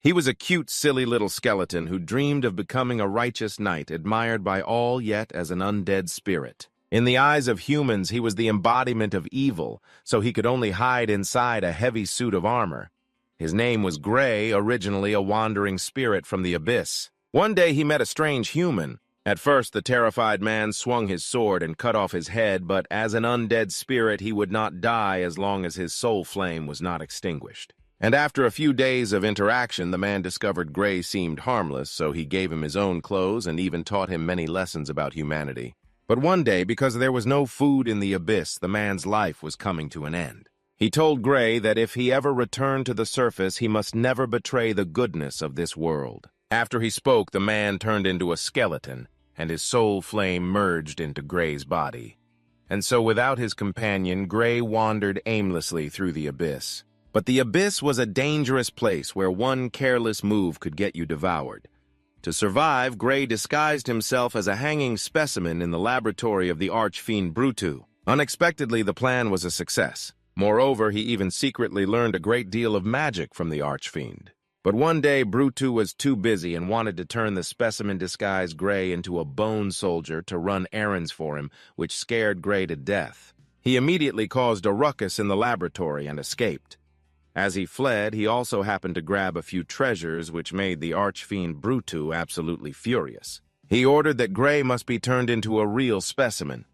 He was a cute, silly little skeleton who dreamed of becoming a righteous knight, admired by all yet as an undead spirit. In the eyes of humans, he was the embodiment of evil, so he could only hide inside a heavy suit of armor. His name was Gray, originally a wandering spirit from the abyss. One day he met a strange human. At first, the terrified man swung his sword and cut off his head, but as an undead spirit, he would not die as long as his soul flame was not extinguished. And after a few days of interaction, the man discovered Gray seemed harmless, so he gave him his own clothes and even taught him many lessons about humanity. But one day, because there was no food in the abyss, the man's life was coming to an end. He told Gray that if he ever returned to the surface, he must never betray the goodness of this world. After he spoke, the man turned into a skeleton, and his soul flame merged into Gray's body. And so without his companion, Gray wandered aimlessly through the abyss. But the abyss was a dangerous place where one careless move could get you devoured. To survive, Gray disguised himself as a hanging specimen in the laboratory of the archfiend Brutu. Unexpectedly, the plan was a success. Moreover, he even secretly learned a great deal of magic from the archfiend. But one day, Brutu was too busy and wanted to turn the specimen-disguised Gray into a bone soldier to run errands for him, which scared Gray to death. He immediately caused a ruckus in the laboratory and escaped. As he fled, he also happened to grab a few treasures, which made the archfiend Brutu absolutely furious. He ordered that Gray must be turned into a real specimen.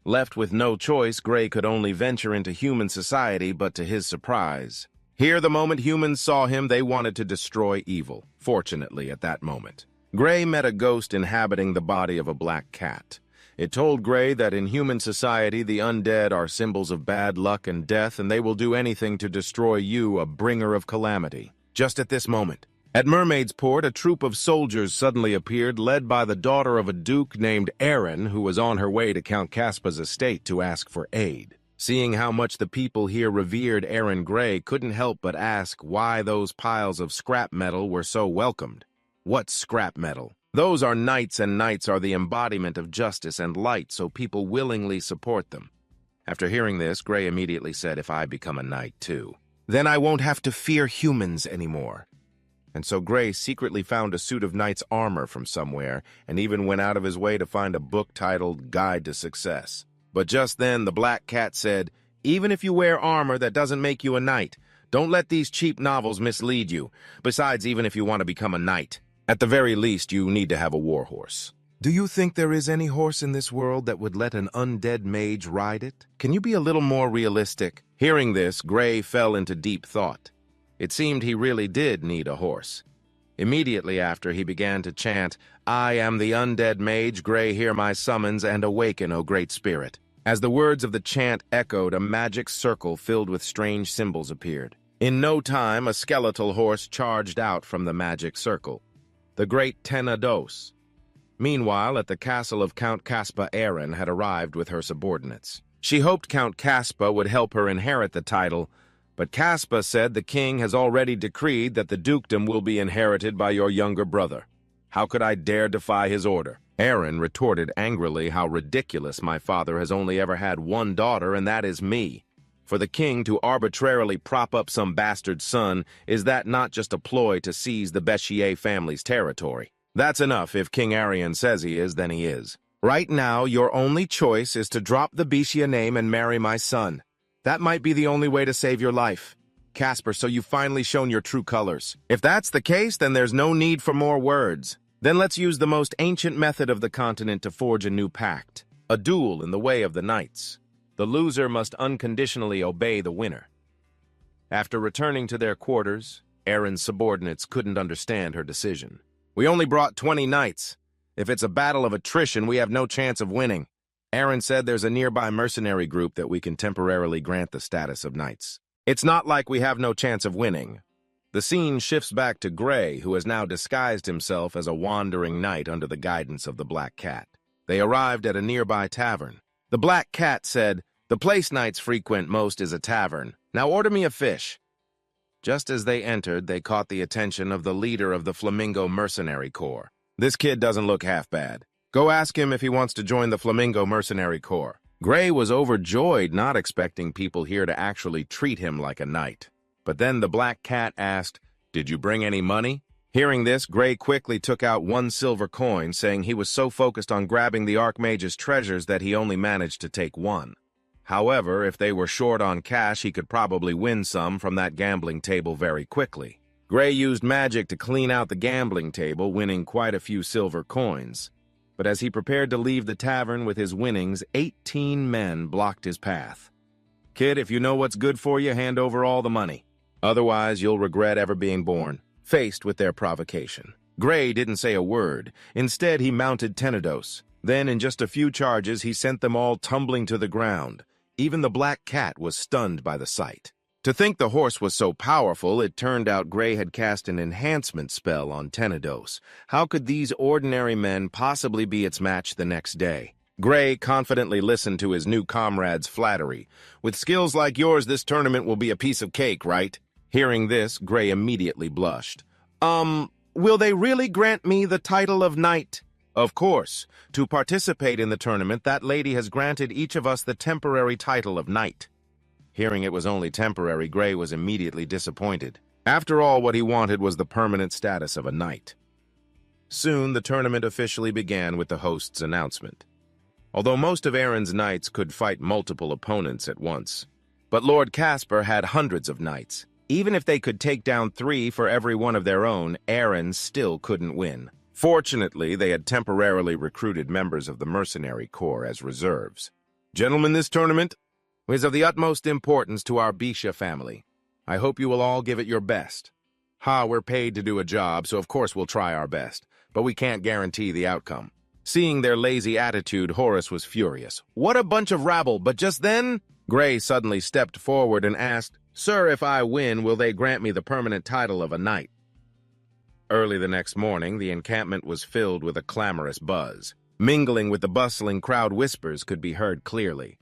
Left with no choice, Gray could only venture into human society, but to his surprise, here the moment humans saw him, they wanted to destroy evil. Fortunately, at that moment, Gray met a ghost inhabiting the body of a black cat. It told Gray that in human society, the undead are symbols of bad luck and death, and they will do anything to destroy you, a bringer of calamity. Just at this moment, at Mermaid's Port, a troop of soldiers suddenly appeared, led by the daughter of a duke named Erin, who was on her way to Count Caspa's estate to ask for aid. Seeing how much the people here revered Erin, Gray couldn't help but ask why those piles of scrap metal were so welcomed. What scrap metal? Those are knights, and knights are the embodiment of justice and light, so people willingly support them. After hearing this, Gray immediately said, if I become a knight too, then I won't have to fear humans anymore. And so Gray secretly found a suit of knight's armor from somewhere, and even went out of his way to find a book titled Guide to Success. But just then, the black cat said, even if you wear armor, that doesn't make you a knight. Don't let these cheap novels mislead you. Besides, even if you want to become a knight, at the very least, you need to have a war horse. Do you think there is any horse in this world that would let an undead mage ride it? Can you be a little more realistic? Hearing this, Gray fell into deep thought. It seemed he really did need a horse. Immediately after, he began to chant, I am the undead mage, Gray, hear my summons, and awaken, O great spirit. As the words of the chant echoed, a magic circle filled with strange symbols appeared. In no time, a skeletal horse charged out from the magic circle. The great Tenedos. Meanwhile, at the castle of Count Caspa, Erin had arrived with her subordinates. She hoped Count Caspa would help her inherit the title, but Caspa said the king has already decreed that the dukedom will be inherited by your younger brother. How could I dare defy his order? Erin retorted angrily, how ridiculous, my father has only ever had one daughter, and that is me. For the king to arbitrarily prop up some bastard son, is that not just a ploy to seize the Beshier family's territory? That's enough. If King Arian says he is, then he is. Right now, your only choice is to drop the Beshia name and marry my son. That might be the only way to save your life. Casper, so you've finally shown your true colors. If that's the case, then there's no need for more words. Then let's use the most ancient method of the continent to forge a new pact. A duel in the way of the knights. The loser must unconditionally obey the winner. After returning to their quarters, Erin's subordinates couldn't understand her decision. We only brought 20 knights. If it's a battle of attrition, we have no chance of winning. Erin said there's a nearby mercenary group that we can temporarily grant the status of knights. It's not like we have no chance of winning. The scene shifts back to Gray, who has now disguised himself as a wandering knight under the guidance of the Black Cat. They arrived at a nearby tavern. The Black Cat said, the place knights frequent most is a tavern. Now order me a fish. Just as they entered, they caught the attention of the leader of the Flamingo Mercenary Corps. This kid doesn't look half bad. Go ask him if he wants to join the Flamingo Mercenary Corps. Gray was overjoyed, not expecting people here to actually treat him like a knight. But then the Black Cat asked, Did you bring any money? Hearing this, Gray quickly took out 1 silver coin, saying he was so focused on grabbing the Archmage's treasures that he only managed to take 1. However, if they were short on cash, he could probably win some from that gambling table very quickly. Gray used magic to clean out the gambling table, winning quite a few silver coins. But as he prepared to leave the tavern with his winnings, 18 men blocked his path. Kid, if you know what's good for you, hand over all the money. Otherwise, you'll regret ever being born. Faced with their provocation, Gray didn't say a word. Instead, he mounted Tenedos. Then, in just a few charges, he sent them all tumbling to the ground. Even the black cat was stunned by the sight. To think the horse was so powerful, it turned out Gray had cast an enhancement spell on Tenedos. How could these ordinary men possibly be its match the next day? Gray confidently listened to his new comrade's flattery. With skills like yours, this tournament will be a piece of cake, right? Hearing this, Gray immediately blushed. Will they really grant me the title of knight? Of course. To participate in the tournament, that lady has granted each of us the temporary title of knight. Hearing it was only temporary, Gray was immediately disappointed. After all, what he wanted was the permanent status of a knight. Soon, the tournament officially began with the host's announcement. Although most of Aaron's knights could fight multiple opponents at once, but Lord Casper had hundreds of knights. Even if they could take down 3 for every one of their own, Aaron still couldn't win. Fortunately, they had temporarily recruited members of the mercenary corps as reserves. Gentlemen, this tournament is of the utmost importance to our Bisha family. I hope you will all give it your best. We're paid to do a job, so of course we'll try our best, but we can't guarantee the outcome. Seeing their lazy attitude, Horace was furious. What a bunch of rabble, but just then, Gray suddenly stepped forward and asked, Sir, if I win, will they grant me the permanent title of a knight? Early the next morning, the encampment was filled with a clamorous buzz. Mingling with the bustling crowd, whispers could be heard clearly.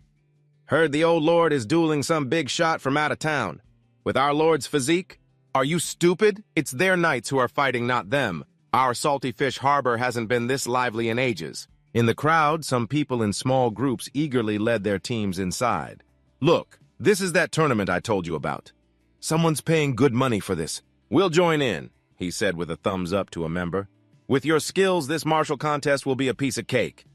Heard the old lord is dueling some big shot from out of town. With our lord's physique? Are you stupid? It's their knights who are fighting, not them. Our Salty Fish Harbor hasn't been this lively in ages. In the crowd, some people in small groups eagerly led their teams inside. Look, this is that tournament I told you about. Someone's paying good money for this. We'll join in, he said with a thumbs up to a member. With your skills, this martial contest will be a piece of cake.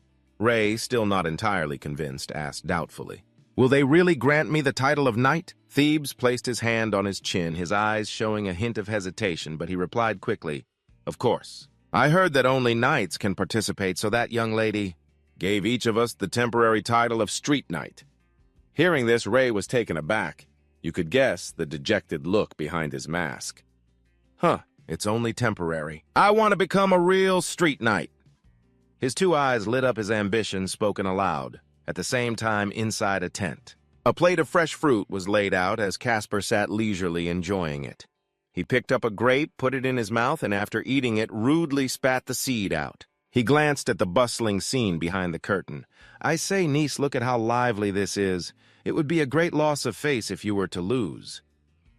Ray, still not entirely convinced, asked doubtfully. Will they really grant me the title of knight? Thebes placed his hand on his chin, his eyes showing a hint of hesitation, but he replied quickly, Of course. I heard that only knights can participate, so that young lady gave each of us the temporary title of street knight. Hearing this, Ray was taken aback. You could guess the dejected look behind his mask. It's only temporary. I want to become a real street knight. His 2 eyes lit up his ambition spoken aloud, at the same time inside a tent. A plate of fresh fruit was laid out as Casper sat leisurely enjoying it. He picked up a grape, put it in his mouth, and after eating it, rudely spat the seed out. He glanced at the bustling scene behind the curtain. I say, niece, look at how lively this is. It would be a great loss of face if you were to lose.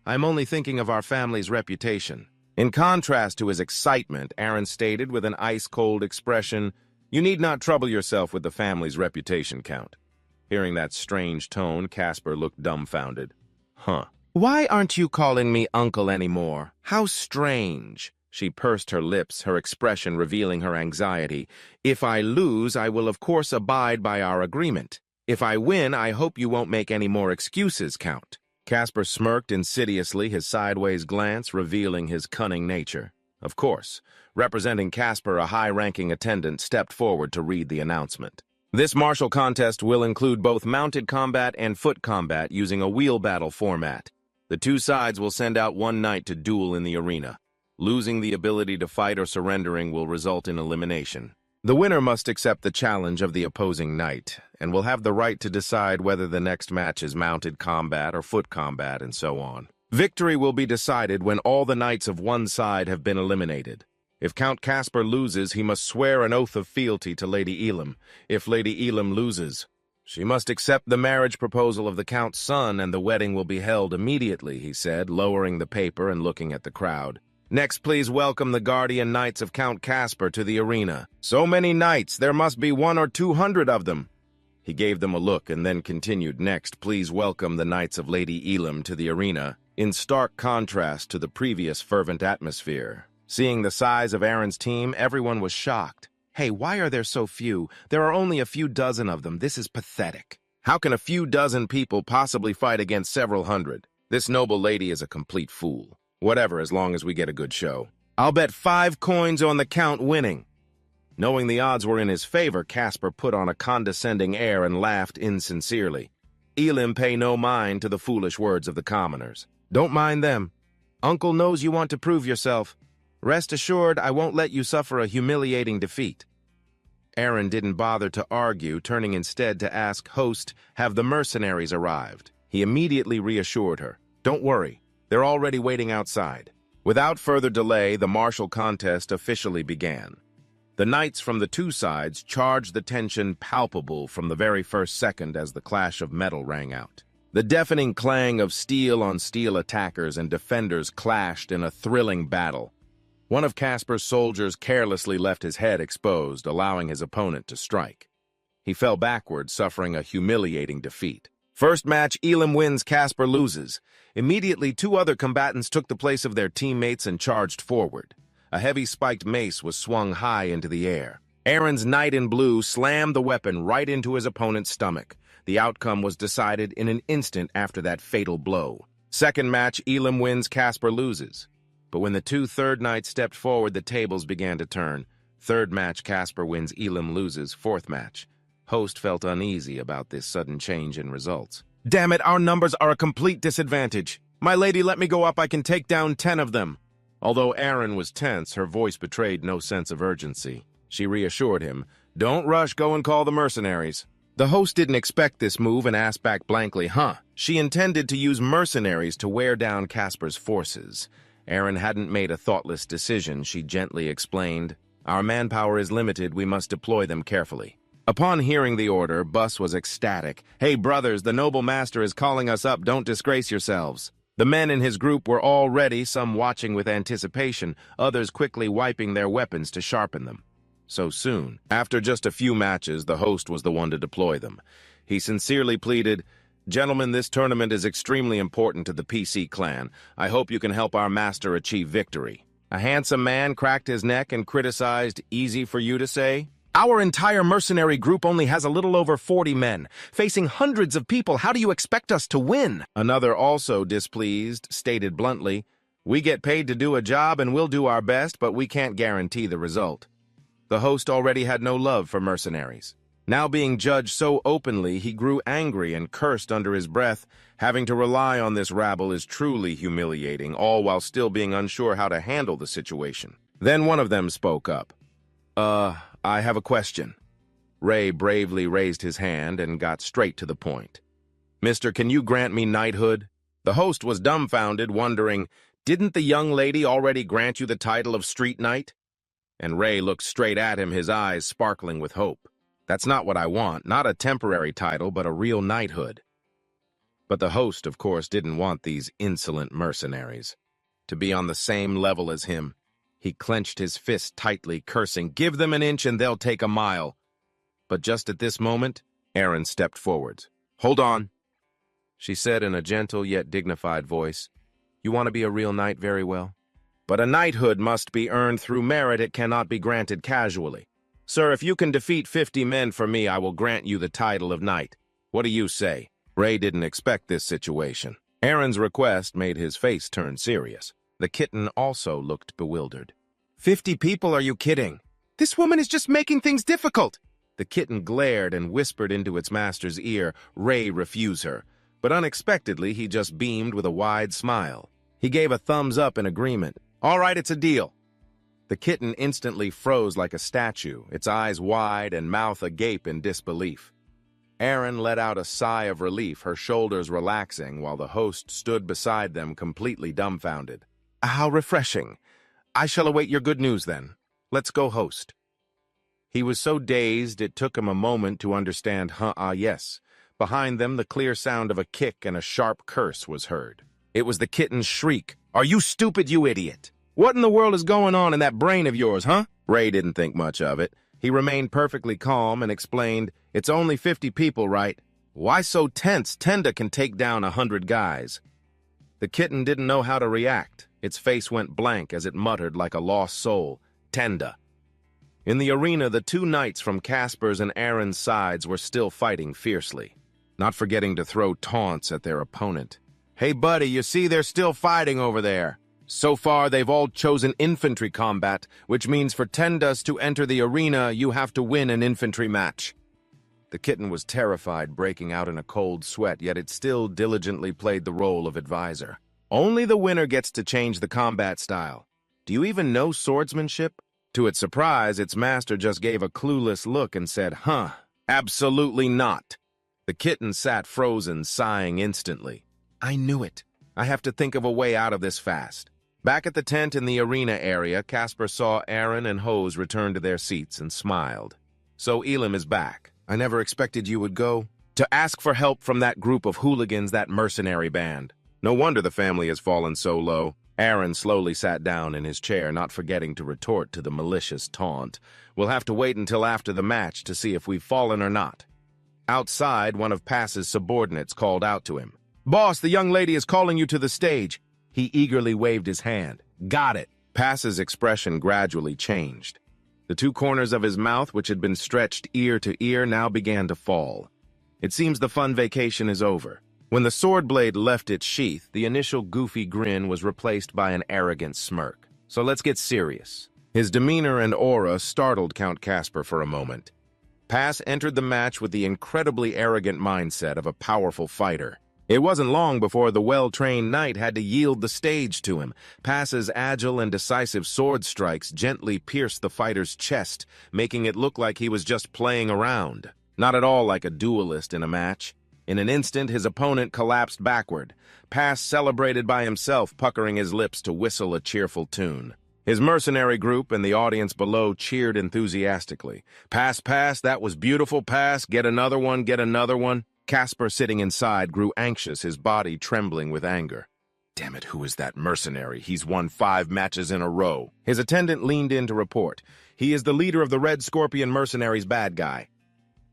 I'm only thinking of our family's reputation. In contrast to his excitement, Aaron stated with an ice-cold expression, You need not trouble yourself with the family's reputation, Count. Hearing that strange tone, Casper looked dumbfounded. Why aren't you calling me uncle anymore? How strange. She pursed her lips, her expression revealing her anxiety. If I lose, I will of course abide by our agreement. If I win, I hope you won't make any more excuses, Count. Casper smirked insidiously, his sideways glance revealing his cunning nature. Of course, representing Casper, a high-ranking attendant stepped forward to read the announcement. This martial contest will include both mounted combat and foot combat using a wheel battle format. The 2 sides will send out 1 knight to duel in the arena. Losing the ability to fight or surrendering will result in elimination. The winner must accept the challenge of the opposing knight, and will have the right to decide whether the next match is mounted combat or foot combat, and so on. Victory will be decided when all the knights of one side have been eliminated. If Count Casper loses, he must swear an oath of fealty to Lady Elam. If Lady Elam loses, she must accept the marriage proposal of the Count's son, and the wedding will be held immediately, he said, lowering the paper and looking at the crowd. Next, please welcome the guardian knights of Count Casper to the arena. So many knights, there must be 100 or 200 of them. He gave them a look and then continued, Next, please welcome the knights of Lady Elam to the arena. in stark contrast to the previous fervent atmosphere. Seeing the size of Aaron's team, everyone was shocked. Hey, why are there so few? There are only a few dozen of them. This is pathetic. How can a few dozen people possibly fight against several hundred? This noble lady is a complete fool. Whatever, as long as we get a good show. I'll bet 5 coins on the Count winning. Knowing the odds were in his favor, Casper put on a condescending air and laughed insincerely. Elim paid no mind to the foolish words of the commoners. Don't mind them. Uncle knows you want to prove yourself. Rest assured, I won't let you suffer a humiliating defeat. Aaron didn't bother to argue, turning instead to ask host, have the mercenaries arrived? He immediately reassured her. Don't worry, they're already waiting outside. Without further delay, the martial contest officially began. The knights from the two sides charged, the tension palpable from the very first second as the clash of metal rang out. The deafening clang of steel on steel attackers and defenders clashed in a thrilling battle. One of Casper's soldiers carelessly left his head exposed, allowing his opponent to strike. He fell backward, suffering a humiliating defeat. First match, Elim wins, Casper loses. Immediately, 2 other combatants took the place of their teammates and charged forward. A heavy spiked mace was swung high into the air. Aaron's knight in blue slammed the weapon right into his opponent's stomach. The outcome was decided in an instant after that fatal blow. Second match, Elim wins, Casper loses. But when the 2 third knights stepped forward, the tables began to turn. Third match, Casper wins, Elim loses. Fourth match. Host felt uneasy about this sudden change in results. Damn it, our numbers are a complete disadvantage. My lady, let me go up, I can take down 10 of them. Although Aaron was tense, her voice betrayed no sense of urgency. She reassured him, don't rush, go and call the mercenaries. The host didn't expect this move and asked back blankly, She intended to use mercenaries to wear down Casper's forces. Aaron hadn't made a thoughtless decision, she gently explained. Our manpower is limited, we must deploy them carefully. Upon hearing the order, Bus was ecstatic. Hey brothers, the noble master is calling us up, don't disgrace yourselves. The men in his group were all ready, some watching with anticipation, others quickly wiping their weapons to sharpen them. So soon. After just a few matches, the host was the one to deploy them. He sincerely pleaded, Gentlemen, this tournament is extremely important to the PC clan. I hope you can help our master achieve victory. A handsome man cracked his neck and criticized, easy for you to say? Our entire mercenary group only has a little over 40 men. Facing hundreds of people, how do you expect us to win? Another, also displeased, stated bluntly, we get paid to do a job and we'll do our best, but we can't guarantee the result. The host already had no love for mercenaries. Now being judged so openly, he grew angry and cursed under his breath. Having to rely on this rabble is truly humiliating, all while still being unsure how to handle the situation. Then one of them spoke up. I have a question. Ray bravely raised his hand and got straight to the point. Mister, can you grant me knighthood? The host was dumbfounded, wondering, didn't the young lady already grant you the title of street knight? And Ray looked straight at him, his eyes sparkling with hope. That's not what I want, not a temporary title, but a real knighthood. But the host, of course, didn't want these insolent mercenaries to be on the same level as him. He clenched his fist tightly, cursing, give them an inch and they'll take a mile. But just at this moment, Aaron stepped forward. Hold on, she said in a gentle yet dignified voice. You want to be a real knight very well. But a knighthood must be earned through merit, it cannot be granted casually. Sir, if you can defeat 50 men for me, I will grant you the title of knight. What do you say? Ray didn't expect this situation. Aaron's request made his face turn serious. The kitten also looked bewildered. 50 people, are you kidding? This woman is just making things difficult. The kitten glared and whispered into its master's ear, Ray, refuse her. But unexpectedly, he just beamed with a wide smile. He gave a thumbs up in agreement. All right, it's a deal. The kitten instantly froze like a statue, its eyes wide and mouth agape in disbelief. Aaron let out a sigh of relief, her shoulders relaxing, while the host stood beside them completely dumbfounded. How refreshing. I shall await your good news then. Let's go, host. He was so dazed it took him a moment to understand, yes. Behind them, the clear sound of a kick and a sharp curse was heard. It was the kitten's shriek. Are you stupid, you idiot? What in the world is going on in that brain of yours, Ray didn't think much of it. He remained perfectly calm and explained, it's only 50 people, right? Why so tense? Tenda can take down 100 guys. The kitten didn't know how to react. Its face went blank as it muttered like a lost soul, "Tenda." In the arena, the two knights from Casper's and Aaron's sides were still fighting fiercely, not forgetting to throw taunts at their opponent. "Hey buddy, you see they're still fighting over there. So far, they've all chosen infantry combat, which means for Tendas to enter the arena, you have to win an infantry match." The kitten was terrified, breaking out in a cold sweat, yet it still diligently played the role of advisor. Only the winner gets to change the combat style. Do you even know swordsmanship? To its surprise, its master just gave a clueless look and said, "Huh, absolutely not." The kitten sat frozen, sighing instantly. "I knew it. I have to think of a way out of this fast." Back at the tent in the arena area, Casper saw Aaron and Hose return to their seats and smiled. "So Elam is back. I never expected you would go. To ask for help from that group of hooligans, that mercenary band. No wonder the family has fallen so low." Aaron slowly sat down in his chair, not forgetting to retort to the malicious taunt. "We'll have to wait until after the match to see if we've fallen or not." Outside, one of Pass's subordinates called out to him. "Boss, the young lady is calling you to the stage." He eagerly waved his hand. "Got it." Pass's expression gradually changed. The two corners of his mouth, which had been stretched ear to ear, now began to fall. It seems the fun vacation is over. When the sword blade left its sheath, the initial goofy grin was replaced by an arrogant smirk. "So let's get serious." His demeanor and aura startled Count Casper for a moment. Pass entered the match with the incredibly arrogant mindset of a powerful fighter. It wasn't long before the well-trained knight had to yield the stage to him. Pass's agile and decisive sword strikes gently pierced the fighter's chest, making it look like he was just playing around. Not at all like a duelist in a match. In an instant, his opponent collapsed backward. Pass celebrated by himself, puckering his lips to whistle a cheerful tune. His mercenary group and the audience below cheered enthusiastically. "Pass, pass, that was beautiful, Pass. Get another one, get another one." Casper, sitting inside, grew anxious, his body trembling with anger. "Damn it, who is that mercenary? He's won 5 matches in a row." His attendant leaned in to report. "He is the leader of the Red Scorpion Mercenaries, bad guy."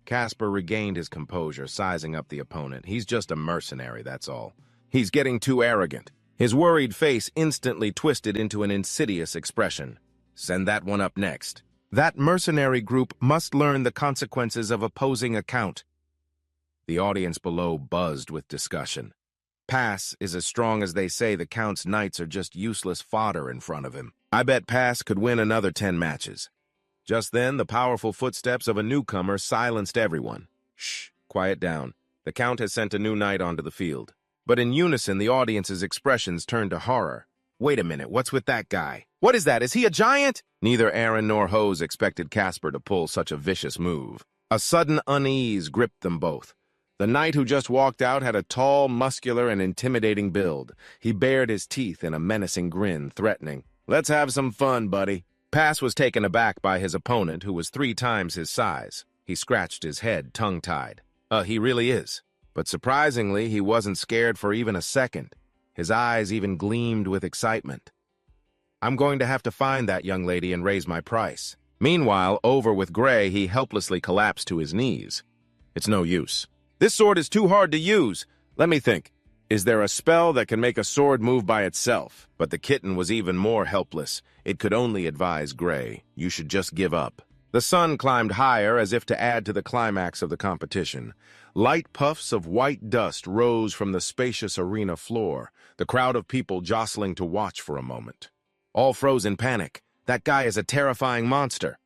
Casper regained his composure, sizing up the opponent. "He's just a mercenary, that's all. He's getting too arrogant." His worried face instantly twisted into an insidious expression. "Send that one up next. That mercenary group must learn the consequences of opposing a count." The audience below buzzed with discussion. Pass is as strong as they say. The Count's knights are just useless fodder in front of him. I bet Pass could win another 10 matches. Just then, the powerful footsteps of a newcomer silenced everyone. "Shh, quiet down. The Count has sent a new knight onto the field." But in unison, the audience's expressions turned to horror. "Wait a minute, what's with that guy? What is that? Is he a giant?" Neither Aaron nor Hose expected Casper to pull such a vicious move. A sudden unease gripped them both. The knight who just walked out had a tall, muscular, and intimidating build. He bared his teeth in a menacing grin, threatening, "Let's have some fun, buddy." Pass was taken aback by his opponent, who was 3 times his size. He scratched his head, tongue-tied. He really is." But surprisingly, he wasn't scared for even a second. His eyes even gleamed with excitement. "I'm going to have to find that young lady and raise my price." Meanwhile, over with Gray, he helplessly collapsed to his knees. "It's no use. This sword is too hard to use. Let me think. Is there a spell that can make a sword move by itself?" But the kitten was even more helpless. It could only advise Gray, "You should just give up." The sun climbed higher as if to add to the climax of the competition. Light puffs of white dust rose from the spacious arena floor, the crowd of people jostling to watch for a moment. All froze in panic. That guy is a terrifying monster.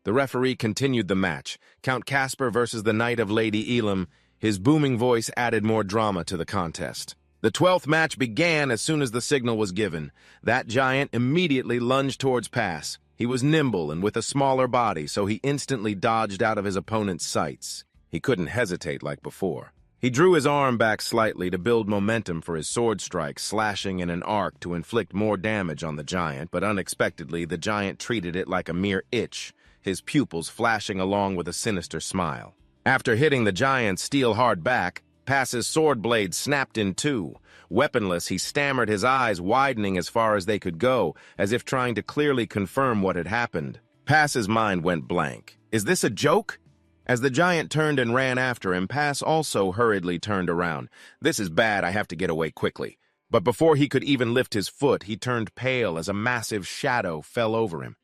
The referee continued the match, Count Casper versus the Knight of Lady Elam. His booming voice added more drama to the contest. The 12th match began as soon as the signal was given. That giant immediately lunged towards Pass. He was nimble and with a smaller body, so he instantly dodged out of his opponent's sights. He couldn't hesitate like before. He drew his arm back slightly to build momentum for his sword strike, slashing in an arc to inflict more damage on the giant, but unexpectedly the giant treated it like a mere itch, his pupils flashing along with a sinister smile. After hitting the giant's steel-hard back, Pass's sword blade snapped in 2. Weaponless, he stammered, his eyes widening as far as they could go, as if trying to clearly confirm what had happened. Pass's mind went blank. Is this a joke? As the giant turned and ran after him, Pass also hurriedly turned around. This is bad, I have to get away quickly. But before he could even lift his foot, he turned pale as a massive shadow fell over him.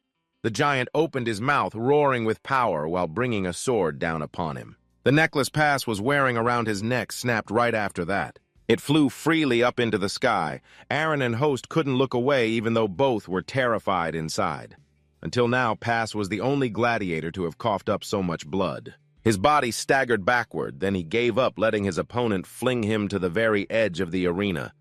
The giant opened his mouth, roaring with power while bringing a sword down upon him. The necklace Pass was wearing around his neck snapped right after that. It flew freely up into the sky. Aaron and Host couldn't look away even though both were terrified inside. Until now, Pass was the only gladiator to have coughed up so much blood. His body staggered backward, then he gave up, letting his opponent fling him to the very edge of the arena.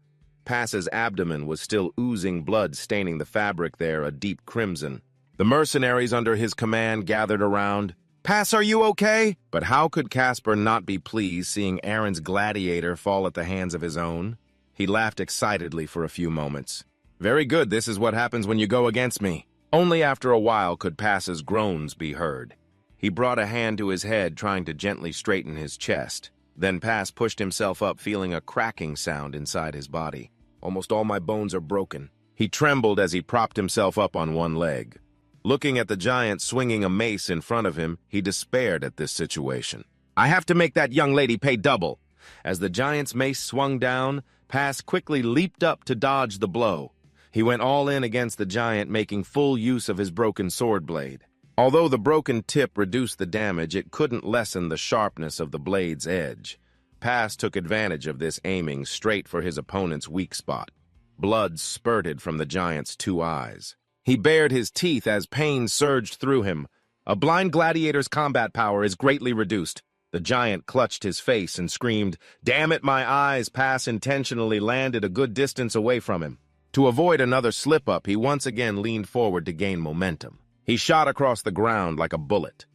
Pass's abdomen was still oozing blood, staining the fabric there a deep crimson. The mercenaries under his command gathered around. "Pass, are you okay?" But how could Casper not be pleased seeing Aaron's gladiator fall at the hands of his own? He laughed excitedly for a few moments. "Very good, this is what happens when you go against me." Only after a while could Pass's groans be heard. He brought a hand to his head, trying to gently straighten his chest. Then Pass pushed himself up, feeling a cracking sound inside his body. "Almost all my bones are broken." He trembled as he propped himself up on one leg. Looking at the giant swinging a mace in front of him, he despaired at this situation. "I have to make that young lady pay double." As the giant's mace swung down, Pass quickly leaped up to dodge the blow. He went all in against the giant, making full use of his broken sword blade. Although the broken tip reduced the damage, it couldn't lessen the sharpness of the blade's edge. Pass took advantage of this, aiming straight for his opponent's weak spot. Blood spurted from the giant's two eyes. He bared his teeth as pain surged through him. A blind gladiator's combat power is greatly reduced. The giant clutched his face and screamed, "Damn it, my eyes!" Pass intentionally landed a good distance away from him. To avoid another slip-up, he once again leaned forward to gain momentum. He shot across the ground like a bullet.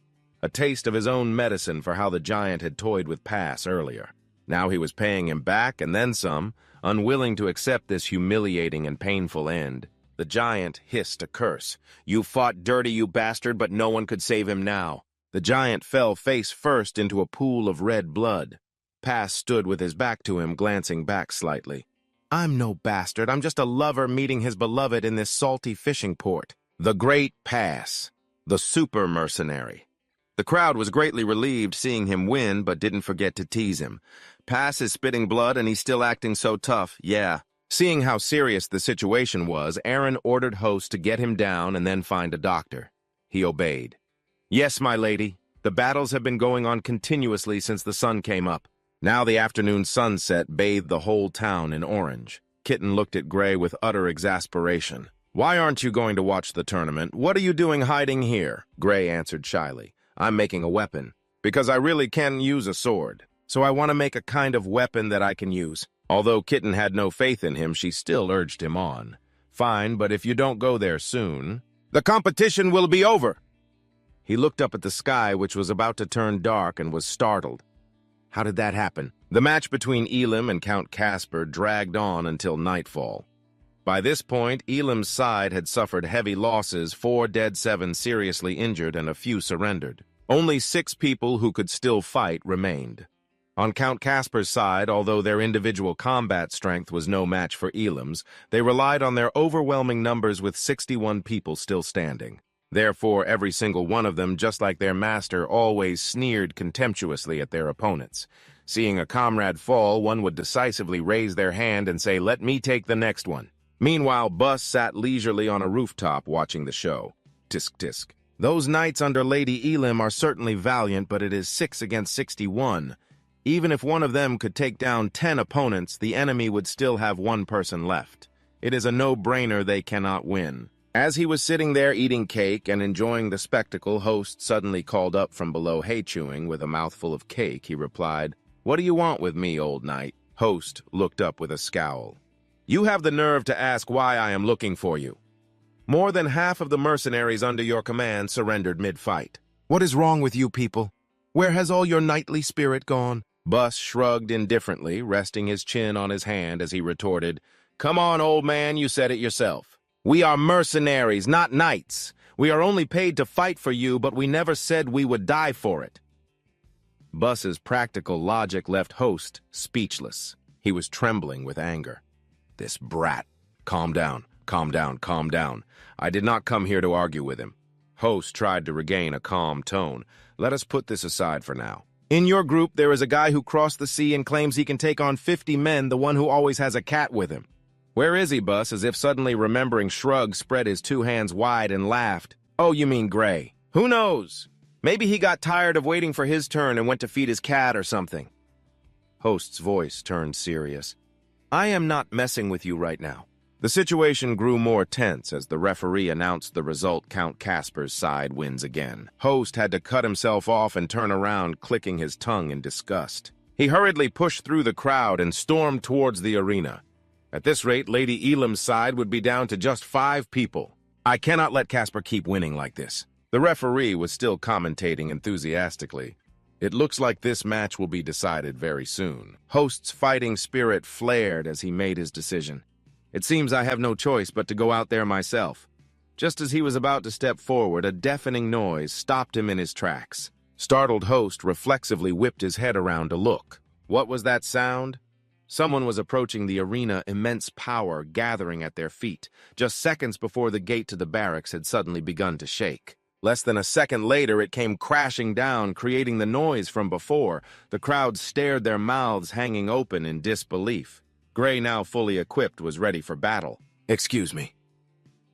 A taste of his own medicine for how the giant had toyed with Pass earlier. Now he was paying him back and then some, unwilling to accept this humiliating and painful end. The giant hissed a curse. "You fought dirty, you bastard, but no one could save him now." The giant fell face first into a pool of red blood. Pass stood with his back to him, glancing back slightly. "I'm no bastard. I'm just a lover meeting his beloved in this salty fishing port." The Great Pass, the super mercenary. The crowd was greatly relieved seeing him win, but didn't forget to tease him. "Pass is spitting blood and he's still acting so tough, yeah." Seeing how serious the situation was, Aaron ordered Host to get him down and then find a doctor. He obeyed. "Yes, my lady. The battles have been going on continuously since the sun came up." Now the afternoon sunset bathed the whole town in orange. Kitten looked at Gray with utter exasperation. "Why aren't you going to watch the tournament? What are you doing hiding here?" Gray answered shyly. "I'm making a weapon. Because I really can use a sword. So I want to make a kind of weapon that I can use." Although Kitten had no faith in him, she still urged him on. "Fine, but if you don't go there soon, the competition will be over." He looked up at the sky, which was about to turn dark, and was startled. How did that happen? The match between Elim and Count Casper dragged on until nightfall. By this point, Elim's side had suffered heavy losses, 4 dead, 7 seriously injured, and a few surrendered. Only 6 people who could still fight remained. On Count Casper's side, although their individual combat strength was no match for Elim's, they relied on their overwhelming numbers with 61 people still standing. Therefore, every single one of them, just like their master, always sneered contemptuously at their opponents. Seeing a comrade fall, one would decisively raise their hand and say, "Let me take the next one." Meanwhile, Bus sat leisurely on a rooftop watching the show. Tisk tisk. "Those knights under Lady Elim are certainly valiant, but it is 6 against 61. Even if one of them could take down 10 opponents, the enemy would still have 1 person left. It is a no-brainer they cannot win." As he was sitting there eating cake and enjoying the spectacle, Host suddenly called up from below hay-chewing with a mouthful of cake. He replied, "What do you want with me, old knight?" Host looked up with a scowl. "You have the nerve to ask why I am looking for you. More than half of the mercenaries under your command surrendered mid-fight. What is wrong with you people? Where has all your knightly spirit gone?" Bus shrugged indifferently, resting his chin on his hand as he retorted, "Come on, old man, you said it yourself. We are mercenaries, not knights. We are only paid to fight for you, but we never said we would die for it." Bus's practical logic left Host speechless. He was trembling with anger. "This brat. Calm down, calm down, calm down. I did not come here to argue with him." Host tried to regain a calm tone. "Let us put this aside for now. In your group, there is a guy who crossed the sea and claims he can take on 50 men, the one who always has a cat with him. Where is he, Bus? As if suddenly remembering, Shrug spread his two hands wide and laughed. Oh, you mean Gray. Who knows? Maybe he got tired of waiting for his turn and went to feed his cat or something. Host's voice turned serious. I am not messing with you right now. The situation grew more tense as the referee announced the result. Count Casper's side wins again. Host had to cut himself off and turn around, clicking his tongue in disgust. He hurriedly pushed through the crowd and stormed towards the arena. At this rate, Lady Elam's side would be down to just 5 people. I cannot let Casper keep winning like this. The referee was still commentating enthusiastically. It looks like this match will be decided very soon. Host's fighting spirit flared as he made his decision. It seems I have no choice but to go out there myself. Just as he was about to step forward, a deafening noise stopped him in his tracks. Startled Host reflexively whipped his head around to look. What was that sound? Someone was approaching the arena, immense power gathering at their feet, just seconds before the gate to the barracks had suddenly begun to shake. Less than a second later, it came crashing down, creating the noise from before. The crowd stared, their mouths hanging open in disbelief. Gray, now fully equipped, was ready for battle. Excuse me.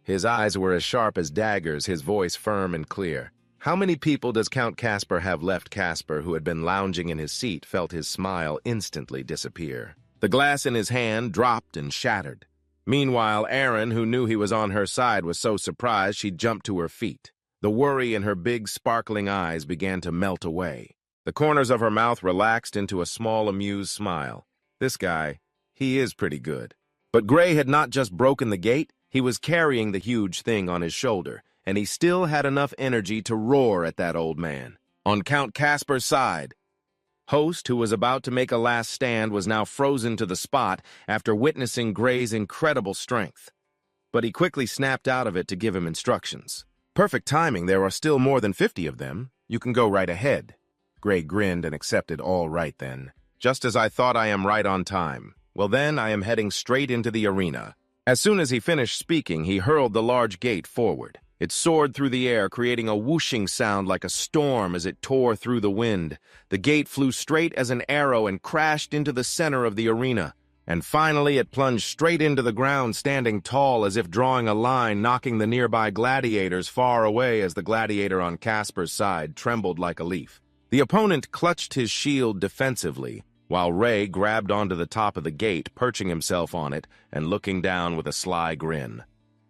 His eyes were as sharp as daggers, his voice firm and clear. How many people does Count Casper have left? Casper, who had been lounging in his seat, felt his smile instantly disappear. The glass in his hand dropped and shattered. Meanwhile, Erin, who knew he was on her side, was so surprised she jumped to her feet. The worry in her big, sparkling eyes began to melt away. The corners of her mouth relaxed into a small, amused smile. This guy, he is pretty good. But Gray had not just broken the gate, he was carrying the huge thing on his shoulder, and he still had enough energy to roar at that old man. On Count Casper's side, Host, who was about to make a last stand, was now frozen to the spot after witnessing Gray's incredible strength. But he quickly snapped out of it to give him instructions. Perfect timing, there are still more than 50 of them. You can go right ahead. Gray grinned and accepted. All right then. Just as I thought, I am right on time. Well then, I am heading straight into the arena. As soon as he finished speaking, he hurled the large gate forward. It soared through the air, creating a whooshing sound like a storm as it tore through the wind. The gate flew straight as an arrow and crashed into the center of the arena. And finally, it plunged straight into the ground, standing tall as if drawing a line, knocking the nearby gladiators far away as the gladiator on Casper's side trembled like a leaf. The opponent clutched his shield defensively, while Ray grabbed onto the top of the gate, perching himself on it and looking down with a sly grin.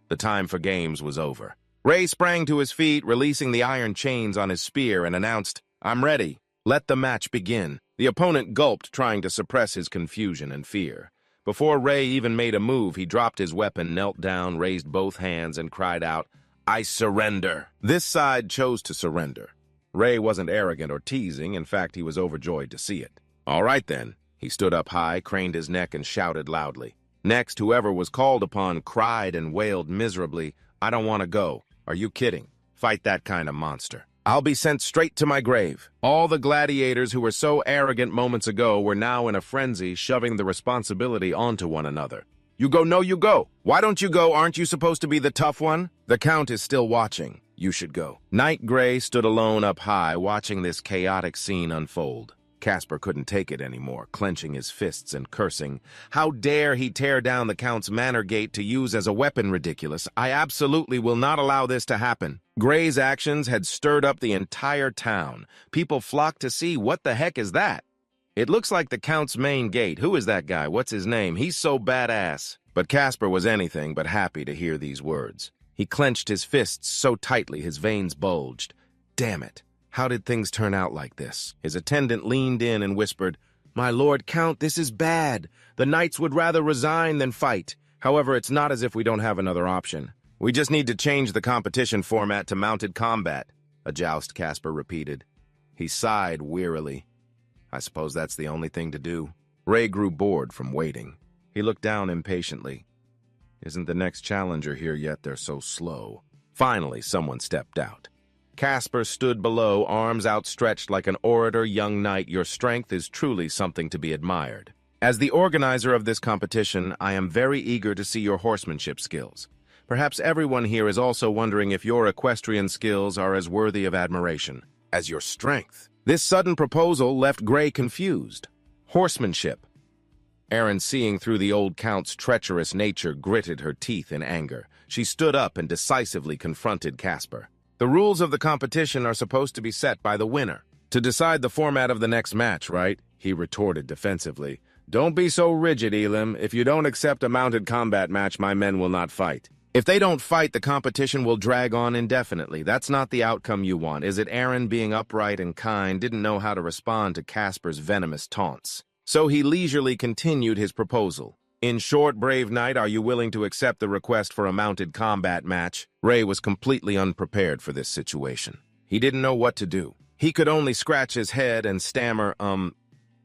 The time for games was over. Ray sprang to his feet, releasing the iron chains on his spear, and announced, I'm ready. Let the match begin. The opponent gulped, trying to suppress his confusion and fear. Before Ray even made a move, he dropped his weapon, knelt down, raised both hands, and cried out, I surrender. This side chose to surrender. Ray wasn't arrogant or teasing. In fact, he was overjoyed to see it. All right, then. He stood up high, craned his neck, and shouted loudly. Next, whoever was called upon cried and wailed miserably, I don't want to go. Are you kidding? Fight that kind of monster. I'll be sent straight to my grave. All the gladiators who were so arrogant moments ago were now in a frenzy, shoving the responsibility onto one another. You go, no, you go. Why don't you go? Aren't you supposed to be the tough one? The Count is still watching. You should go. Knight Gray stood alone up high, watching this chaotic scene unfold. Casper couldn't take it anymore, clenching his fists and cursing. How dare he tear down the Count's manor gate to use as a weapon? Ridiculous. I absolutely will not allow this to happen. Gray's actions had stirred up the entire town. People flocked to see what the heck is that. It looks like the Count's main gate. Who is that guy? What's his name? He's so badass. But Casper was anything but happy to hear these words. He clenched his fists so tightly his veins bulged. Damn it. How did things turn out like this? His attendant leaned in and whispered, My Lord Count, this is bad. The knights would rather resign than fight. However, it's not as if we don't have another option. We just need to change the competition format to mounted combat, a joust Casper repeated. He sighed wearily. I suppose that's the only thing to do. Ray grew bored from waiting. He looked down impatiently. Isn't the next challenger here yet? They're so slow. Finally, someone stepped out. Casper stood below, arms outstretched like an orator. Young knight, your strength is truly something to be admired. As the organizer of this competition, I am very eager to see your horsemanship skills. Perhaps everyone here is also wondering if your equestrian skills are as worthy of admiration as your strength. This sudden proposal left Gray confused. Horsemanship. Aaron, seeing through the old count's treacherous nature, gritted her teeth in anger. She stood up and decisively confronted Casper. The rules of the competition are supposed to be set by the winner. To decide the format of the next match, right? He retorted defensively. Don't be so rigid, Elim. If you don't accept a mounted combat match, my men will not fight. If they don't fight, the competition will drag on indefinitely. That's not the outcome you want, is it? Aaron, being upright and kind, didn't know how to respond to Casper's venomous taunts. So he leisurely continued his proposal. In short, brave knight, are you willing to accept the request for a mounted combat match? Ray was completely unprepared for this situation. He didn't know what to do. He could only scratch his head and stammer,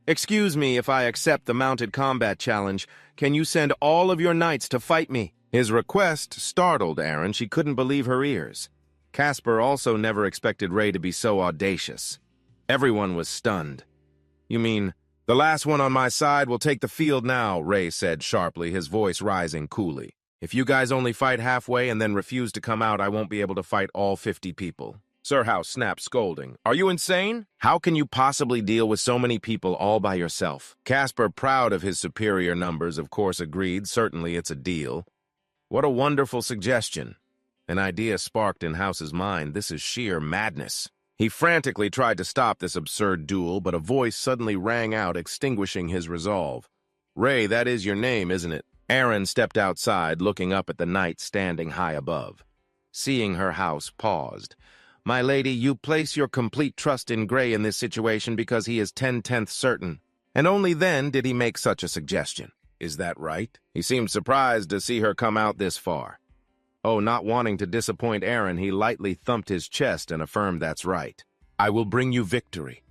Excuse me, if I accept the mounted combat challenge, can you send all of your knights to fight me? His request startled Aaron. She couldn't believe her ears. Casper also never expected Ray to be so audacious. Everyone was stunned. You mean, the last one on my side will take the field now, Ray said sharply, his voice rising coolly. If you guys only fight halfway and then refuse to come out, I won't be able to fight all 50 people. Sir House snapped, scolding. Are you insane? How can you possibly deal with so many people all by yourself? Casper, proud of his superior numbers, of course agreed. Certainly it's a deal. What a wonderful suggestion. An idea sparked in House's mind. This is sheer madness. He frantically tried to stop this absurd duel, but a voice suddenly rang out, extinguishing his resolve. Ray, that is your name, isn't it? Aaron stepped outside, looking up at the knight standing high above. Seeing her, House paused. My lady, you place your complete trust in Gray in this situation because he is 10/10 certain. And only then did he make such a suggestion. Is that right? He seemed surprised to see her come out this far. Oh, not wanting to disappoint Aaron, he lightly thumped his chest and affirmed that's right. I will bring you victory.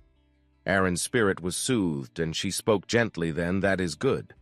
Aaron's spirit was soothed, and she spoke gently then, that is good.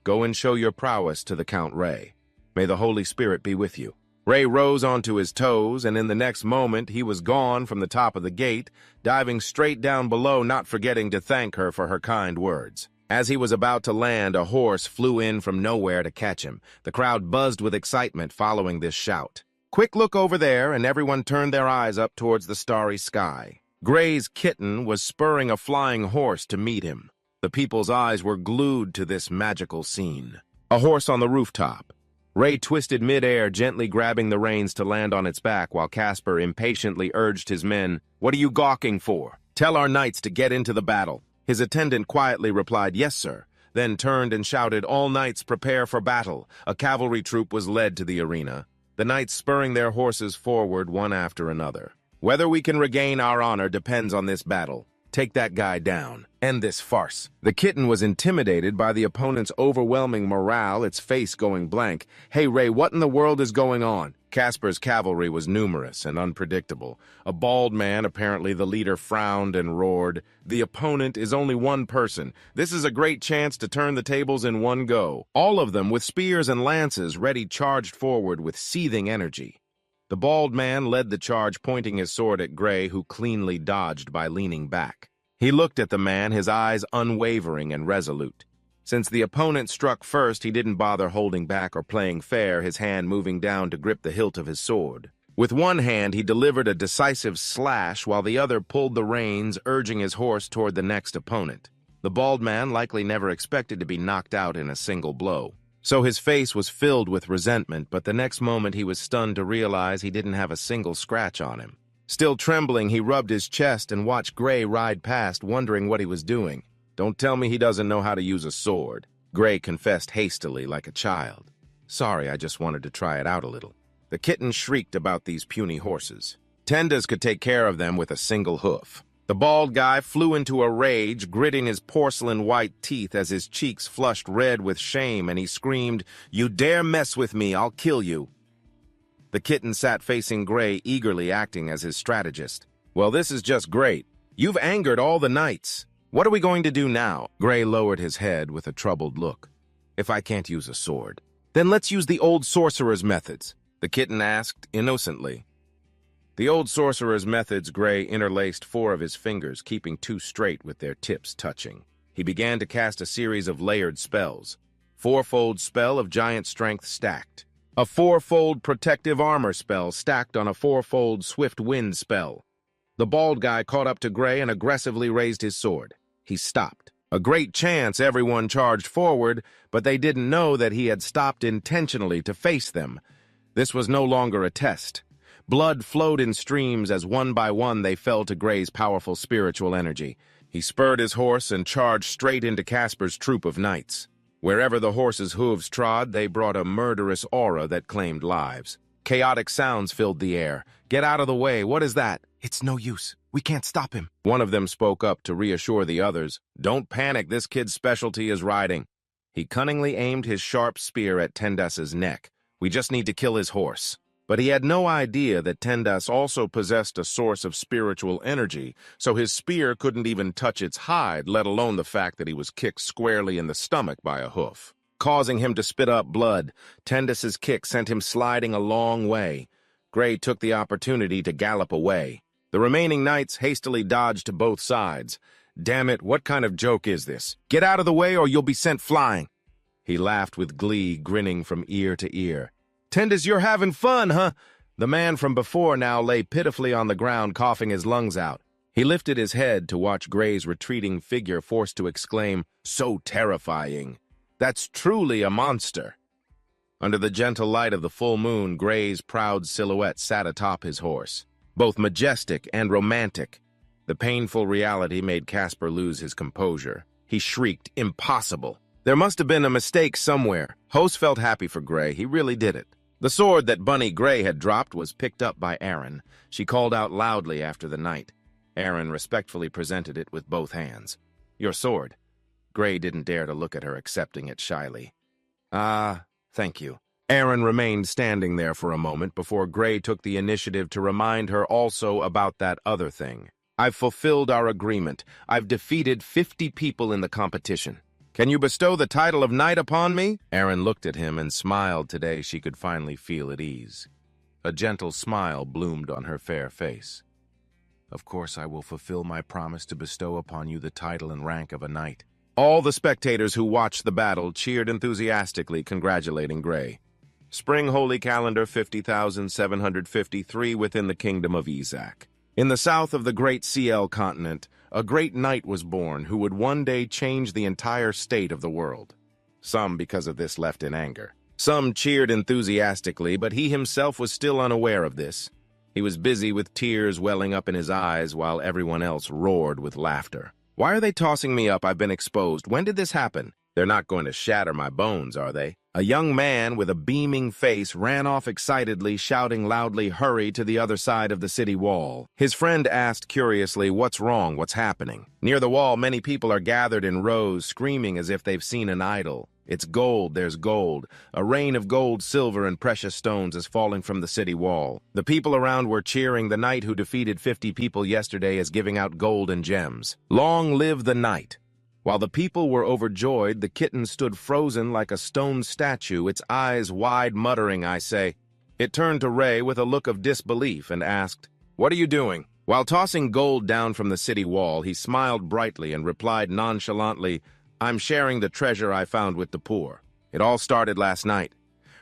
Go and show your prowess to the Count Ray. May the Holy Spirit be with you. Ray rose onto his toes, and in the next moment he was gone from the top of the gate, diving straight down below, not forgetting to thank her for her kind words. As he was about to land, a horse flew in from nowhere to catch him. The crowd buzzed with excitement following this shout. Quick look over there, and everyone turned their eyes up towards the starry sky. Gray's kitten was spurring a flying horse to meet him. The people's eyes were glued to this magical scene. A horse on the rooftop. Ray twisted midair, gently grabbing the reins to land on its back, while Casper impatiently urged his men, What are you gawking for? Tell our knights to get into the battle. His attendant quietly replied, Yes, sir, then turned and shouted, All knights prepare for battle. A cavalry troop was led to the arena, the knights spurring their horses forward one after another. Whether we can regain our honor depends on this battle. Take that guy down. End this farce. The kitten was intimidated by the opponent's overwhelming morale, its face going blank. Hey, Ray, what in the world is going on? Casper's cavalry was numerous and unpredictable. A bald man, apparently the leader, frowned and roared. The opponent is only one person. This is a great chance to turn the tables in one go. All of them, with spears and lances ready, charged forward with seething energy. The bald man led the charge, pointing his sword at Gray, who cleanly dodged by leaning back. He looked at the man, his eyes unwavering and resolute. Since the opponent struck first, he didn't bother holding back or playing fair, his hand moving down to grip the hilt of his sword. With one hand, he delivered a decisive slash, while the other pulled the reins, urging his horse toward the next opponent. The bald man likely never expected to be knocked out in a single blow. So his face was filled with resentment, but the next moment he was stunned to realize he didn't have a single scratch on him. Still trembling, he rubbed his chest and watched Gray ride past, wondering what he was doing. Don't tell me he doesn't know how to use a sword. Gray confessed hastily, like a child. Sorry, I just wanted to try it out a little. The kitten shrieked about these puny horses. Tendas could take care of them with a single hoof. The bald guy flew into a rage, gritting his porcelain-white teeth as his cheeks flushed red with shame, and he screamed, You dare mess with me, I'll kill you. The kitten sat facing Gray, eagerly acting as his strategist. Well, this is just great. You've angered all the knights. What are we going to do now? Gray lowered his head with a troubled look. If I can't use a sword, then let's use the old sorcerer's methods, the kitten asked innocently. The old sorcerer's methods, Gray interlaced 4 of his fingers, keeping 2 straight with their tips touching. He began to cast a series of layered spells. 4-fold spell of giant strength stacked. A 4-fold protective armor spell stacked on a 4-fold swift wind spell. The bald guy caught up to Gray and aggressively raised his sword. He stopped. A great chance everyone charged forward, but they didn't know that he had stopped intentionally to face them. This was no longer a test. Blood flowed in streams as one by one they fell to Gray's powerful spiritual energy. He spurred his horse and charged straight into Casper's troop of knights. Wherever the horse's hooves trod, they brought a murderous aura that claimed lives. Chaotic sounds filled the air. "Get out of the way, what is that?" "It's no use. We can't stop him." One of them spoke up to reassure the others. "Don't panic, this kid's specialty is riding." He cunningly aimed his sharp spear at Tendas's neck. "We just need to kill his horse." But he had no idea that Tendas also possessed a source of spiritual energy, so his spear couldn't even touch its hide, let alone the fact that he was kicked squarely in the stomach by a hoof. Causing him to spit up blood, Tendas's kick sent him sliding a long way. Gray took the opportunity to gallop away. The remaining knights hastily dodged to both sides. "Damn it, what kind of joke is this? Get out of the way or you'll be sent flying." He laughed with glee, grinning from ear to ear. "Tendas, you're having fun, huh?" The man from before now lay pitifully on the ground, coughing his lungs out. He lifted his head to watch Gray's retreating figure, forced to exclaim, "So terrifying. That's truly a monster." Under the gentle light of the full moon, Gray's proud silhouette sat atop his horse, both majestic and romantic. The painful reality made Casper lose his composure. He shrieked, "Impossible!" There must have been a mistake somewhere. Host felt happy for Gray. He really did it. The sword that Bunny Gray had dropped was picked up by Aaron. She called out loudly after the knight. Aaron respectfully presented it with both hands. "Your sword." Gray didn't dare to look at her, accepting it shyly. "Ah, thank you." Aaron remained standing there for a moment before Gray took the initiative to remind her also about that other thing. "I've fulfilled our agreement. I've defeated 50 people in the competition. Can you bestow the title of knight upon me?" Aaron looked at him and smiled. Today she could finally feel at ease. A gentle smile bloomed on her fair face. "Of course I will fulfill my promise to bestow upon you the title and rank of a knight." All the spectators who watched the battle cheered enthusiastically, congratulating Gray. Spring Holy Calendar 50,753 within the Kingdom of Izak. In the south of the great CL continent, a great knight was born who would one day change the entire state of the world. Some, because of this, left in anger. Some cheered enthusiastically, but he himself was still unaware of this. He was busy with tears welling up in his eyes while everyone else roared with laughter. "Why are they tossing me up? I've been exposed. When did this happen? They're not going to shatter my bones, are they?" A young man with a beaming face ran off excitedly, shouting loudly, "Hurry to the other side of the city wall." His friend asked curiously, "What's wrong? What's happening?" Near the wall, many people are gathered in rows, screaming as if they've seen an idol. "It's gold, there's gold. A rain of gold, silver, and precious stones is falling from the city wall." The people around were cheering. The knight who defeated 50 people yesterday is giving out gold and gems. Long live the knight! While the people were overjoyed, the kitten stood frozen like a stone statue, its eyes wide, muttering, "I say." It turned to Ray with a look of disbelief and asked, "What are you doing?" While tossing gold down from the city wall, he smiled brightly and replied nonchalantly, "I'm sharing the treasure I found with the poor. It all started last night."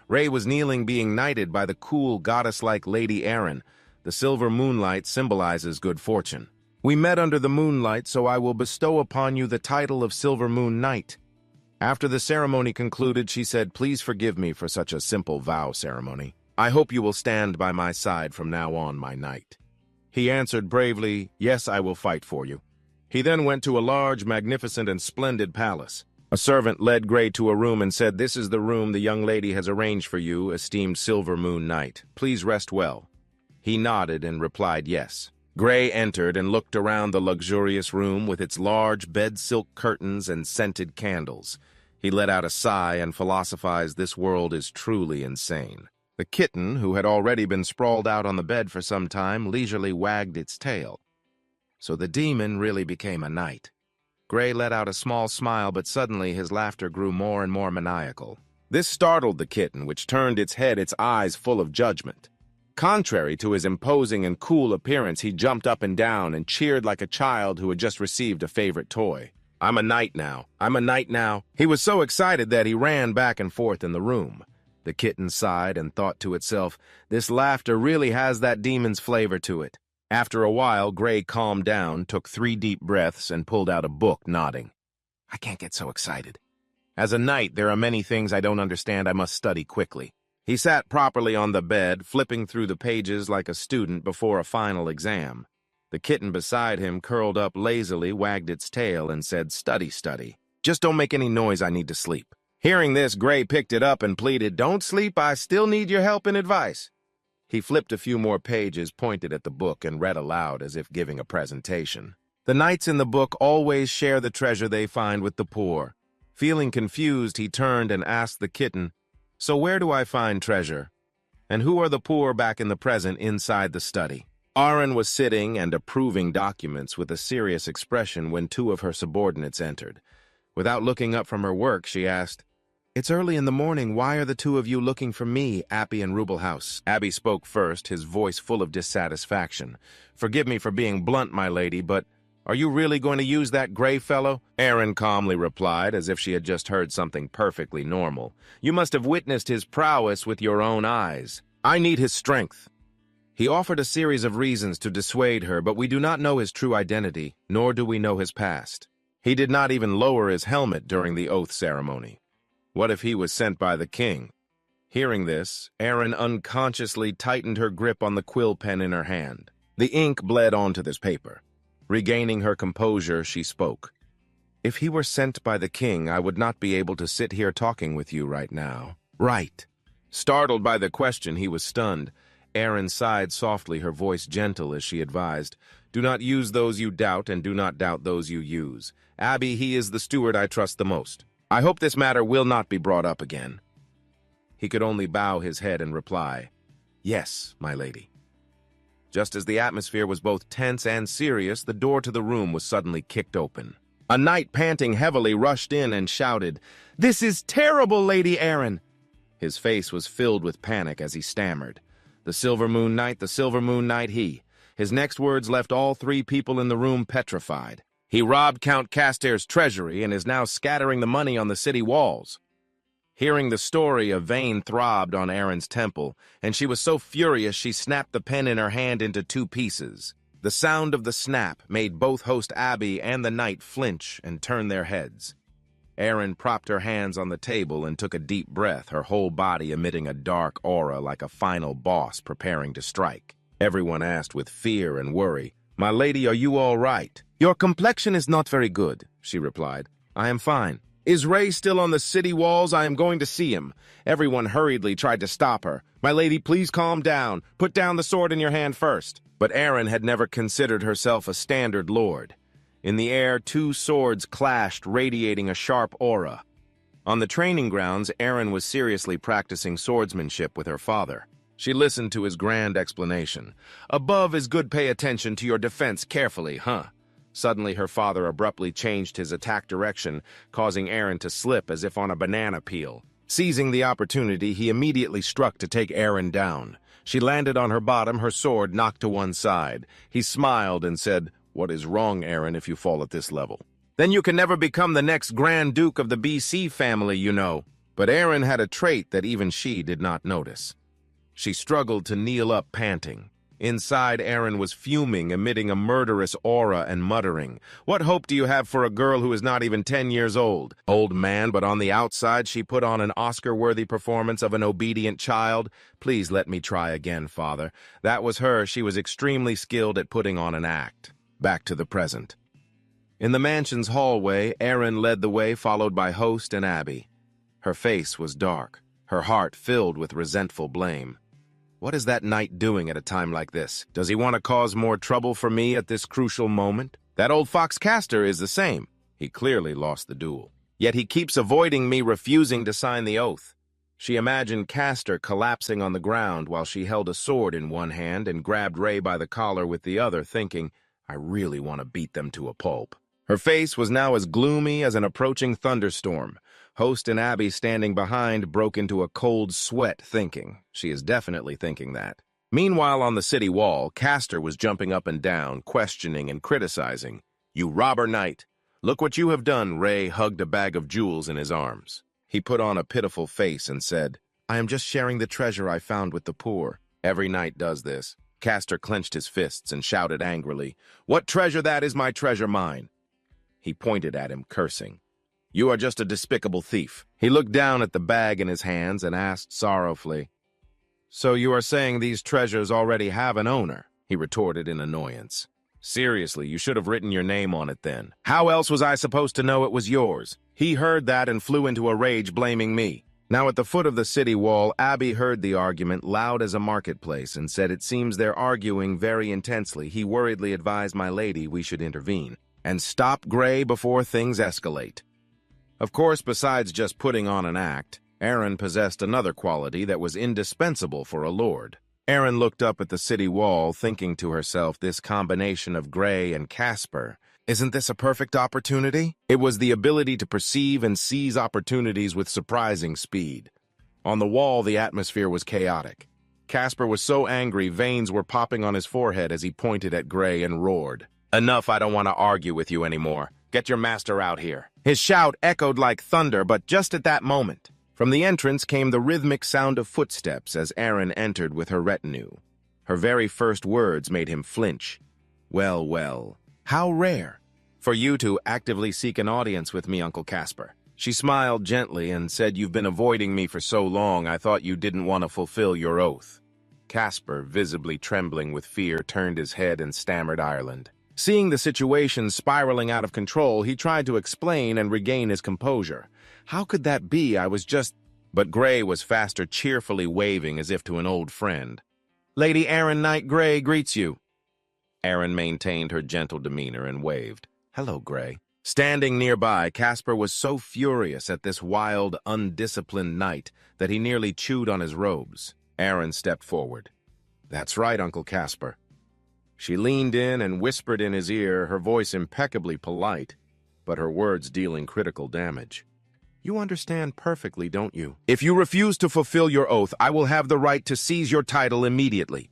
Ray was kneeling being knighted by the cool, goddess-like Lady Erin. The silver moonlight symbolizes good fortune. "We met under the moonlight, so I will bestow upon you the title of Silver Moon Knight." After the ceremony concluded, she said, "Please forgive me for such a simple vow ceremony. I hope you will stand by my side from now on, my knight." He answered bravely, "Yes, I will fight for you." He then went to a large, magnificent, and splendid palace. A servant led Gray to a room and said, "This is the room the young lady has arranged for you, esteemed Silver Moon Knight. Please rest well." He nodded and replied yes. Gray entered and looked around the luxurious room with its large bed-silk curtains and scented candles. He let out a sigh and philosophized, "This world is truly insane." The kitten, who had already been sprawled out on the bed for some time, leisurely wagged its tail. So the demon really became a knight. Gray let out a small smile, but suddenly his laughter grew more and more maniacal. This startled the kitten, which turned its head, its eyes full of judgment. Contrary to his imposing and cool appearance, he jumped up and down and cheered like a child who had just received a favorite toy. "I'm a knight now. I'm a knight now." He was so excited that he ran back and forth in the room. The kitten sighed and thought to itself, "This laughter really has that demon's flavor to it." After a while, Gray calmed down, took 3 deep breaths, and pulled out a book, nodding. I can't get so excited. As a knight, there are many things I don't understand I must study quickly. He sat properly on the bed, flipping through the pages like a student before a final exam. The kitten beside him curled up lazily, wagged its tail, and said, "Study, study. Just don't make any noise, I need to sleep." Hearing this, Gray picked it up and pleaded, "Don't sleep, I still need your help and advice." He flipped a few more pages, pointed at the book, and read aloud as if giving a presentation. The knights in the book always share the treasure they find with the poor. Feeling confused, he turned and asked the kitten, "So where do I find treasure? And who are the poor back in the present inside the study?" Aaron was sitting and approving documents with a serious expression when two of her subordinates entered. Without looking up from her work, she asked, "It's early in the morning. Why are the two of you looking for me, Abby and Rubelhouse?" Abby spoke first, his voice full of dissatisfaction. "Forgive me for being blunt, my lady, but are you really going to use that Gray fellow?" Aaron calmly replied, as if she had just heard something perfectly normal. "You must have witnessed his prowess with your own eyes. I need his strength." He offered a series of reasons to dissuade her, but we do not know his true identity, nor do we know his past. He did not even lower his helmet during the oath ceremony. What if he was sent by the king? Hearing this, Aaron unconsciously tightened her grip on the quill pen in her hand. The ink bled onto this paper. Regaining her composure, she spoke. "If he were sent by the king, I would not be able to sit here talking with you right now." "Right." Startled by the question, he was stunned. Aaron sighed softly, her voice gentle as she advised, "Do not use those you doubt, and do not doubt those you use. Abby, he is the steward I trust the most. I hope this matter will not be brought up again." He could only bow his head and reply, "Yes, my lady." Just as the atmosphere was both tense and serious, the door to the room was suddenly kicked open. A knight panting heavily rushed in and shouted, "This is terrible, Lady Aaron!" His face was filled with panic as he stammered, "The Silver Moon Knight, the Silver Moon Knight, he." His next words left all three people in the room petrified. "He robbed Count Castor's treasury and is now scattering the money on the city walls." Hearing the story, a vein throbbed on Aaron's temple, and she was so furious she snapped the pen in her hand into two pieces. The sound of the snap made both host Abby and the knight flinch and turn their heads. Aaron propped her hands on the table and took a deep breath, her whole body emitting a dark aura like a final boss preparing to strike. Everyone asked with fear and worry, "My lady, are you all right?" "Your complexion is not very good," she replied. "I am fine." "Is Ray still on the city walls? I am going to see him." Everyone hurriedly tried to stop her. "My lady, please calm down. Put down the sword in your hand first." But Aaron had never considered herself a standard lord. In the air, two swords clashed, radiating a sharp aura. On the training grounds, Aaron was seriously practicing swordsmanship with her father. She listened to his grand explanation. "Above is good. Pay attention to your defense carefully, huh?" Suddenly, her father abruptly changed his attack direction, causing Aaron to slip as if on a banana peel. Seizing the opportunity, he immediately struck to take Aaron down. She landed on her bottom, her sword knocked to one side. He smiled and said, "What is wrong, Aaron, if you fall at this level? Then you can never become the next Grand Duke of the BC family, you know." But Aaron had a trait that even she did not notice. She struggled to kneel up, panting. Inside, Aaron was fuming, emitting a murderous aura and muttering, "What hope do you have for a girl who is not even 10 years old?" Old man, but on the outside she put on an Oscar-worthy performance of an obedient child. "Please let me try again, father." That was her. She was extremely skilled at putting on an act. Back to the present. In the mansion's hallway, Aaron led the way, followed by Host and Abby. Her face was dark, her heart filled with resentful blame. What is that knight doing at a time like this? Does he want to cause more trouble for me at this crucial moment? That old fox Castor is the same. He clearly lost the duel. Yet he keeps avoiding me, refusing to sign the oath. She imagined Castor collapsing on the ground while she held a sword in one hand and grabbed Ray by the collar with the other, thinking, "I really want to beat them to a pulp." Her face was now as gloomy as an approaching thunderstorm. Host and Abby, standing behind, broke into a cold sweat, thinking. She is definitely thinking that. Meanwhile, on the city wall, Castor was jumping up and down, questioning and criticizing. "You robber knight! Look what you have done!" Ray hugged a bag of jewels in his arms. He put on a pitiful face and said, "I am just sharing the treasure I found with the poor." Every knight does this. Castor clenched his fists and shouted angrily, "What treasure that is my treasure mine?" He pointed at him, cursing. You are just a despicable thief. He looked down at the bag in his hands and asked sorrowfully, So you are saying these treasures already have an owner? He retorted in annoyance. Seriously, you should have written your name on it then. How else was I supposed to know it was yours? He heard that and flew into a rage, blaming me. Now at the foot of the city wall, Abby heard the argument loud as a marketplace and said, It seems they're arguing very intensely. He worriedly advised my lady we should intervene and stop Gray before things escalate. Of course, besides just putting on an act, Aaron possessed another quality that was indispensable for a lord. Aaron looked up at the city wall, thinking to herself, this combination of Gray and Casper, isn't this a perfect opportunity? It was the ability to perceive and seize opportunities with surprising speed. On the wall, the atmosphere was chaotic. Casper was so angry, veins were popping on his forehead as he pointed at Gray and roared, Enough, I don't want to argue with you anymore. Get your master out here. His shout echoed like thunder, but just at that moment, from the entrance came the rhythmic sound of footsteps as Aaron entered with her retinue. Her very first words made him flinch. Well, well, how rare for you to actively seek an audience with me, Uncle Casper. She smiled gently and said, You've been avoiding me for so long, I thought you didn't want to fulfill your oath. Casper, visibly trembling with fear, turned his head and stammered Ireland. Seeing the situation spiraling out of control, he tried to explain and regain his composure. How could that be? I was just... But Gray was faster, cheerfully waving as if to an old friend. Lady Aaron Knight Gray greets you. Aaron maintained her gentle demeanor and waved. Hello, Gray. Standing nearby, Casper was so furious at this wild, undisciplined knight that he nearly chewed on his robes. Aaron stepped forward. That's right, Uncle Casper. She leaned in and whispered in his ear, her voice impeccably polite, but her words dealing critical damage. You understand perfectly, don't you? If you refuse to fulfill your oath, I will have the right to seize your title immediately.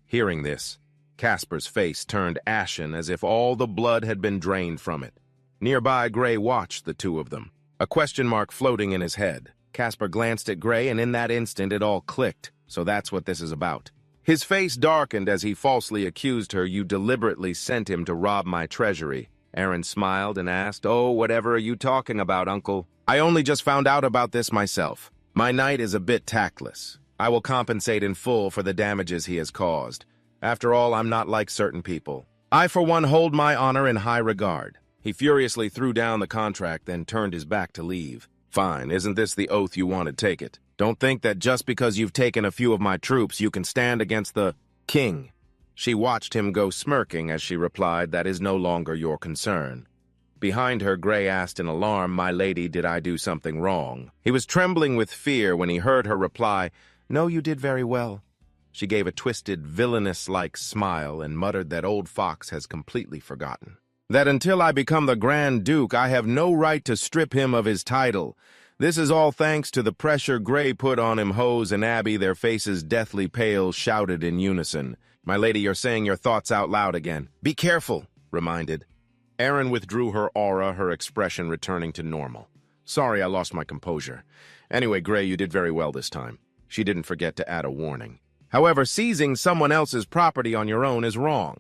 Hearing this, Casper's face turned ashen as if all the blood had been drained from it. Nearby, Gray watched the two of them, a question mark floating in his head. Casper glanced at Gray, and in that instant it all clicked. So that's what this is about. His face darkened as he falsely accused her. You deliberately sent him to rob my treasury. Aaron smiled and asked, Oh, whatever are you talking about, Uncle? I only just found out about this myself. My knight is a bit tactless. I will compensate in full for the damages he has caused. After all, I'm not like certain people. I, for one, hold my honor in high regard. He furiously threw down the contract, then turned his back to leave. Fine, isn't this the oath you wanted? Take it. Don't think that just because you've taken a few of my troops, you can stand against the king. She watched him go smirking as she replied, That is no longer your concern. Behind her, Gray asked in alarm, My lady, did I do something wrong? He was trembling with fear when he heard her reply, No, you did very well. She gave a twisted, villainous-like smile and muttered that old fox has completely forgotten. That until I become the Grand Duke, I have no right to strip him of his title. This is all thanks to the pressure Gray put on him. Hose and Abby, their faces deathly pale, shouted in unison. My lady, you're saying your thoughts out loud again. Be careful, reminded. Aaron withdrew her aura, her expression returning to normal. Sorry, I lost my composure. Anyway, Gray, you did very well this time. She didn't forget to add a warning. However, seizing someone else's property on your own is wrong.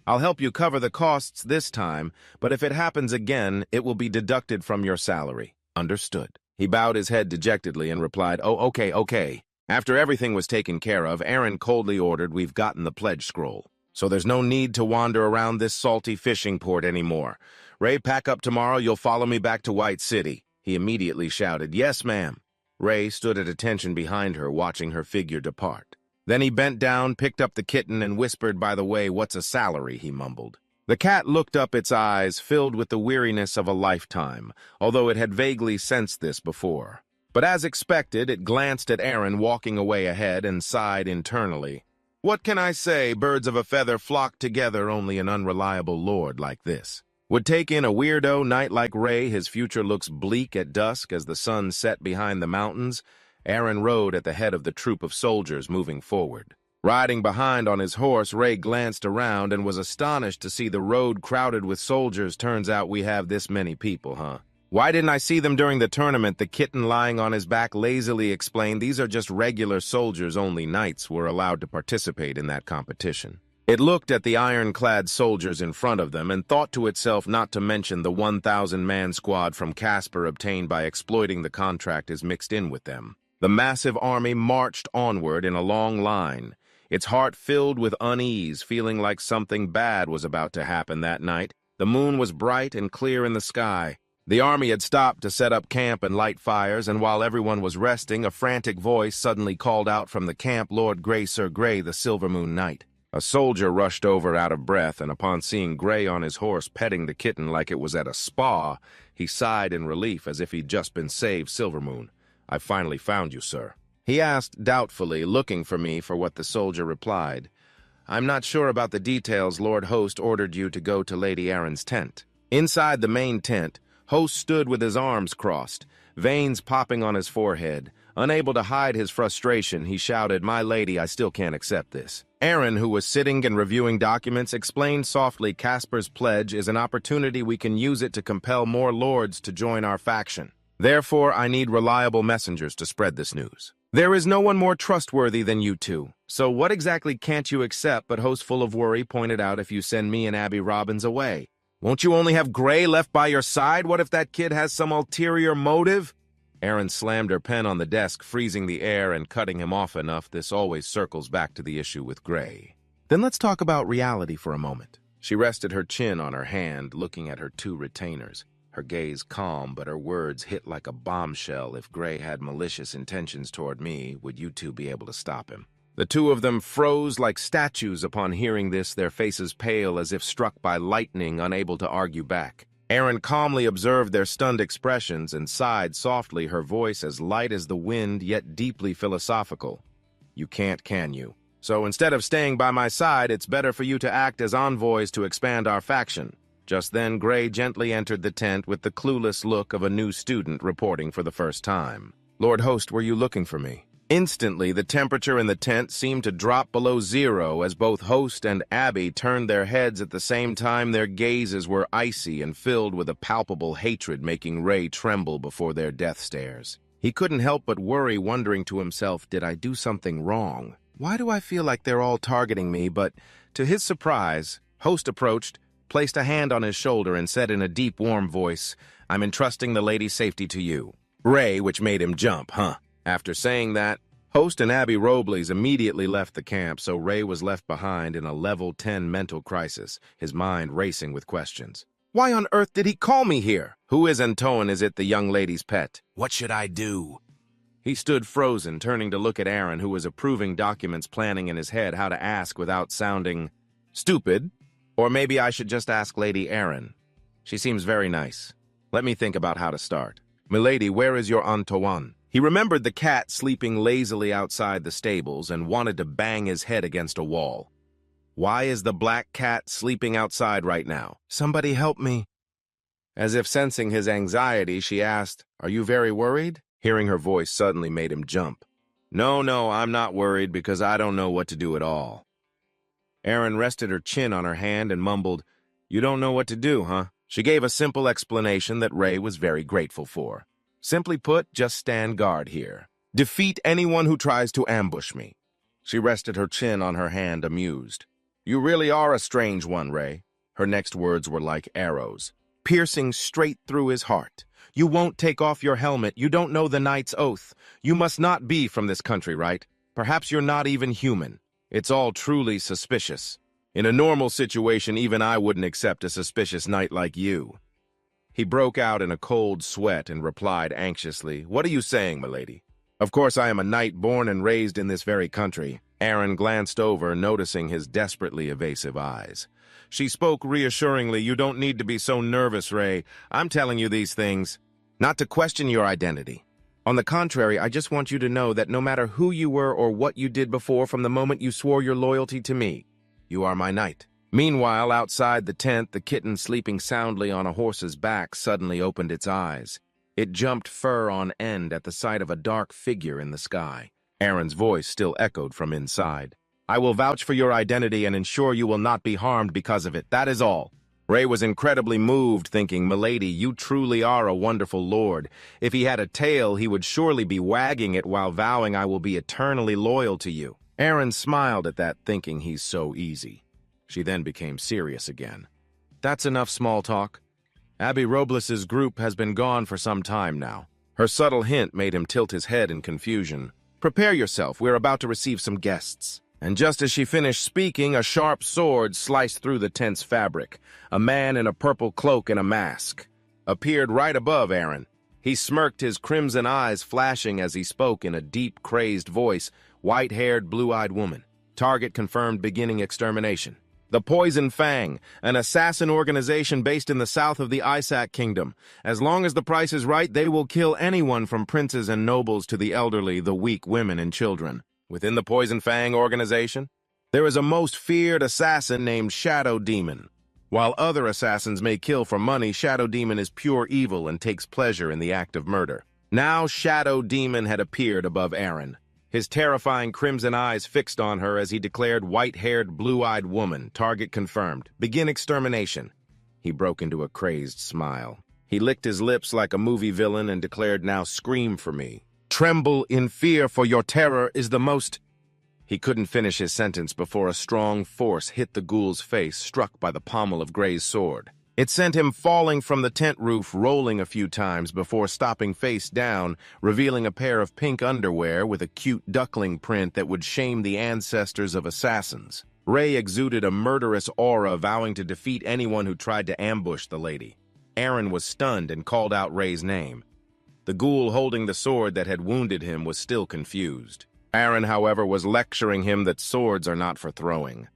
I'll help you cover the costs this time, but if it happens again, it will be deducted from your salary. Understood. He bowed his head dejectedly and replied, Oh, okay. After everything was taken care of, Aaron coldly ordered, We've gotten the pledge scroll. So there's no need to wander around this salty fishing port anymore. Ray, pack up tomorrow. You'll follow me back to White City. He immediately shouted, Yes, ma'am. Ray stood at attention behind her, watching her figure depart. Then he bent down, picked up the kitten, and whispered, By the way, what's a salary? He mumbled. The cat looked up, its eyes filled with the weariness of a lifetime, although it had vaguely sensed this before. But as expected, it glanced at Aaron walking away ahead and sighed internally. What can I say? Birds of a feather flock together. Only an unreliable lord like this would take in a weirdo knight like Ray. His future looks bleak at dusk as the sun set behind the mountains. Aaron rode at the head of the troop of soldiers moving forward. Riding behind on his horse, Ray glanced around and was astonished to see the road crowded with soldiers. Turns out we have this many people, huh? Why didn't I see them during the tournament? The kitten lying on his back lazily explained, These are just regular soldiers. Only knights were allowed to participate in that competition. It looked at the ironclad soldiers in front of them and thought to itself not to mention the 1,000-man squad from Casper obtained by exploiting the contract is mixed in with them. The massive army marched onward in a long line, its heart filled with unease, feeling like something bad was about to happen that night. The moon was bright and clear in the sky. The army had stopped to set up camp and light fires, and while everyone was resting, a frantic voice suddenly called out from the camp, "Lord Grey, Sir Grey, the Silver Moon Knight." A soldier rushed over out of breath, and upon seeing Grey on his horse petting the kitten like it was at a spa, he sighed in relief as if he'd just been saved. "Silver Moon, I finally found you, sir," he asked doubtfully, looking for me for what the soldier replied. "I'm not sure about the details. Lord Host ordered you to go to Lady Erin's tent." Inside the main tent, Host stood with his arms crossed, veins popping on his forehead. Unable to hide his frustration, he shouted, "My lady, I still can't accept this." Erin, who was sitting and reviewing documents, explained softly, "Casper's pledge is an opportunity. We can use it to compel more lords to join our faction. Therefore, I need reliable messengers to spread this news. There is no one more trustworthy than you two. So what exactly can't you accept?" But Host, full of worry, pointed out, "If you send me and Abby Robbins away, won't you only have Grey left by your side? What if that kid has some ulterior motive?" Erin slammed her pen on the desk, freezing the air and cutting him off enough. This always circles back to the issue with Grey. "Then let's talk about reality for a moment." She rested her chin on her hand, looking at her two retainers, her gaze calm, but her words hit like a bombshell. "If Grey had malicious intentions toward me, would you two be able to stop him?" The two of them froze like statues upon hearing this, their faces pale as if struck by lightning, unable to argue back. Erin calmly observed their stunned expressions and sighed softly, her voice as light as the wind, yet deeply philosophical. "You can't, can you? So instead of staying by my side, it's better for you to act as envoys to expand our faction." Just then, Grey gently entered the tent with the clueless look of a new student reporting for the first time. "Lord Host, were you looking for me?" Instantly, the temperature in the tent seemed to drop below zero as both Host and Abby turned their heads at the same time. Their gazes were icy and filled with a palpable hatred, making Ray tremble before their death stares. He couldn't help but worry, wondering to himself, did I do something wrong? Why do I feel like they're all targeting me? But to his surprise, Host approached, placed a hand on his shoulder, and said in a deep, warm voice, "I'm entrusting the lady's safety to you." Ray, which made him jump, huh? After saying that, Host and Abby Robles immediately left the camp, so Ray was left behind in a level 10 mental crisis, his mind racing with questions. Why on earth did he call me here? Who is Antoine? Is it the young lady's pet? What should I do? He stood frozen, turning to look at Erin, who was approving documents, planning in his head how to ask without sounding stupid. Or maybe I should just ask Lady Erin. She seems very nice. Let me think about how to start. "Milady, where is your Antoine?" He remembered the cat sleeping lazily outside the stables and wanted to bang his head against a wall. Why is the black cat sleeping outside right now? Somebody help me. As if sensing his anxiety, she asked, "Are you very worried?" Hearing her voice suddenly made him jump. No, I'm not worried because I don't know what to do at all." Erin rested her chin on her hand and mumbled, "You don't know what to do, huh?" She gave a simple explanation that Ray was very grateful for. "Simply put, just stand guard here. Defeat anyone who tries to ambush me." She rested her chin on her hand, amused. "You really are a strange one, Ray." Her next words were like arrows, piercing straight through his heart. "You won't take off your helmet. You don't know the knight's oath. You must not be from this country, right? Perhaps you're not even human. It's all truly suspicious. In a normal situation, even I wouldn't accept a suspicious knight like you." He broke out in a cold sweat and replied anxiously, "What are you saying, milady?" "Of course I am a knight born and raised in this very country." Erin glanced over, noticing his desperately evasive eyes. She spoke reassuringly, "You don't need to be so nervous, Ray. I'm telling you these things not to question your identity. On the contrary, I just want you to know that no matter who you were or what you did before, from the moment you swore your loyalty to me, you are my knight." Meanwhile, outside the tent, the kitten sleeping soundly on a horse's back suddenly opened its eyes. It jumped fur on end at the sight of a dark figure in the sky. Erin's voice still echoed from inside. "I will vouch for your identity and ensure you will not be harmed because of it. That is all." Ray was incredibly moved, thinking, "Milady, you truly are a wonderful lord. If he had a tail, he would surely be wagging it while vowing I will be eternally loyal to you." Erin smiled at that, thinking he's so easy. She then became serious again. That's enough small talk. Abby Robles's group has been gone for some time now. Her subtle hint made him tilt his head in confusion. Prepare yourself, we're about to receive some guests. And just as she finished speaking, a sharp sword sliced through the tense fabric. A man in a purple cloak and a mask appeared right above Aaron. He smirked, his crimson eyes flashing as he spoke in a deep, crazed voice. White-haired, blue-eyed woman. Target confirmed, beginning extermination. The Poison Fang, an assassin organization based in the south of the Isaac Kingdom. As long as the price is right, they will kill anyone from princes and nobles to the elderly, the weak, women, and children. Within the Poison Fang organization, there is a most feared assassin named Shadow Demon. While other assassins may kill for money, Shadow Demon is pure evil and takes pleasure in the act of murder. Now Shadow Demon had appeared above Aaron. His terrifying crimson eyes fixed on her as he declared, white-haired, blue-eyed woman, target confirmed. Begin extermination. He broke into a crazed smile. He licked his lips like a movie villain and declared, now scream for me. Tremble in fear, for your terror is the most... He couldn't finish his sentence before a strong force hit the ghoul's face, struck by the pommel of Gray's sword. It sent him falling from the tent roof, rolling a few times before stopping face down, revealing a pair of pink underwear with a cute duckling print that would shame the ancestors of assassins. Ray exuded a murderous aura, vowing to defeat anyone who tried to ambush the lady. Aaron was stunned and called out Ray's name. The ghoul holding the sword that had wounded him was still confused. Aaron, however, was lecturing him that swords are not for throwing.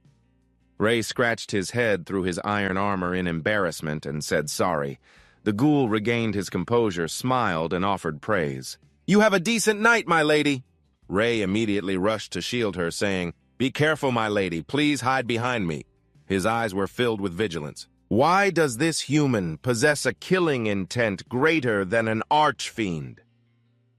Ray scratched his head through his iron armor in embarrassment and said sorry. The ghoul regained his composure, smiled, and offered praise. You have a decent night, my lady. Ray immediately rushed to shield her, saying, Be careful, my lady. Please hide behind me. His eyes were filled with vigilance. Why does this human possess a killing intent greater than an archfiend?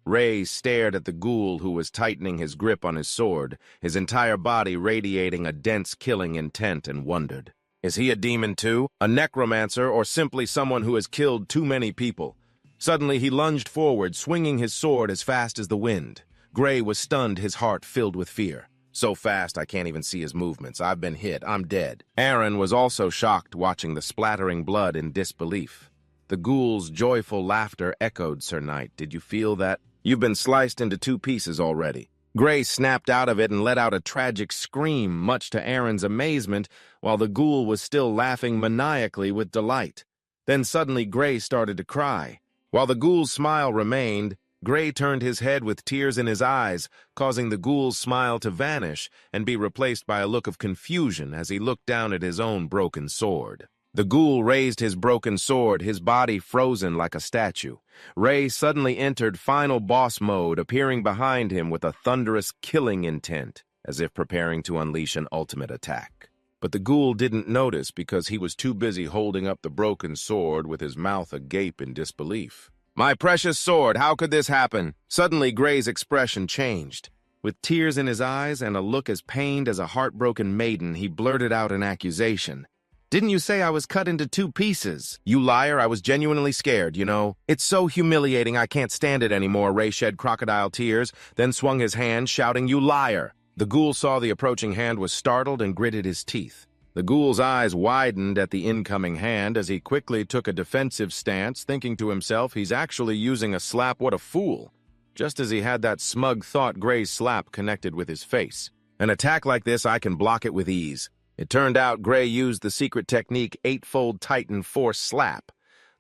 Ray stared at the ghoul who was tightening his grip on his sword, his entire body radiating a dense killing intent, and wondered. Is he a demon too? A necromancer, or simply someone who has killed too many people? Suddenly he lunged forward, swinging his sword as fast as the wind. Gray was stunned, his heart filled with fear. So fast I can't even see his movements. I've been hit. I'm dead. Aaron was also shocked, watching the splattering blood in disbelief. The ghoul's joyful laughter echoed, Sir Knight. Did you feel that? You've been sliced into 2 pieces already. Gray snapped out of it and let out a tragic scream, much to Aaron's amazement, while the ghoul was still laughing maniacally with delight. Then suddenly Gray started to cry. While the ghoul's smile remained, Gray turned his head with tears in his eyes, causing the ghoul's smile to vanish and be replaced by a look of confusion as he looked down at his own broken sword. The ghoul raised his broken sword, his body frozen like a statue. Ray suddenly entered final boss mode, appearing behind him with a thunderous killing intent, as if preparing to unleash an ultimate attack. But the ghoul didn't notice because he was too busy holding up the broken sword with his mouth agape in disbelief. My precious sword, how could this happen? Suddenly Gray's expression changed. With tears in his eyes and a look as pained as a heartbroken maiden, he blurted out an accusation. Didn't you say I was cut into 2 pieces? You liar, I was genuinely scared, you know. It's so humiliating I can't stand it anymore. Ray shed crocodile tears, then swung his hand, shouting, You liar! The ghoul saw the approaching hand, was startled, and gritted his teeth. The ghoul's eyes widened at the incoming hand as he quickly took a defensive stance, thinking to himself, he's actually using a slap, what a fool. Just as he had that smug thought, Gray's slap connected with his face. An attack like this, I can block it with ease. It turned out Gray used the secret technique 8-fold Titan Force Slap.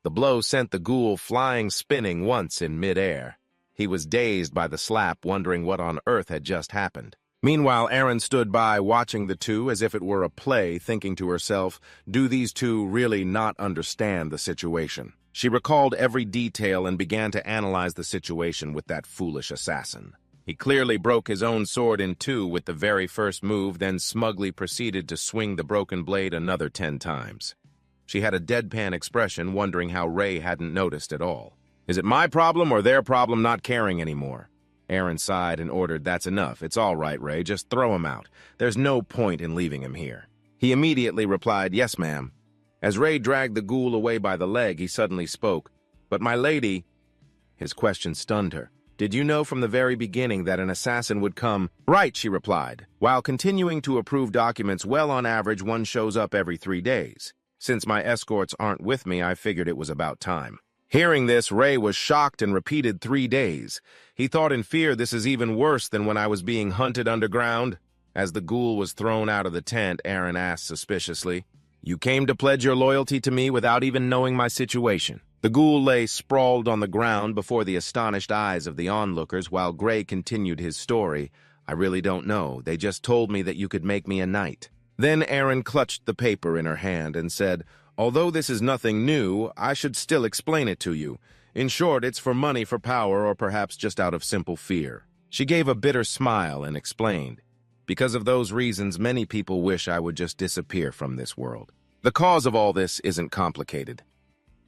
The blow sent the ghoul flying, spinning once in midair. He was dazed by the slap, wondering what on earth had just happened. Meanwhile, Aaron stood by, watching the two as if it were a play, thinking to herself, do these two really not understand the situation? She recalled every detail and began to analyze the situation with that foolish assassin. He clearly broke his own sword in 2 with the very first move, then smugly proceeded to swing the broken blade another 10 times. She had a deadpan expression, wondering how Ray hadn't noticed at all. Is it my problem or their problem not caring anymore? Aaron sighed and ordered, That's enough. It's all right, Ray. Just throw him out. There's no point in leaving him here. He immediately replied, Yes, ma'am. As Ray dragged the ghoul away by the leg, he suddenly spoke. But my lady... His question stunned her. Did you know from the very beginning that an assassin would come? Right, she replied, while continuing to approve documents. Well, on average, one shows up every 3 days. Since my escorts aren't with me, I figured it was about time. Hearing this, Ray was shocked and repeated 3 days. He thought in fear, this is even worse than when I was being hunted underground. As the ghoul was thrown out of the tent, Aaron asked suspiciously, "You came to pledge your loyalty to me without even knowing my situation?" The ghoul lay sprawled on the ground before the astonished eyes of the onlookers while Gray continued his story. "I really don't know. They just told me that you could make me a knight." Then Aaron clutched the paper in her hand and said, "Although this is nothing new, I should still explain it to you. In short, it's for money, for power, or perhaps just out of simple fear." She gave a bitter smile and explained, "Because of those reasons, many people wish I would just disappear from this world. The cause of all this isn't complicated.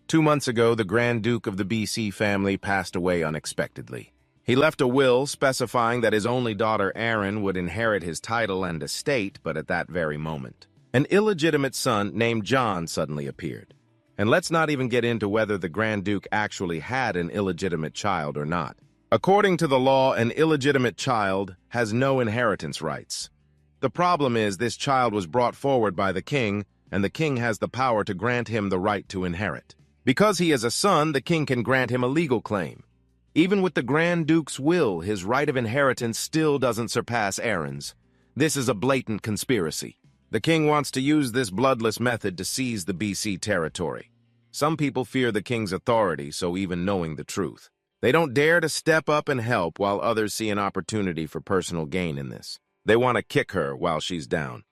2 months ago, the Grand Duke of the BC family passed away unexpectedly. He left a will specifying that his only daughter, Aaron, would inherit his title and estate, but at that very moment, an illegitimate son named John suddenly appeared. And let's not even get into whether the Grand Duke actually had an illegitimate child or not. According to the law, an illegitimate child has no inheritance rights. The problem is this child was brought forward by the king, and the king has the power to grant him the right to inherit. Because he is a son, the king can grant him a legal claim. Even with the Grand Duke's will, his right of inheritance still doesn't surpass Aaron's. This is a blatant conspiracy. The king wants to use this bloodless method to seize the BC territory. Some people fear the king's authority, so even knowing the truth, they don't dare to step up and help, while others see an opportunity for personal gain in this. They want to kick her while she's down.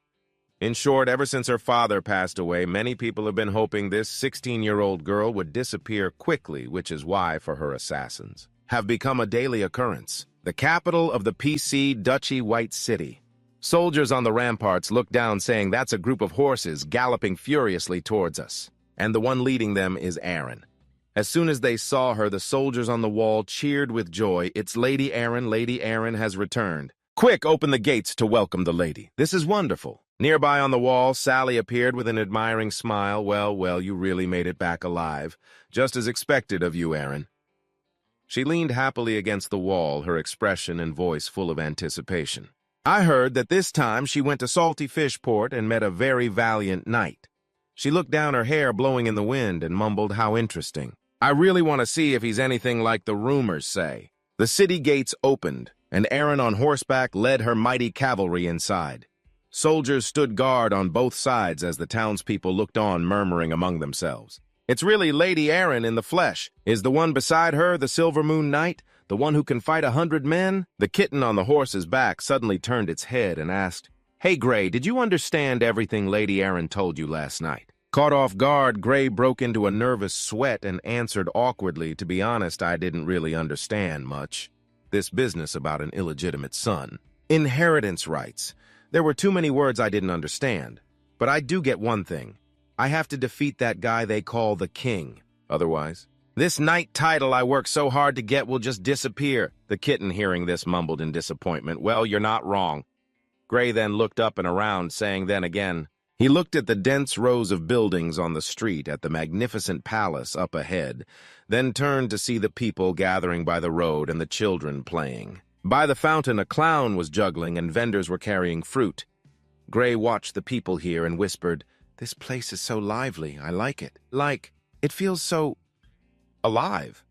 In short, ever since her father passed away, many people have been hoping this 16-year-old girl would disappear quickly, which is why, for her, assassins have become a daily occurrence. The capital of the PC Duchy, White City. Soldiers on the ramparts look down, saying that's a group of horses galloping furiously towards us. And the one leading them is Aaron. As soon as they saw her, the soldiers on the wall cheered with joy. "It's Lady Aaron. Lady Aaron has returned. Quick, open the gates to welcome the lady. This is wonderful." Nearby on the wall, Sally appeared with an admiring smile. Well, you really made it back alive. Just as expected of you, Aaron." She leaned happily against the wall, her expression and voice full of anticipation. "I heard that this time she went to Salty Fish Port and met a very valiant knight." She looked down, her hair blowing in the wind, and mumbled, "How interesting. I really want to see if he's anything like the rumors say." The city gates opened, and Aaron on horseback led her mighty cavalry inside. Soldiers stood guard on both sides as the townspeople looked on, murmuring among themselves. "It's really Lady Aaron in the flesh. Is the one beside her the Silver Moon Knight, the one who can fight 100 men?" The kitten on the horse's back suddenly turned its head and asked, "Hey, Gray, did you understand everything Lady Aaron told you last night?" Caught off guard, Gray broke into a nervous sweat and answered awkwardly, "To be honest, I didn't really understand much. This business about an illegitimate son. Inheritance rights. There were too many words I didn't understand. But I do get one thing. I have to defeat that guy they call the king. Otherwise, this knight title I worked so hard to get will just disappear." The kitten, hearing this, mumbled in disappointment, "Well, you're not wrong." Gray then looked up and around, saying then again. He looked at the dense rows of buildings on the street, at the magnificent palace up ahead, then turned to see the people gathering by the road and the children playing. By the fountain, a clown was juggling and vendors were carrying fruit. Gray watched the people here and whispered, "This place is so lively. I like it. It feels so alive."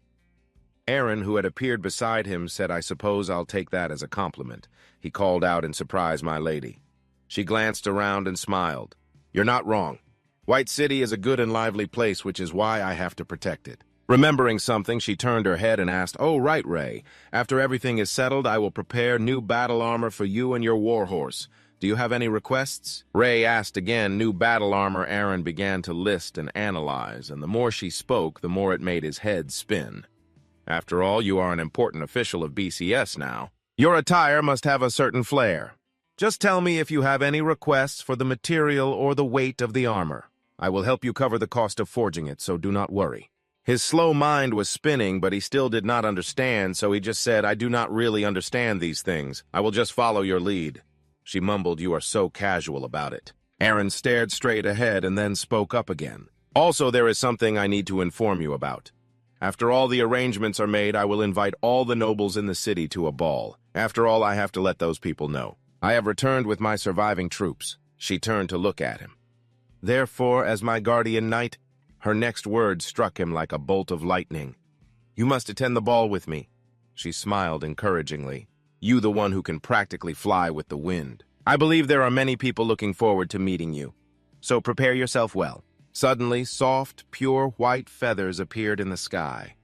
Aaron, who had appeared beside him, said, "I suppose I'll take that as a compliment." He called out in surprise, "My lady." She glanced around and smiled. "You're not wrong. White City is a good and lively place, which is why I have to protect it." Remembering something, she turned her head and asked, "Oh, right, Ray. After everything is settled, I will prepare new battle armor for you and your warhorse. Do you have any requests?" Ray asked again. New battle armor. Aaron began to list and analyze, and the more she spoke, the more it made his head spin. "After all, you are an important official of BCS now. Your attire must have a certain flair. Just tell me if you have any requests for the material or the weight of the armor. I will help you cover the cost of forging it, so do not worry." His slow mind was spinning, but he still did not understand, so he just said, "I do not really understand these things. I will just follow your lead." She mumbled, "You are so casual about it." Aaron stared straight ahead and then spoke up again. "Also, there is something I need to inform you about. After all the arrangements are made, I will invite all the nobles in the city to a ball. After all, I have to let those people know. I have returned with my surviving troops." She turned to look at him. "Therefore, as my guardian knight," her next word struck him like a bolt of lightning. "You must attend the ball with me." She smiled encouragingly. "You, the one who can practically fly with the wind. I believe there are many people looking forward to meeting you. So prepare yourself well." Suddenly, soft, pure white feathers appeared in the sky.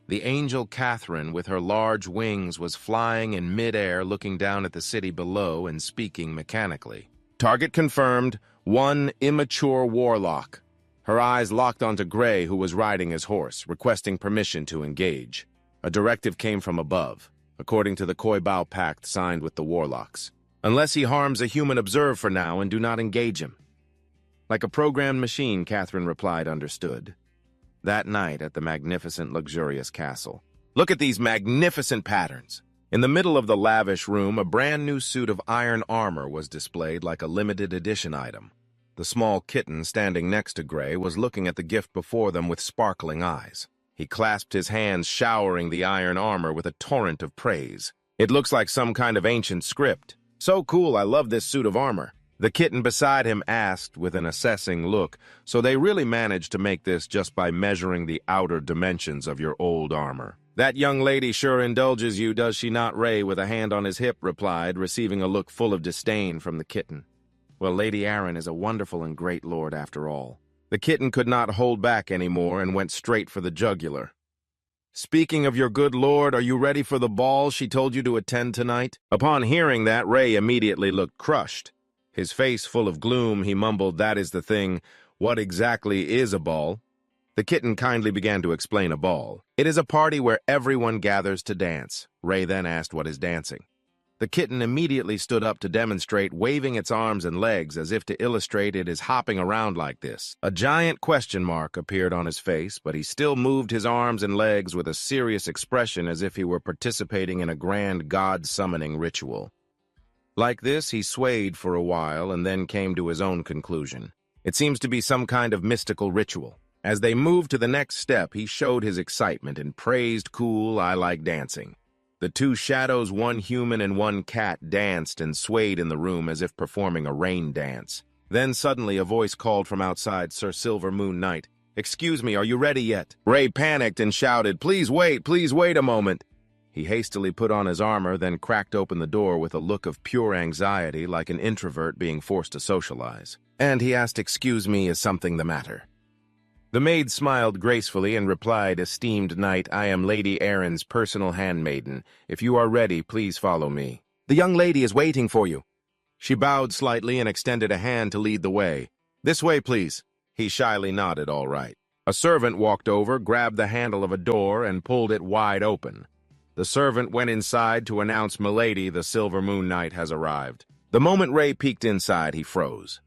The angel Catherine, with her large wings, was flying in mid-air, looking down at the city below and speaking mechanically. "Target confirmed, one immature warlock." Her eyes locked onto Gray, who was riding his horse, requesting permission to engage. A directive came from above, according to the Koibao Pact signed with the warlocks. "Unless he harms a human, observe for now and do not engage him." Like a programmed machine, Catherine replied, understood. That night at the magnificent, luxurious castle. Look at these magnificent patterns. In the middle of the lavish room, a brand new suit of iron armor was displayed like a limited edition item. The small kitten standing next to Gray was looking at the gift before them with sparkling eyes. He clasped his hands, showering the iron armor with a torrent of praise. "It looks like some kind of ancient script. So cool, I love this suit of armor." The kitten beside him asked with an assessing look, "So they really managed to make this just by measuring the outer dimensions of your old armor?" "That young lady sure indulges you, does she not?" Ray, with a hand on his hip, replied, receiving a look full of disdain from the kitten. "Well, Lady Aaron is a wonderful and great lord after all." The kitten could not hold back anymore and went straight for the jugular. "Speaking of your good lord, are you ready for the ball she told you to attend tonight?" Upon hearing that, Ray immediately looked crushed. His face full of gloom, he mumbled, "That is the thing. What exactly is a ball?" The kitten kindly began to explain a ball. "It is a party where everyone gathers to dance." Ray then asked, "What is dancing?" The kitten immediately stood up to demonstrate, waving its arms and legs as if to illustrate it is hopping around like this. A giant question mark appeared on his face, but he still moved his arms and legs with a serious expression as if he were participating in a grand god-summoning ritual. Like this, he swayed for a while and then came to his own conclusion. It seems to be some kind of mystical ritual. As they moved to the next step, he showed his excitement and praised, "Cool, I like dancing." The two shadows, one human and one cat, danced and swayed in the room as if performing a rain dance. Then suddenly a voice called from outside, "Sir Silver Moon Knight. Excuse me, are you ready yet?" Ray panicked and shouted, please wait a moment." He hastily put on his armor, then cracked open the door with a look of pure anxiety, like an introvert being forced to socialize. And he asked, "Excuse me, is something the matter?" The maid smiled gracefully and replied, "Esteemed knight, I am Lady Aaron's personal handmaiden. If you are ready, please follow me." "The young lady is waiting for you." She bowed slightly and extended a hand to lead the way. "This way, please." He shyly nodded, "All right." A servant walked over, grabbed the handle of a door, and pulled it wide open. The servant went inside to announce, "Milady, the Silver Moon Knight has arrived." The moment Ray peeked inside, he froze.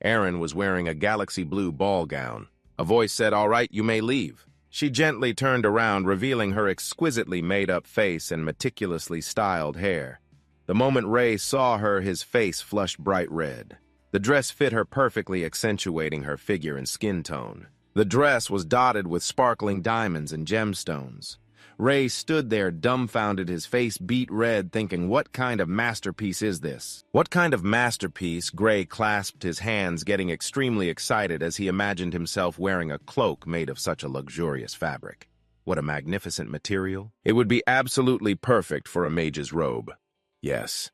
Aaron was wearing a galaxy blue ball gown. A voice said, "All right, you may leave." She gently turned around, revealing her exquisitely made-up face and meticulously styled hair. The moment Ray saw her, his face flushed bright red. The dress fit her perfectly, accentuating her figure and skin tone. The dress was dotted with sparkling diamonds and gemstones. Ray stood there dumbfounded, his face beet red, thinking, what kind of masterpiece is this? What kind of masterpiece? Gray clasped his hands, getting extremely excited as he imagined himself wearing a cloak made of such a luxurious fabric. What a magnificent material. It would be absolutely perfect for a mage's robe. Yes.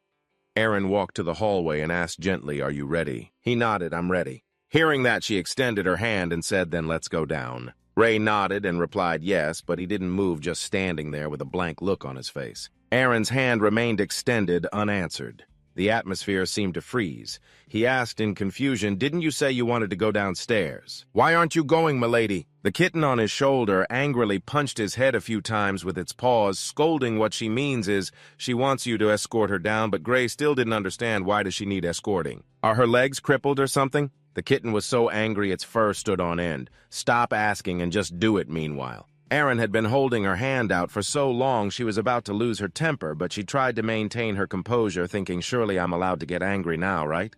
Aaron walked to the hallway and asked gently, "Are you ready?" He nodded, "I'm ready." Hearing that, she extended her hand and said, "Then let's go down." Ray nodded and replied yes, but he didn't move, just standing there with a blank look on his face. Aaron's hand remained extended, unanswered. The atmosphere seemed to freeze. He asked in confusion, "Didn't you say you wanted to go downstairs?" "Why aren't you going, milady?" The kitten on his shoulder angrily punched his head a few times with its paws, scolding. What she means is she wants you to escort her down, but Gray still didn't understand, why does she need escorting? Are her legs crippled or something? The kitten was so angry its fur stood on end. Stop asking and just do it, meanwhile. Aaron had been holding her hand out for so long she was about to lose her temper, but she tried to maintain her composure, thinking, surely I'm allowed to get angry now, right?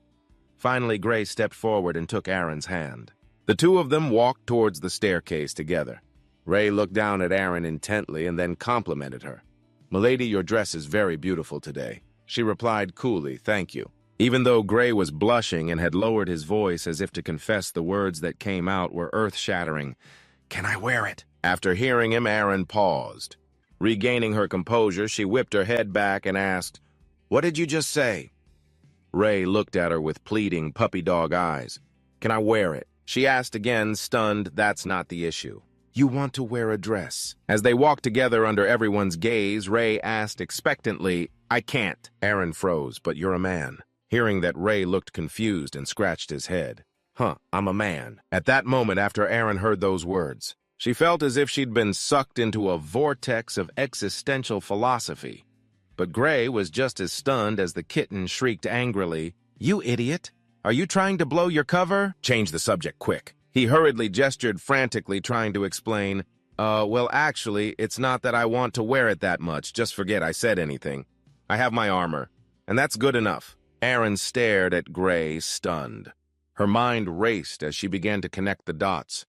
Finally, Gray stepped forward and took Aaron's hand. The two of them walked towards the staircase together. Ray looked down at Aaron intently and then complimented her. "Milady, your dress is very beautiful today." She replied coolly, "Thank you." Even though Gray was blushing and had lowered his voice as if to confess the words that came out were earth-shattering. "Can I wear it?" After hearing him, Aaron paused. Regaining her composure, she whipped her head back and asked, "What did you just say?" Ray looked at her with pleading, puppy-dog eyes. "Can I wear it?" She asked again, stunned. "That's not the issue. You want to wear a dress." As they walked together under everyone's gaze, Ray asked expectantly, "I can't." Aaron froze. "But you're a man." Hearing that, Ray looked confused and scratched his head. I'm a man." At that moment, after Aaron heard those words, she felt as if she'd been sucked into a vortex of existential philosophy. But Gray was just as stunned as the kitten shrieked angrily, "You idiot! Are you trying to blow your cover? Change the subject quick." He hurriedly gestured frantically, trying to explain, well, actually, it's not that I want to wear it that much. Just forget I said anything. I have my armor, and that's good enough." Aaron stared at Gray, stunned. Her mind raced as she began to connect the dots.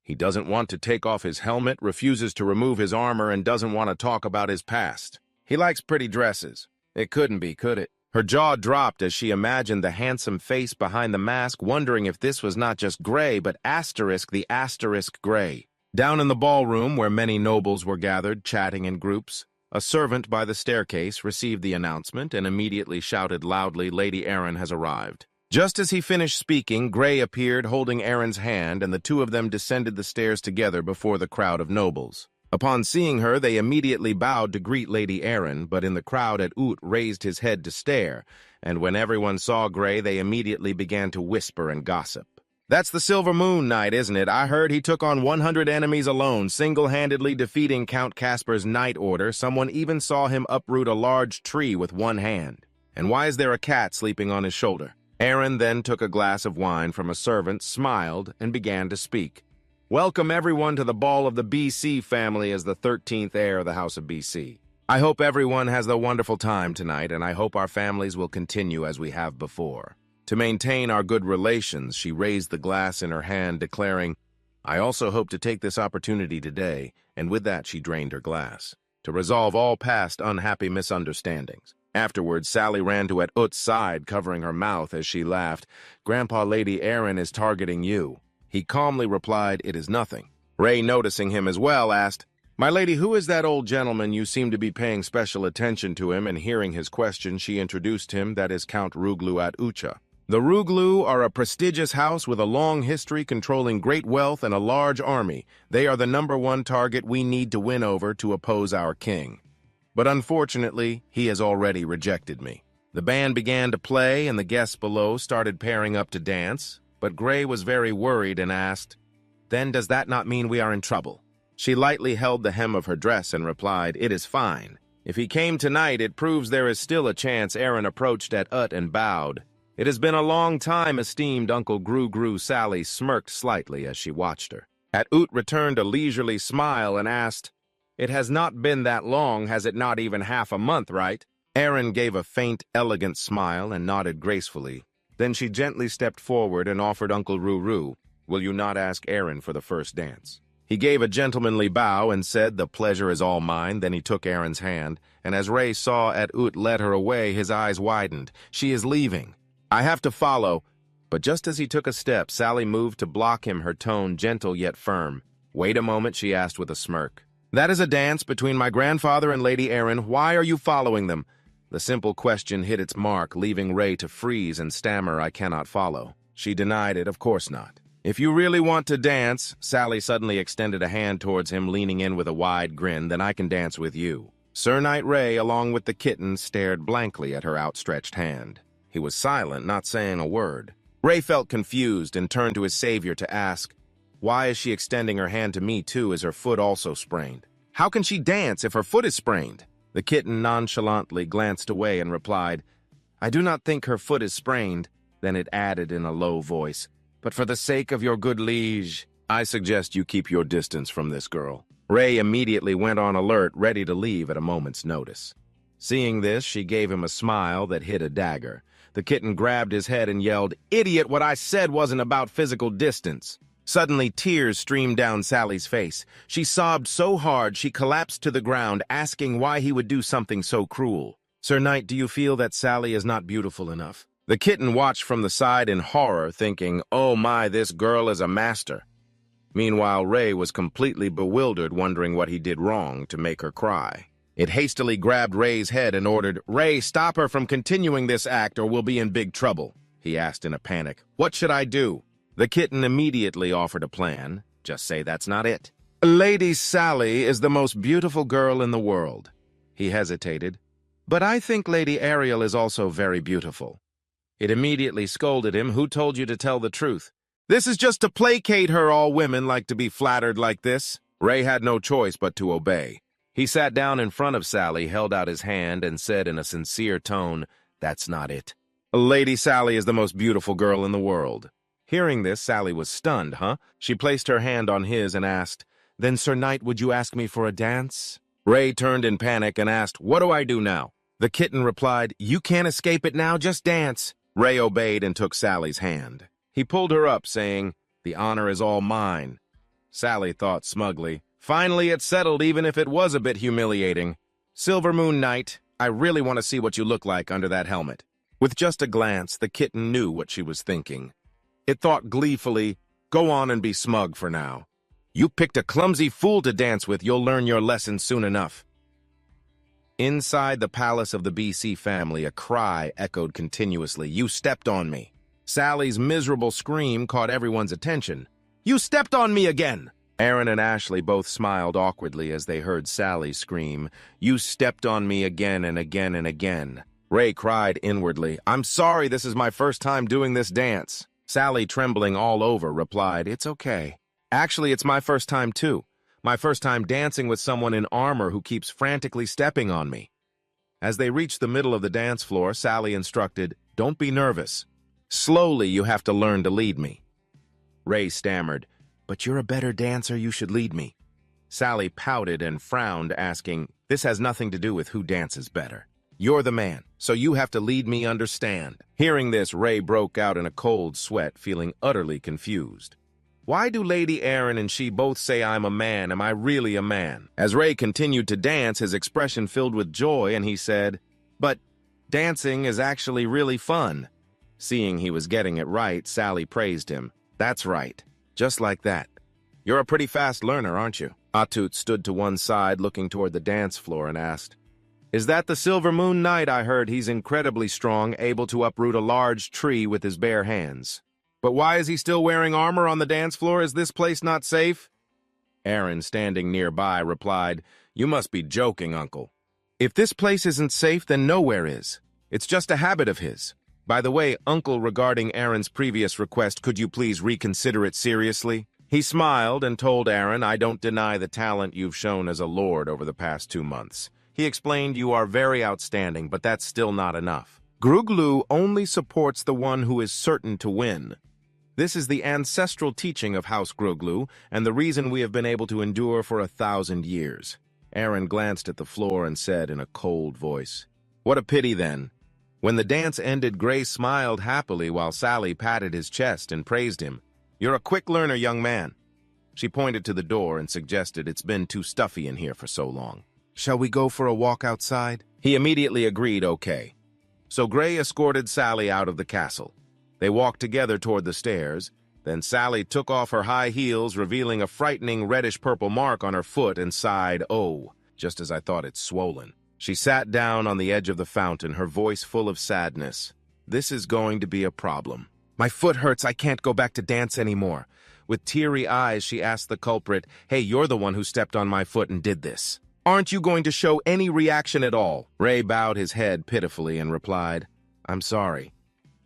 He doesn't want to take off his helmet, refuses to remove his armor, and doesn't want to talk about his past. He likes pretty dresses. It couldn't be, could it? Her jaw dropped as she imagined the handsome face behind the mask, wondering if this was not just Gray, but the asterisk Gray. Down in the ballroom, where many nobles were gathered, chatting in groups, a servant by the staircase received the announcement and immediately shouted loudly, "Lady Aaron has arrived." Just as he finished speaking, Gray appeared holding Aaron's hand, and the two of them descended the stairs together before the crowd of nobles. Upon seeing her, they immediately bowed to greet Lady Aaron, but in the crowd at Ut raised his head to stare, and when everyone saw Gray, they immediately began to whisper and gossip. "That's the Silver Moon Knight, isn't it? I heard he took on 100 enemies alone, single-handedly defeating Count Casper's Knight Order. Someone even saw him uproot a large tree with one hand. And why is there a cat sleeping on his shoulder?" Aaron then took a glass of wine from a servant, smiled, and began to speak. "Welcome everyone to the ball of the BC family as the 13th heir of the House of BC. I hope everyone has a wonderful time tonight, and I hope our families will continue as we have before." To maintain our good relations, she raised the glass in her hand, declaring, "I also hope to take this opportunity today," and with that she drained her glass, "to resolve all past unhappy misunderstandings." Afterwards, Sally ran to at Ut's side, covering her mouth as she laughed. "Grandpa, Lady Aaron is targeting you." He calmly replied, "It is nothing." Ray, noticing him as well, asked, "My lady, who is that old gentleman? You seem to be paying special attention to him," and hearing his question, she introduced him. "That is Count Ruglu at Ucha." The Ruglu are a prestigious house with a long history, controlling great wealth and a large army. They are the #1 target we need to win over to oppose our king. But unfortunately, he has already rejected me. The band began to play, and the guests below started pairing up to dance, but Gray was very worried and asked, "Then does that not mean we are in trouble?" She lightly held the hem of her dress and replied, "It is fine. If he came tonight, it proves there is still a chance." Aaron approached at Ut and bowed. "It has been a long time, esteemed Uncle Gru." Sally smirked slightly as she watched her. At Ut returned a leisurely smile and asked, "It has not been that long, has it? Not even half a month, right?" Aaron gave a faint, elegant smile and nodded gracefully. Then she gently stepped forward and offered Uncle Ruru, "Will you not ask Aaron for the first dance?" He gave a gentlemanly bow and said, "The pleasure is all mine." Then he took Aaron's hand, and as Ray saw at Ut led her away, his eyes widened. "She is leaving. I have to follow." But just as he took a step, Sally moved to block him, her tone gentle yet firm. "Wait a moment," she asked with a smirk. "That is a dance between my grandfather and Lady Aaron. Why are you following them?" The simple question hit its mark, leaving Ray to freeze and stammer, "I cannot follow." She denied it. "Of course not." "If you really want to dance," Sally suddenly extended a hand towards him, leaning in with a wide grin, "then I can dance with you." Sir Knight Ray, along with the kitten, stared blankly at her outstretched hand. He was silent, not saying a word. Ray felt confused and turned to his savior to ask, "Why is she extending her hand to me too? Is her foot also sprained? How can she dance if her foot is sprained?" The kitten nonchalantly glanced away and replied, "I do not think her foot is sprained." Then it added in a low voice, "But for the sake of your good liege, I suggest you keep your distance from this girl." Ray immediately went on alert, ready to leave at a moment's notice. Seeing this, she gave him a smile that hit a dagger. The kitten grabbed his head and yelled, "Idiot, what I said wasn't about physical distance." Suddenly, tears streamed down Sally's face. She sobbed so hard she collapsed to the ground, asking why he would do something so cruel. "Sir Knight, do you feel that Sally is not beautiful enough?" The kitten watched from the side in horror, thinking, "Oh my, this girl is a master." Meanwhile, Ray was completely bewildered, wondering what he did wrong to make her cry. It hastily grabbed Ray's head and ordered, "Ray, stop her from continuing this act or we'll be in big trouble," he asked in a panic. "What should I do?" The kitten immediately offered a plan. "Just say that's not it." "Lady Sally is the most beautiful girl in the world." He hesitated. "But I think Lady Ariel is also very beautiful." It immediately scolded him. "Who told you to tell the truth?" "This is just to placate her. All women like to be flattered like this." Ray had no choice but to obey. He sat down in front of Sally, held out his hand, and said in a sincere tone, "That's not it. Lady Sally is the most beautiful girl in the world." Hearing this, Sally was stunned, She placed her hand on his and asked, "Then, Sir Knight, would you ask me for a dance?" Ray turned in panic and asked, "What do I do now?" The kitten replied, "You can't escape it now, just dance." Ray obeyed and took Sally's hand. He pulled her up, saying, "The honor is all mine." Sally thought smugly, "Finally it's settled, even if it was a bit humiliating. Silver Moon Knight, I really want to see what you look like under that helmet." With just a glance, the kitten knew what she was thinking. It thought gleefully, "Go on and be smug for now. You picked a clumsy fool to dance with. You'll learn your lesson soon enough." Inside the palace of the BC family, a cry echoed continuously. "You stepped on me." Sally's miserable scream caught everyone's attention. "You stepped on me again!" Aaron and Ashley both smiled awkwardly as they heard Sally scream, "You stepped on me again and again and again." Ray cried inwardly, "I'm sorry, this is my first time doing this dance." Sally, trembling all over, replied, "It's okay. Actually, it's my first time too. My first time dancing with someone in armor who keeps frantically stepping on me." As they reached the middle of the dance floor, Sally instructed, "Don't be nervous. Slowly, you have to learn to lead me." Ray stammered, "But you're a better dancer, you should lead me." Sally pouted and frowned, asking, "This has nothing to do with who dances better. You're the man, so you have to lead me, understand?" Hearing this, Ray broke out in a cold sweat, feeling utterly confused. "Why do Lady Aaron and she both say I'm a man? Am I really a man?" As Ray continued to dance, his expression filled with joy, and he said, "But dancing is actually really fun." Seeing he was getting it right, Sally praised him. "That's right. Just like that. You're a pretty fast learner, aren't you?" Atut stood to one side, looking toward the dance floor, and asked, "Is that the Silver Moon Knight? I heard he's incredibly strong, able to uproot a large tree with his bare hands. But why is he still wearing armor on the dance floor? Is this place not safe?" Aaron, standing nearby, replied, "You must be joking, Uncle. If this place isn't safe, then nowhere is. It's just a habit of his. By the way, Uncle, regarding Aaron's previous request, could you please reconsider it seriously?" He smiled and told Aaron, "I don't deny the talent you've shown as a lord over the past 2 months. He explained you are very outstanding, but that's still not enough. Gruglu only supports the one who is certain to win. This is the ancestral teaching of House Gruglu, and the reason we have been able to endure for 1,000 years. Aaron glanced at the floor and said in a cold voice, "What a pity, then." When the dance ended, Gray smiled happily while Sally patted his chest and praised him. "You're a quick learner, young man." She pointed to the door and suggested, "It's been too stuffy in here for so long. Shall we go for a walk outside?" He immediately agreed, okay. So Gray escorted Sally out of the castle. They walked together toward the stairs. Then Sally took off her high heels, revealing a frightening reddish-purple mark on her foot, and sighed, "Oh, just as I thought, it's swollen." She sat down on the edge of the fountain, her voice full of sadness. "This is going to be a problem. My foot hurts, I can't go back to dance anymore." With teary eyes, she asked the culprit, "Hey, you're the one who stepped on my foot and did this. Aren't you going to show any reaction at all?" Ray bowed his head pitifully and replied, "I'm sorry."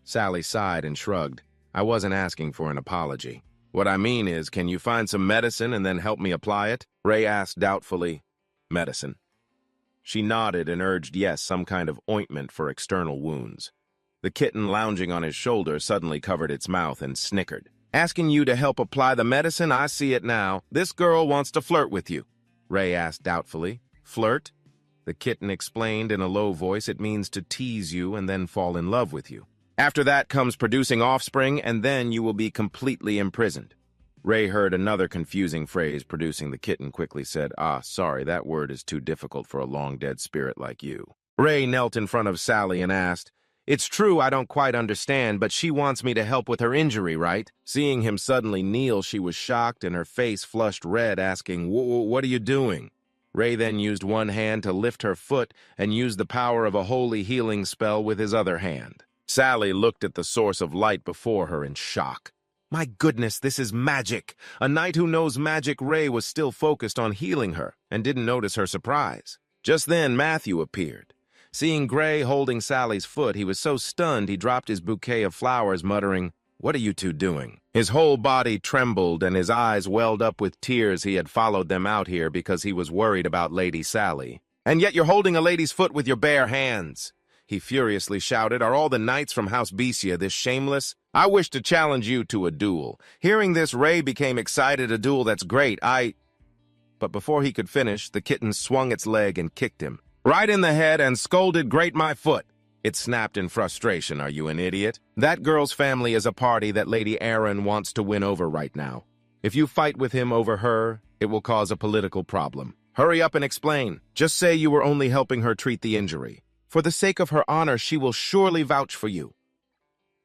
Sally sighed and shrugged. "I wasn't asking for an apology. What I mean is, can you find some medicine and then help me apply it?" Ray asked doubtfully. "Medicine?" She nodded and urged yes, some kind of ointment for external wounds. The kitten lounging on his shoulder suddenly covered its mouth and snickered. "Asking you to help apply the medicine? I see it now. This girl wants to flirt with you." Ray asked doubtfully. "Flirt?" The kitten explained in a low voice, "It means to tease you and then fall in love with you. After that comes producing offspring, and then you will be completely imprisoned." Ray heard another confusing phrase, producing the kitten quickly said, "Ah, sorry, that word is too difficult for a long-dead spirit like you." Ray knelt in front of Sally and asked, "It's true I don't quite understand, but she wants me to help with her injury, right?" Seeing him suddenly kneel, she was shocked and her face flushed red, asking, "What are you doing?" Ray then used one hand to lift her foot and used the power of a holy healing spell with his other hand. Sally looked at the source of light before her in shock. My goodness, this is magic! A knight who knows magic. Ray was still focused on healing her and didn't notice her surprise. Just then, Matthew appeared. Seeing Gray holding Sally's foot, he was so stunned he dropped his bouquet of flowers, muttering, "What are you two doing?" His whole body trembled and his eyes welled up with tears. He had followed them out here because he was worried about Lady Sally. "And yet you're holding a lady's foot with your bare hands!" He furiously shouted. "Are all the knights from House Becia this shameless? I wish to challenge you to a duel." Hearing this, Ray became excited. "A duel, that's great. But before he could finish, the kitten swung its leg and kicked him right in the head and scolded, "Grate my foot." It snapped in frustration. "Are you an idiot? That girl's family is a party that Lady Erin wants to win over right now. If you fight with him over her, it will cause a political problem. Hurry up and explain. Just say you were only helping her treat the injury. For the sake of her honor, she will surely vouch for you."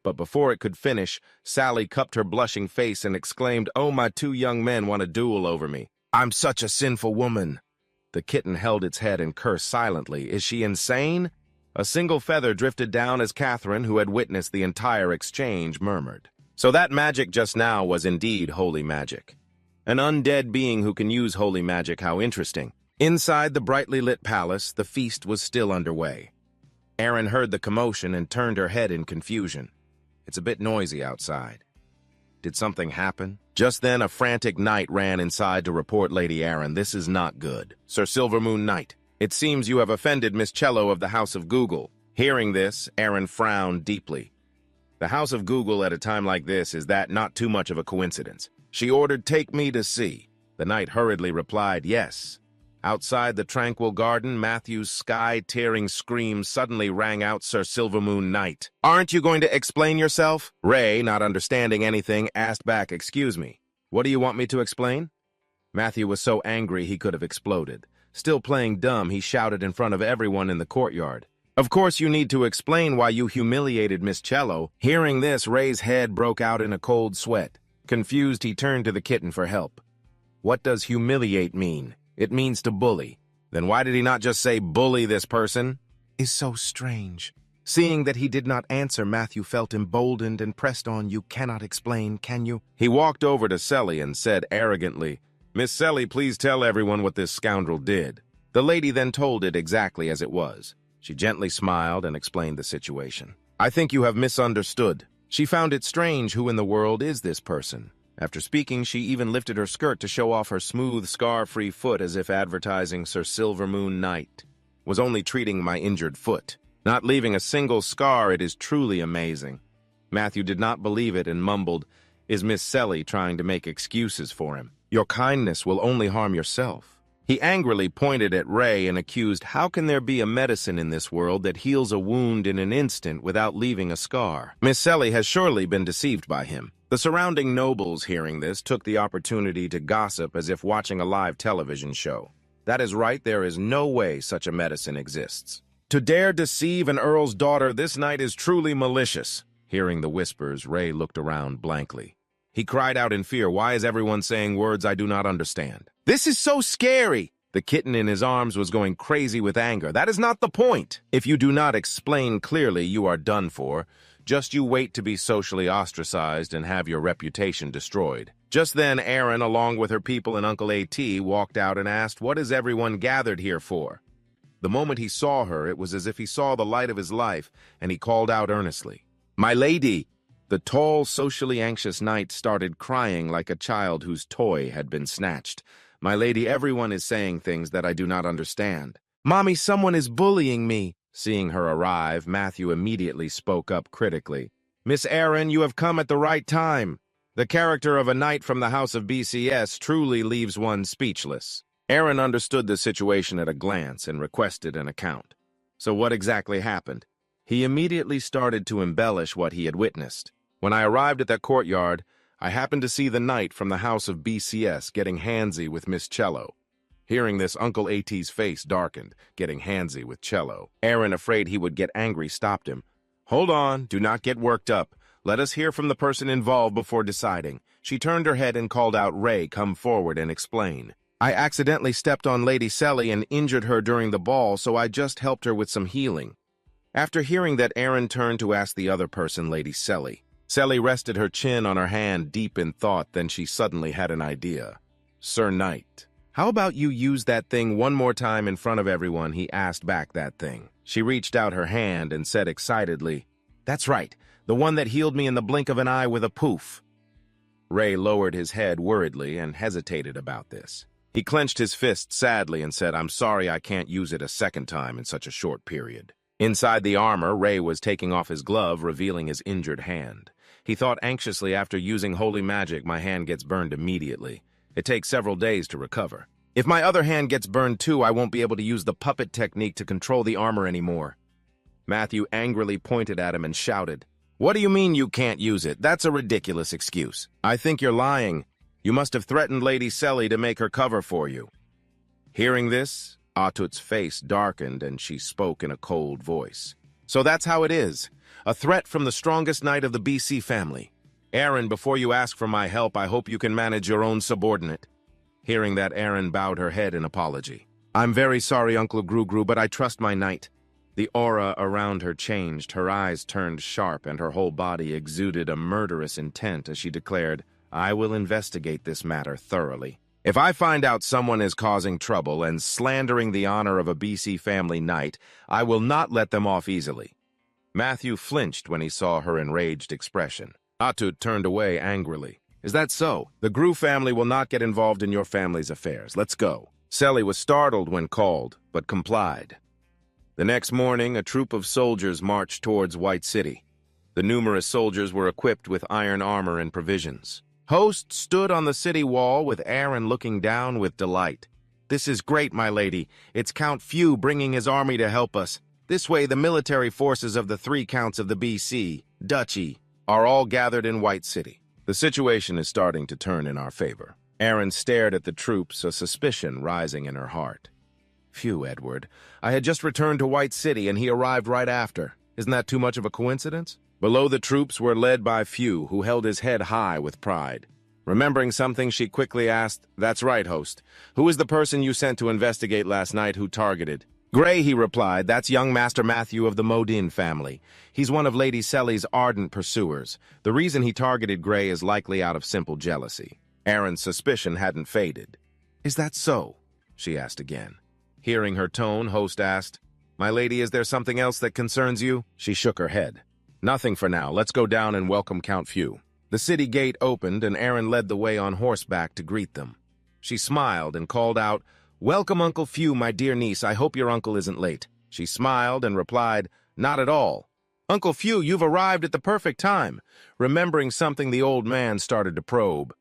But before it could finish, Sally cupped her blushing face and exclaimed, "Oh, my two young men want a duel over me. I'm such a sinful woman." The kitten held its head and cursed silently. "Is she insane?" A single feather drifted down as Catherine, who had witnessed the entire exchange, murmured. So that magic just now was indeed holy magic. An undead being who can use holy magic, how interesting. Inside the brightly lit palace, the feast was still underway. Erin heard the commotion and turned her head in confusion. It's a bit noisy outside. Did something happen? Just then, a frantic knight ran inside to report Lady Erin. "This is not good. Sir Silvermoon Knight, it seems you have offended Miss Cello of the House of Google." Hearing this, Erin frowned deeply. The House of Google at a time like this, is that not too much of a coincidence? She ordered, "Take me to see." The knight hurriedly replied, "Yes." Outside the tranquil garden, Matthew's sky-tearing scream suddenly rang out. "Sir Silvermoon Knight, aren't you going to explain yourself?" Ray, not understanding anything, asked back, "Excuse me, what do you want me to explain?" Matthew was so angry he could have exploded. Still playing dumb, he shouted in front of everyone in the courtyard, "Of course you need to explain why you humiliated Miss Cello." Hearing this, Ray's head broke out in a cold sweat. Confused, he turned to the kitten for help. "What does humiliate mean?" "It means to bully." "Then why did he not just say, 'bully this person'?" "Is so strange." Seeing that he did not answer, Matthew felt emboldened and pressed on. "You cannot explain, can you?" He walked over to Sally and said arrogantly, "Miss Sally, please tell everyone what this scoundrel did." The lady then told it exactly as it was. She gently smiled and explained the situation. "I think you have misunderstood." She found it strange. Who in the world is this person? After speaking, she even lifted her skirt to show off her smooth, scar-free foot as if advertising Sir Silvermoon Knight was only treating my injured foot, not leaving a single scar. It is truly amazing. Matthew did not believe it and mumbled, "Is Miss Sally trying to make excuses for him? Your kindness will only harm yourself." He angrily pointed at Ray and accused, "How can there be a medicine in this world that heals a wound in an instant without leaving a scar? Miss Sally has surely been deceived by him." The surrounding nobles, hearing this, took the opportunity to gossip as if watching a live television show. "That is right, there is no way such a medicine exists. To dare deceive an earl's daughter, this knight is truly malicious." Hearing the whispers, Ray looked around blankly. He cried out in fear, "Why is everyone saying words I do not understand? This is so scary!" The kitten in his arms was going crazy with anger. "That is not the point. If you do not explain clearly, you are done for. Just you wait to be socially ostracized and have your reputation destroyed." Just then, Erin, along with her people and Uncle A.T., walked out and asked, "What is everyone gathered here for?" The moment he saw her, it was as if he saw the light of his life, and he called out earnestly, "My lady!" The tall, socially anxious knight started crying like a child whose toy had been snatched. "My lady, everyone is saying things that I do not understand." "Mommy, someone is bullying me." Seeing her arrive, Matthew immediately spoke up critically. "Miss Erin, you have come at the right time. The character of a knight from the House of BCS truly leaves one speechless." Erin understood the situation at a glance and requested an account. So what exactly happened? He immediately started to embellish what he had witnessed. "When I arrived at that courtyard, I happened to see the knight from the house of BCS getting handsy with Miss Cello. Hearing this, Uncle AT's face darkened, getting handsy with Cello. Aaron, afraid he would get angry, stopped him. Hold on, do not get worked up. Let us hear from the person involved before deciding. She turned her head and called out, Ray, come forward and explain. I accidentally stepped on Lady Selly and injured her during the ball, so I just helped her with some healing. After hearing that, Aaron turned to ask the other person, Lady Selly. Selly rested her chin on her hand, deep in thought, then she suddenly had an idea. Sir Knight, how about you use that thing one more time in front of everyone? He asked back that thing. She reached out her hand and said excitedly, That's right, the one that healed me in the blink of an eye with a poof. Ray lowered his head worriedly and hesitated about this. He clenched his fist sadly and said, I'm sorry I can't use it a second time in such a short period. Inside the armor, Ray was taking off his glove, revealing his injured hand. He thought anxiously, after using holy magic, my hand gets burned immediately. It takes several days to recover. If my other hand gets burned too, I won't be able to use the puppet technique to control the armor anymore. Matthew angrily pointed at him and shouted, What do you mean you can't use it? That's a ridiculous excuse. I think you're lying. You must have threatened Lady Selly to make her cover for you. Hearing this, Atut's face darkened and she spoke in a cold voice. So that's how it is. A threat from the strongest knight of the BC family. Aaron, before you ask for my help, I hope you can manage your own subordinate. Hearing that, Aaron bowed her head in apology. I'm very sorry, Uncle Grugru, but I trust my knight. The aura around her changed, her eyes turned sharp, and her whole body exuded a murderous intent as she declared, I will investigate this matter thoroughly. If I find out someone is causing trouble and slandering the honor of a BC family knight, I will not let them off easily. Matthew flinched when he saw her enraged expression. Atut turned away angrily. Is that so? The Gru family will not get involved in your family's affairs. Let's go. Selly was startled when called, but complied. The next morning, a troop of soldiers marched towards White City. The numerous soldiers were equipped with iron armor and provisions. Host stood on the city wall with Aaron looking down with delight. This is great, my lady. It's Count Few bringing his army to help us. This way, the military forces of the 3 counts of the BC, Duchy, are all gathered in White City. The situation is starting to turn in our favor. Aaron stared at the troops, a suspicion rising in her heart. Phew, Edward. I had just returned to White City and he arrived right after. Isn't that too much of a coincidence? Below, the troops were led by Few, who held his head high with pride. Remembering something, she quickly asked, That's right, host. Who is the person you sent to investigate last night who targeted? Gray, he replied. That's young Master Matthew of the Modin family. He's one of Lady Selly's ardent pursuers. The reason he targeted Gray is likely out of simple jealousy. Aaron's suspicion hadn't faded. Is that so? She asked again. Hearing her tone, host asked, My lady, is there something else that concerns you? She shook her head. Nothing for now. Let's go down and welcome Count Few. The city gate opened, and Aaron led the way on horseback to greet them. She smiled and called out, Welcome, Uncle Few, my dear niece. I hope your uncle isn't late. She smiled and replied, Not at all. Uncle Few, you've arrived at the perfect time. Remembering something, the old man started to probe.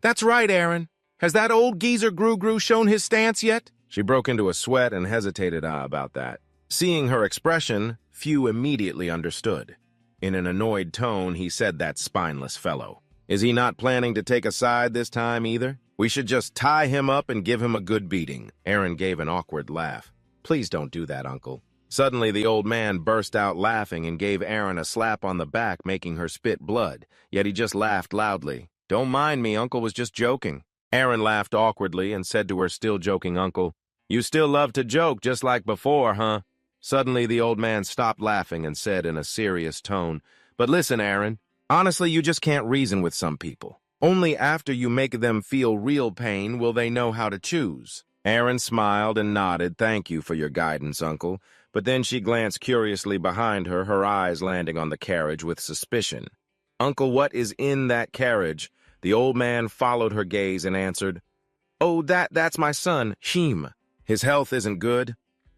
That's right, Aaron. Has that old geezer Gru shown his stance yet? She broke into a sweat and hesitated about that. Seeing her expression, Few immediately understood. In an annoyed tone, he said, That spineless fellow. Is he not planning to take a side this time either? We should just tie him up and give him a good beating. Aaron gave an awkward laugh. Please don't do that, Uncle. Suddenly, the old man burst out laughing and gave Aaron a slap on the back, making her spit blood. Yet he just laughed loudly. Don't mind me, Uncle was just joking. Aaron laughed awkwardly and said to her still joking uncle, You still love to joke just like before, huh? Suddenly, the old man stopped laughing and said in a serious tone, But listen, Aaron, honestly, you just can't reason with some people. Only after you make them feel real pain will they know how to choose. Aaron smiled and nodded, Thank you for your guidance, Uncle. But then she glanced curiously behind her, her eyes landing on the carriage with suspicion. Uncle, what is in that carriage? The old man followed her gaze and answered, Oh, that's my son, Sheem. His health isn't good.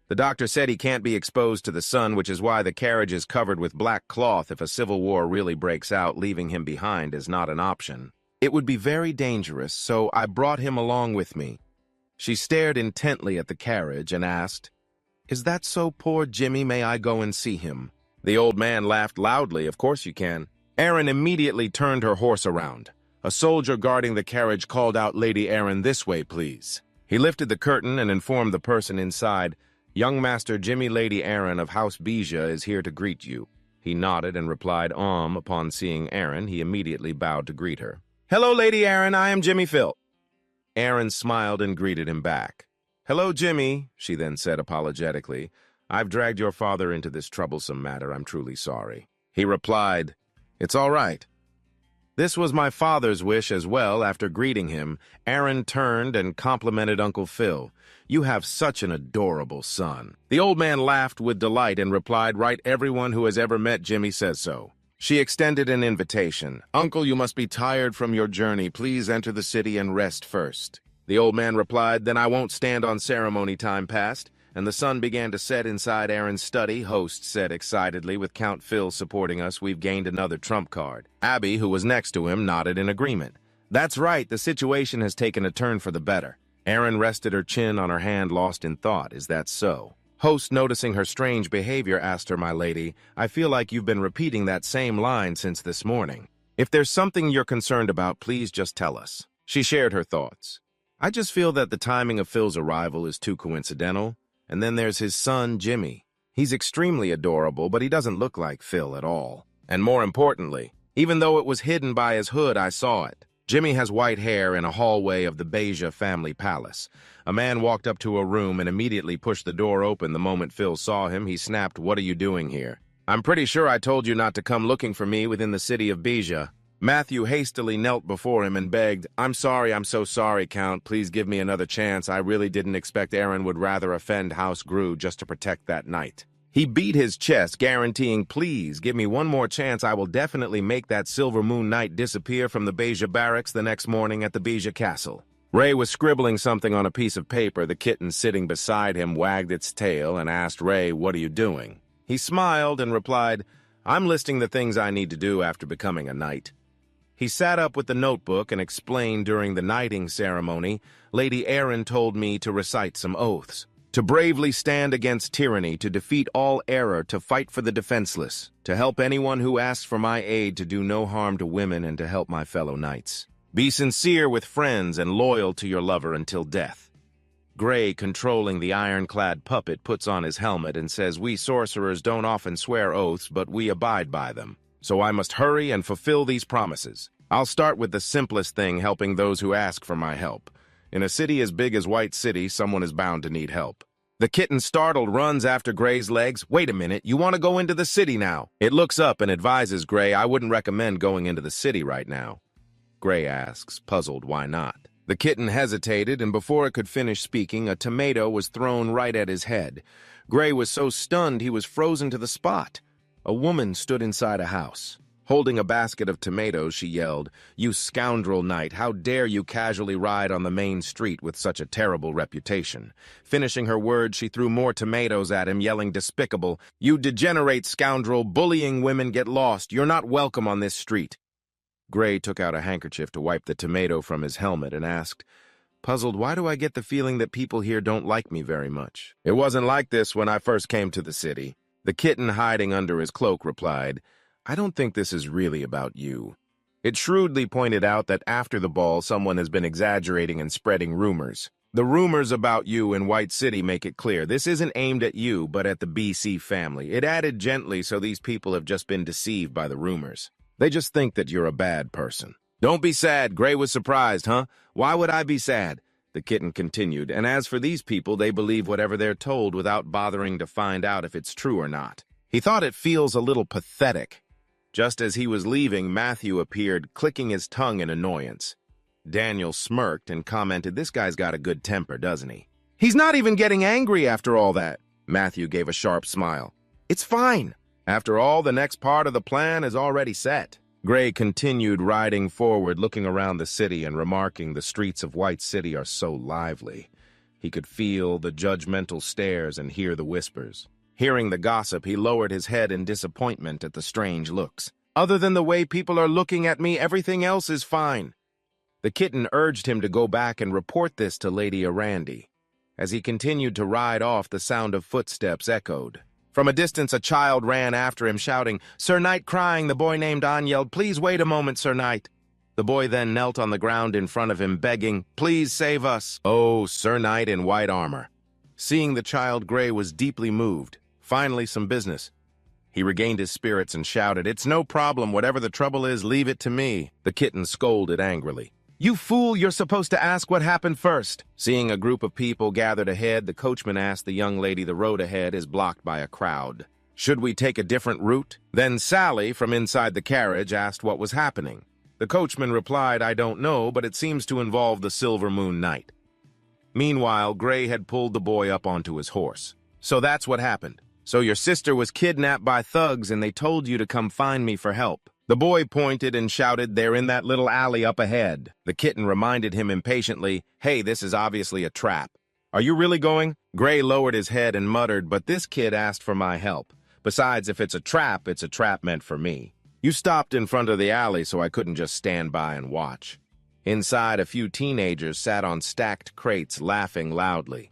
The doctor said he can't be exposed to the sun, which is why the carriage is covered with black cloth. If a civil war really breaks out, leaving him behind is not an option. It would be very dangerous, so I brought him along with me. She stared intently at the carriage and asked, Is that so, poor Jimmy? May I go and see him? The old man laughed loudly. Of course you can. Aaron immediately turned her horse around. A soldier guarding the carriage called out, "Lady Aaron, this way, please." He lifted the curtain and informed the person inside, "Young Master Jimmy Lady Aaron of House Beja is here to greet you." He nodded and replied, Upon seeing Aaron, he immediately bowed to greet her. "Hello, Lady Aaron, I am Jimmy Phil." Aaron smiled and greeted him back. "Hello, Jimmy," she then said apologetically. "I've dragged your father into this troublesome matter. I'm truly sorry." He replied, "It's all right." This was my father's wish as well. After greeting him, Aaron turned and complimented Uncle Phil. "You have such an adorable son." The old man laughed with delight and replied, "Right, everyone who has ever met Jimmy says so." She extended an invitation. "Uncle, you must be tired from your journey. Please enter the city and rest first." The old man replied, "Then I won't stand on ceremony." Time passed, and the sun began to set inside Aaron's study. Host said excitedly, "With Count Phil supporting us, we've gained another trump card." Abby, who was next to him, nodded in agreement. "That's right, the situation has taken a turn for the better." Aaron rested her chin on her hand, lost in thought. "Is that so?" Host, noticing her strange behavior, asked her, "My lady, I feel like you've been repeating that same line since this morning. If there's something you're concerned about, please just tell us." She shared her thoughts. "I just feel that the timing of Phil's arrival is too coincidental. And then there's his son, Jimmy. He's extremely adorable, but he doesn't look like Phil at all. And more importantly, even though it was hidden by his hood, I saw it. Jimmy has white hair in a hallway of the Beja family palace. A man walked up to a room and immediately pushed the door open. The moment Phil saw him, he snapped, 'What are you doing here?' 'I'm pretty sure I told you not to come looking for me within the city of Beja.' Matthew hastily knelt before him and begged, I'm so sorry, Count. Please give me another chance. I really didn't expect Aaron would rather offend House Gru just to protect that knight." He beat his chest, guaranteeing, "Please, give me one more chance. I will definitely make that Silver Moon Knight disappear from the Beja barracks the next morning at the Beja castle." Ray was scribbling something on a piece of paper. The kitten sitting beside him wagged its tail and asked Ray, "What are you doing?" He smiled and replied, "I'm listing the things I need to do after becoming a knight." He sat up with the notebook and explained, "During the knighting ceremony, Lady Aaron told me to recite some oaths. To bravely stand against tyranny, to defeat all error, to fight for the defenseless, to help anyone who asks for my aid, to do no harm to women, and to help my fellow knights. Be sincere with friends and loyal to your lover until death." Gray, controlling the ironclad puppet, puts on his helmet and says, "We sorcerers don't often swear oaths, but we abide by them. So I must hurry and fulfill these promises. I'll start with the simplest thing, helping those who ask for my help. In a city as big as White City, someone is bound to need help." The kitten, startled, runs after Gray's legs. "Wait a minute, you want to go into the city now?" It looks up and advises Gray, "I wouldn't recommend going into the city right now." Gray asks, puzzled, why not? The kitten hesitated, and before it could finish speaking, a tomato was thrown right at his head. Gray was so stunned he was frozen to the spot. A woman stood inside a house. Holding a basket of tomatoes, she yelled, "You scoundrel knight, how dare you casually ride on the main street with such a terrible reputation?" Finishing her words, she threw more tomatoes at him, yelling, "Despicable! You degenerate scoundrel! Bullying women, get lost! You're not welcome on this street!" Gray took out a handkerchief to wipe the tomato from his helmet and asked, puzzled, "Why do I get the feeling that people here don't like me very much? It wasn't like this when I first came to the city." The kitten, hiding under his cloak, replied, "I don't think this is really about you." It shrewdly pointed out that after the ball, someone has been exaggerating and spreading rumors. The rumors about you in White City make it clear this isn't aimed at you, but at the BC family. It added gently, so these people have just been deceived by the rumors. They just think that you're a bad person. "Don't be sad." Gray was surprised, "Huh? Why would I be sad?" The kitten continued, "And as for these people, they believe whatever they're told without bothering to find out if it's true or not." He thought it feels a little pathetic. Just as he was leaving, Matthew appeared, clicking his tongue in annoyance. Daniel smirked and commented, "This guy's got a good temper, doesn't he?" "He's not even getting angry after all that." Matthew gave a sharp smile. "It's fine. After all, the next part of the plan is already set." Gray continued riding forward, looking around the city and remarking, the streets of White City are so lively. He could feel the judgmental stares and hear the whispers. Hearing the gossip, he lowered his head in disappointment at the strange looks. "Other than the way people are looking at me, everything else is fine." The kitten urged him to go back and report this to Lady Arandi. As he continued to ride off, the sound of footsteps echoed. From a distance, a child ran after him, shouting, "Sir Knight!" Crying, the boy named An yelled, "Please wait a moment, Sir Knight." The boy then knelt on the ground in front of him, begging, "Please save us." "Oh, Sir Knight in white armor." Seeing the child, Gray was deeply moved. Finally, some business. He regained his spirits and shouted, "It's no problem. Whatever the trouble is, leave it to me." The kitten scolded angrily. "You fool, you're supposed to ask what happened first." Seeing a group of people gathered ahead, the coachman asked the young lady the road ahead is blocked by a crowd. "Should we take a different route?" Then Sally, from inside the carriage, asked what was happening. The coachman replied, "I don't know, but it seems to involve the Silver Moon Knight." Meanwhile, Gray had pulled the boy up onto his horse. "So that's what happened. So your sister was kidnapped by thugs and they told you to come find me for help." The boy pointed and shouted, "They're in that little alley up ahead." The kitten reminded him impatiently, "Hey, this is obviously a trap. Are you really going?" Gray lowered his head and muttered, "But this kid asked for my help. Besides, if it's a trap meant for me. You stopped in front of the alley, so I couldn't just stand by and watch." Inside, a few teenagers sat on stacked crates, laughing loudly.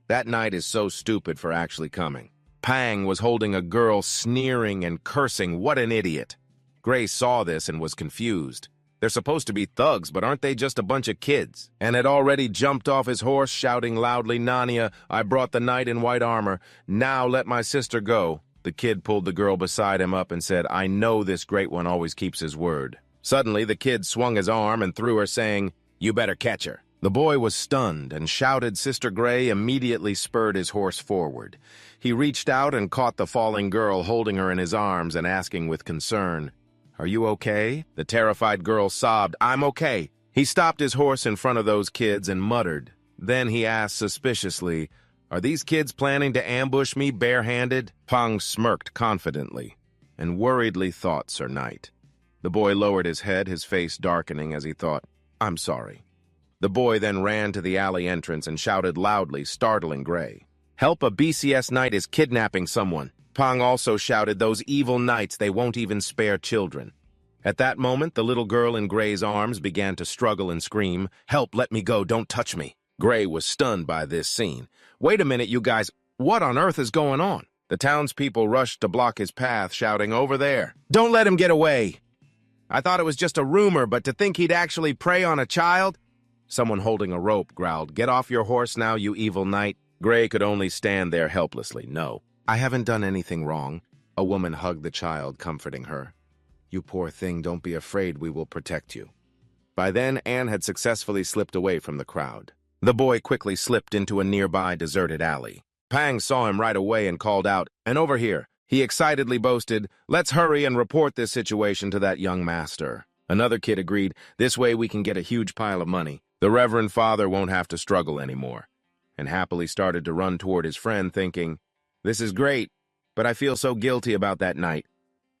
That night is so stupid for actually coming. Pang was holding a girl, sneering and cursing. What an idiot. Gray saw this and was confused. They're supposed to be thugs, but aren't they just a bunch of kids? And had already jumped off his horse, shouting loudly, "Nania, I brought the knight in white armor. Now let my sister go." The kid pulled the girl beside him up and said, "I know this great one always keeps his word." Suddenly, the kid swung his arm and threw her, saying, "You better catch her." The boy was stunned and shouted. Sister Gray immediately spurred his horse forward. He reached out and caught the falling girl, holding her in his arms and asking with concern, "Are you okay?" The terrified girl sobbed, "I'm okay." He stopped his horse in front of those kids and muttered. Then he asked suspiciously, "Are these kids planning to ambush me barehanded?" Pang smirked confidently and worriedly thought, "Sir Knight." The boy lowered his head, his face darkening as he thought, "I'm sorry." The boy then ran to the alley entrance and shouted loudly, startling Gray. "Help, a BCS knight is kidnapping someone." Pang also shouted, "Those evil knights, they won't even spare children." At that moment, the little girl in Gray's arms began to struggle and scream, "Help, let me go, don't touch me." Gray was stunned by this scene. "Wait a minute, you guys, what on earth is going on?" The townspeople rushed to block his path, shouting, "Over there! Don't let him get away! I thought it was just a rumor, but to think he'd actually prey on a child?" Someone holding a rope growled, "Get off your horse now, you evil knight." Gray could only stand there helplessly. "No, I haven't done anything wrong." A woman hugged the child, comforting her. "You poor thing, don't be afraid, we will protect you." By then, Anne had successfully slipped away from the crowd. The boy quickly slipped into a nearby deserted alley. Pang saw him right away and called out, "And over here." He excitedly boasted, "Let's hurry and report this situation to that young master." Another kid agreed, "This way we can get a huge pile of money. The Reverend Father won't have to struggle anymore," and happily started to run toward his friend, thinking, "This is great, but I feel so guilty about that night."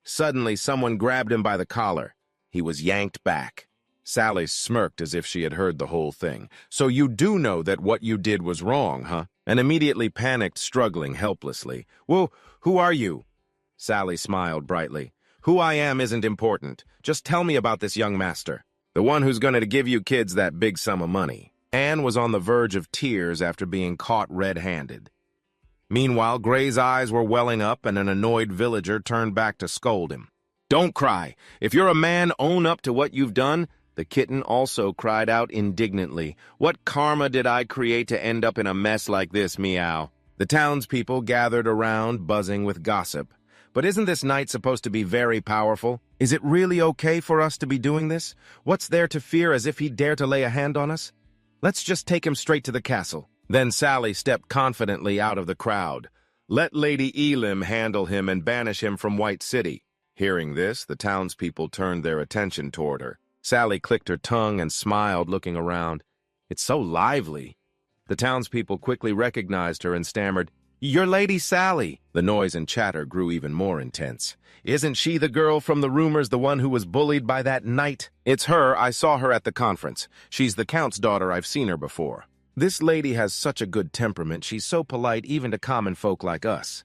Suddenly, someone grabbed him by the collar. He was yanked back. Sally smirked as if she had heard the whole thing. "So you do know that what you did was wrong, huh?" And immediately panicked, struggling helplessly. "Well, who are you?" Sally smiled brightly. "Who I am isn't important. Just tell me about this young master. The one who's going to give you kids that big sum of money." Anne was on the verge of tears after being caught red-handed. Meanwhile, Gray's eyes were welling up and an annoyed villager turned back to scold him. "Don't cry. If you're a man, own up to what you've done." The kitten also cried out indignantly, "What karma did I create to end up in a mess like this, meow?" The townspeople gathered around, buzzing with gossip. "But isn't this knight supposed to be very powerful? Is it really okay for us to be doing this? What's there to fear, as if he'd dare to lay a hand on us? Let's just take him straight to the castle." Then Sally stepped confidently out of the crowd. "Let Lady Elim handle him and banish him from White City." Hearing this, the townspeople turned their attention toward her. Sally clicked her tongue and smiled, looking around. "It's so lively." The townspeople quickly recognized her and stammered, "You're Lady Sally." The noise and chatter grew even more intense. "Isn't she the girl from the rumors, the one who was bullied by that knight?" "It's her. I saw her at the conference. She's the Count's daughter. I've seen her before. This lady has such a good temperament. She's so polite even to common folk like us."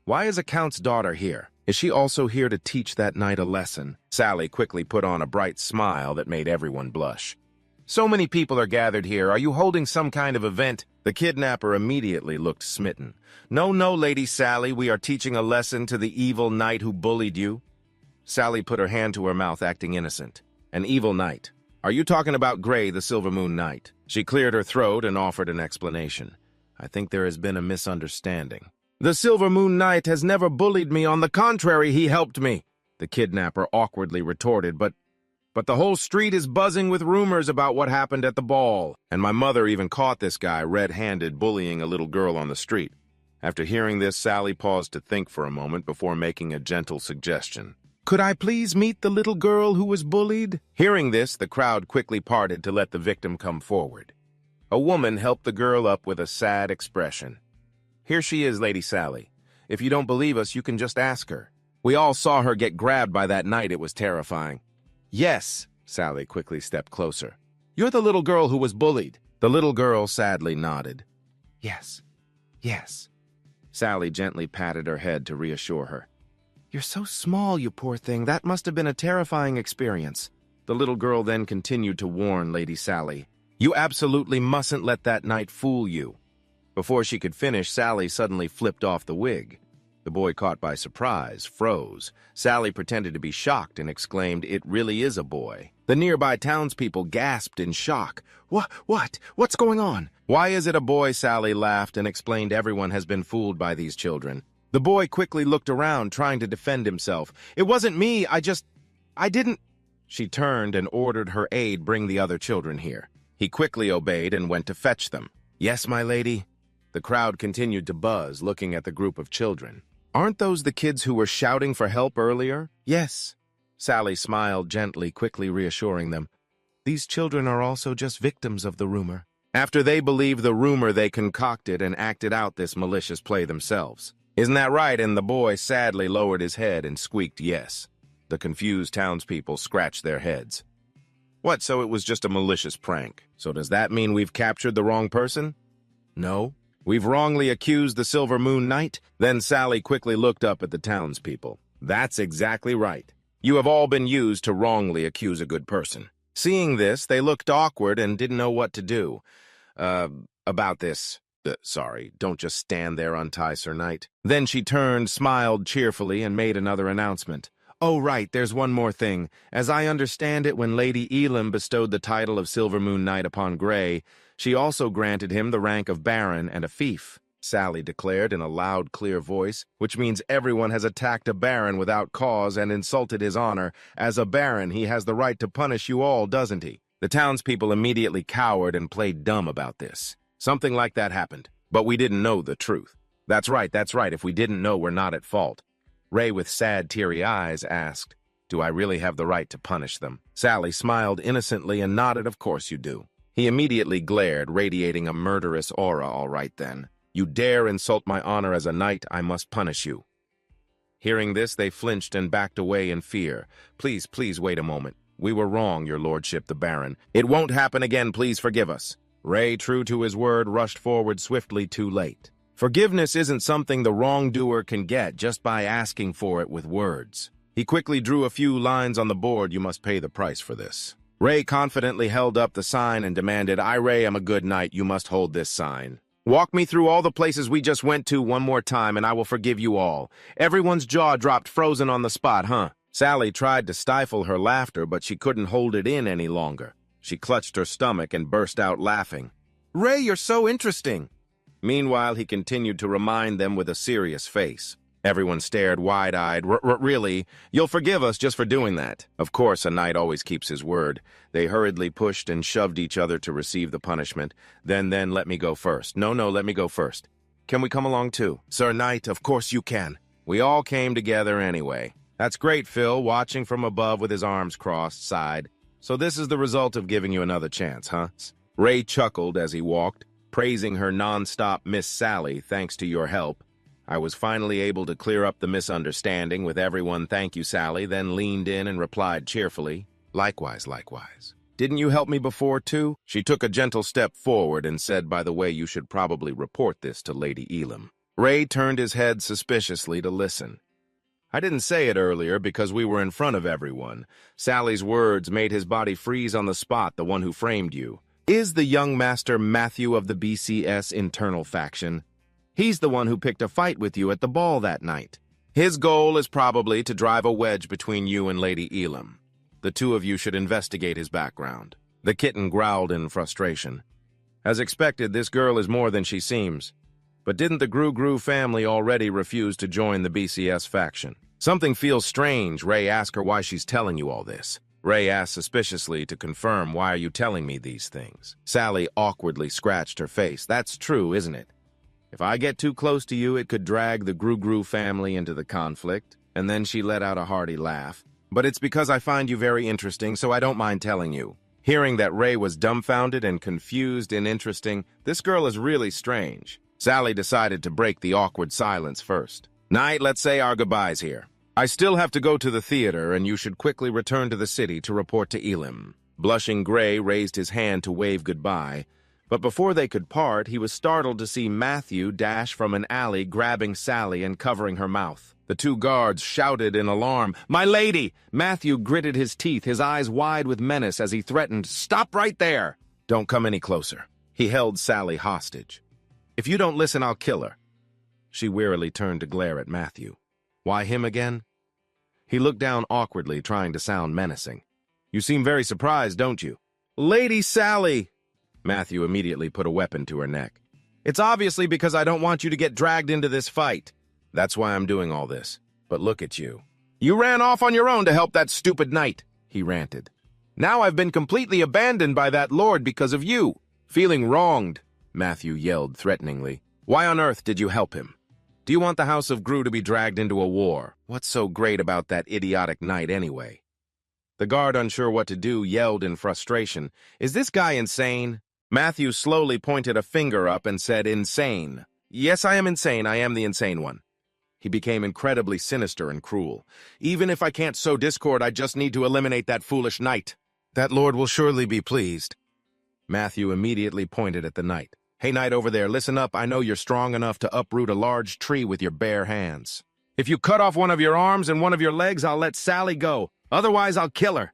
"Why is a Count's daughter here? Is she also here to teach that knight a lesson?" Sally quickly put on a bright smile that made everyone blush. "So many people are gathered here. Are you holding some kind of event?" The kidnapper immediately looked smitten. No, Lady Sally, we are teaching a lesson to the evil knight who bullied you." Sally put her hand to her mouth, acting innocent. An evil knight. Are you talking about Gray, the Silver Moon Knight? She cleared her throat and offered an explanation. I think there has been a misunderstanding. The Silver Moon Knight has never bullied me. On the contrary, he helped me, the kidnapper awkwardly retorted, but the whole street is buzzing with rumors about what happened at the ball, and my mother even caught this guy red-handed bullying a little girl on the street. After hearing this, Sally paused to think for a moment before making a gentle suggestion. Could I please meet the little girl who was bullied? Hearing this, the crowd quickly parted to let the victim come forward. A woman helped the girl up with a sad expression. Here she is, Lady Sally. If you don't believe us, you can just ask her. We all saw her get grabbed by that knight. It was terrifying. Yes, Sally quickly stepped closer. You're the little girl who was bullied. The little girl sadly nodded. Yes. Sally gently patted her head to reassure her. You're so small, you poor thing. That must have been a terrifying experience. The little girl then continued to warn Lady Sally. You absolutely mustn't let that knight fool you. Before she could finish, Sally suddenly flipped off the wig. The boy, caught by surprise, froze. Sally pretended to be shocked and exclaimed, It really is a boy. The nearby townspeople gasped in shock. What's going on? Why is it a boy? Sally laughed and explained everyone has been fooled by these children. The boy quickly looked around, trying to defend himself. It wasn't me, I didn't... She turned and ordered her aide bring the other children here. He quickly obeyed and went to fetch them. Yes, my lady. The crowd continued to buzz, looking at the group of children. Aren't those the kids who were shouting for help earlier? Yes. Sally smiled gently, quickly reassuring them. These children are also just victims of the rumor. After they believed the rumor, they concocted and acted out this malicious play themselves. Isn't that right? And the boy sadly lowered his head and squeaked yes. The confused townspeople scratched their heads. What, so it was just a malicious prank? So does that mean we've captured the wrong person? No. We've wrongly accused the Silver Moon Knight? Then Sally quickly looked up at the townspeople. That's exactly right. You have all been used to wrongly accuse a good person. Seeing this, they looked awkward and didn't know what to do. About this. Sorry, don't just stand there, untie Sir Knight. Then she turned, smiled cheerfully, and made another announcement. Oh, right, there's one more thing. As I understand it, when Lady Elam bestowed the title of Silver Moon Knight upon Gray, she also granted him the rank of Baron and a fief, Sally declared in a loud, clear voice, which means everyone has attacked a Baron without cause and insulted his honor. As a Baron, he has the right to punish you all, doesn't he? The townspeople immediately cowered and played dumb about this. Something like that happened, but we didn't know the truth. That's right. If we didn't know, we're not at fault. Ray, with sad, teary eyes, asked, Do I really have the right to punish them? Sally smiled innocently and nodded, Of course you do. He immediately glared, radiating a murderous aura. All right, then. You dare insult my honor as a knight, I must punish you. Hearing this, they flinched and backed away in fear. Please, wait a moment. We were wrong, your lordship, the Baron. It won't happen again, please forgive us. Ray, true to his word, rushed forward swiftly, too late. Forgiveness isn't something the wrongdoer can get just by asking for it with words. He quickly drew a few lines on the board. You must pay the price for this. Ray confidently held up the sign and demanded, I, Ray, am a good knight. You must hold this sign. Walk me through all the places we just went to one more time, and I will forgive you all. Everyone's jaw dropped frozen on the spot, huh? Sally tried to stifle her laughter, but she couldn't hold it in any longer. She clutched her stomach and burst out laughing. Ray, you're so interesting. Meanwhile, he continued to remind them with a serious face. Everyone stared wide-eyed. Really? You'll forgive us just for doing that. Of course, a knight always keeps his word. They hurriedly pushed and shoved each other to receive the punishment. Then let me go first. No, let me go first. Can we come along too? Sir Knight, of course you can. We all came together anyway. That's great, Phil, watching from above with his arms crossed, sighed. So this is the result of giving you another chance, huh? Ray chuckled as he walked, praising her non-stop Miss Sally, thanks to your help. I was finally able to clear up the misunderstanding with everyone. Thank you, Sally, then leaned in and replied cheerfully, Likewise. Didn't you help me before, too? She took a gentle step forward and said, By the way, you should probably report this to Lady Elam. Ray turned his head suspiciously to listen. I didn't say it earlier because we were in front of everyone. Sally's words made his body freeze on the spot, the one who framed you. Is the young master Matthew of the BCS internal faction? He's the one who picked a fight with you at the ball that night. His goal is probably to drive a wedge between you and Lady Elam. The two of you should investigate his background. The kitten growled in frustration. As expected, this girl is more than she seems. But didn't the Gru family already refuse to join the BCS faction? Something feels strange. Ray asked her why she's telling you all this. Ray asked suspiciously to confirm, why are you telling me these things? Sally awkwardly scratched her face. That's true, isn't it? If I get too close to you, it could drag the Gru family into the conflict. And then she let out a hearty laugh. But it's because I find you very interesting, so I don't mind telling you. Hearing that Ray was dumbfounded and confused and interesting, this girl is really strange. Sally decided to break the awkward silence first. Knight, let's say our goodbyes here. I still have to go to the theater, and you should quickly return to the city to report to Elim. Blushing Gray raised his hand to wave goodbye, but before they could part, he was startled to see Matthew dash from an alley, grabbing Sally and covering her mouth. The two guards shouted in alarm, "My lady!" Matthew gritted his teeth, his eyes wide with menace as he threatened, "Stop right there! Don't come any closer." He held Sally hostage. "If you don't listen, I'll kill her." She wearily turned to glare at Matthew. Why him again? He looked down awkwardly, trying to sound menacing. "You seem very surprised, don't you?" "Lady Sally!" Matthew immediately put a weapon to her neck. "It's obviously because I don't want you to get dragged into this fight. That's why I'm doing all this. But look at you. You ran off on your own to help that stupid knight," he ranted. "Now I've been completely abandoned by that lord because of you." "Feeling wronged," Matthew yelled threateningly. "Why on earth did you help him? Do you want the House of Gru to be dragged into a war? What's so great about that idiotic knight anyway?" The guard, unsure what to do, yelled in frustration, "Is this guy insane?" Matthew slowly pointed a finger up and said, "Insane. Yes, I am insane. I am the insane one." He became incredibly sinister and cruel. "Even if I can't sow discord, I just need to eliminate that foolish knight. That lord will surely be pleased." Matthew immediately pointed at the knight. "Hey, knight over there, listen up. I know you're strong enough to uproot a large tree with your bare hands. If you cut off one of your arms and one of your legs, I'll let Sally go. Otherwise, I'll kill her."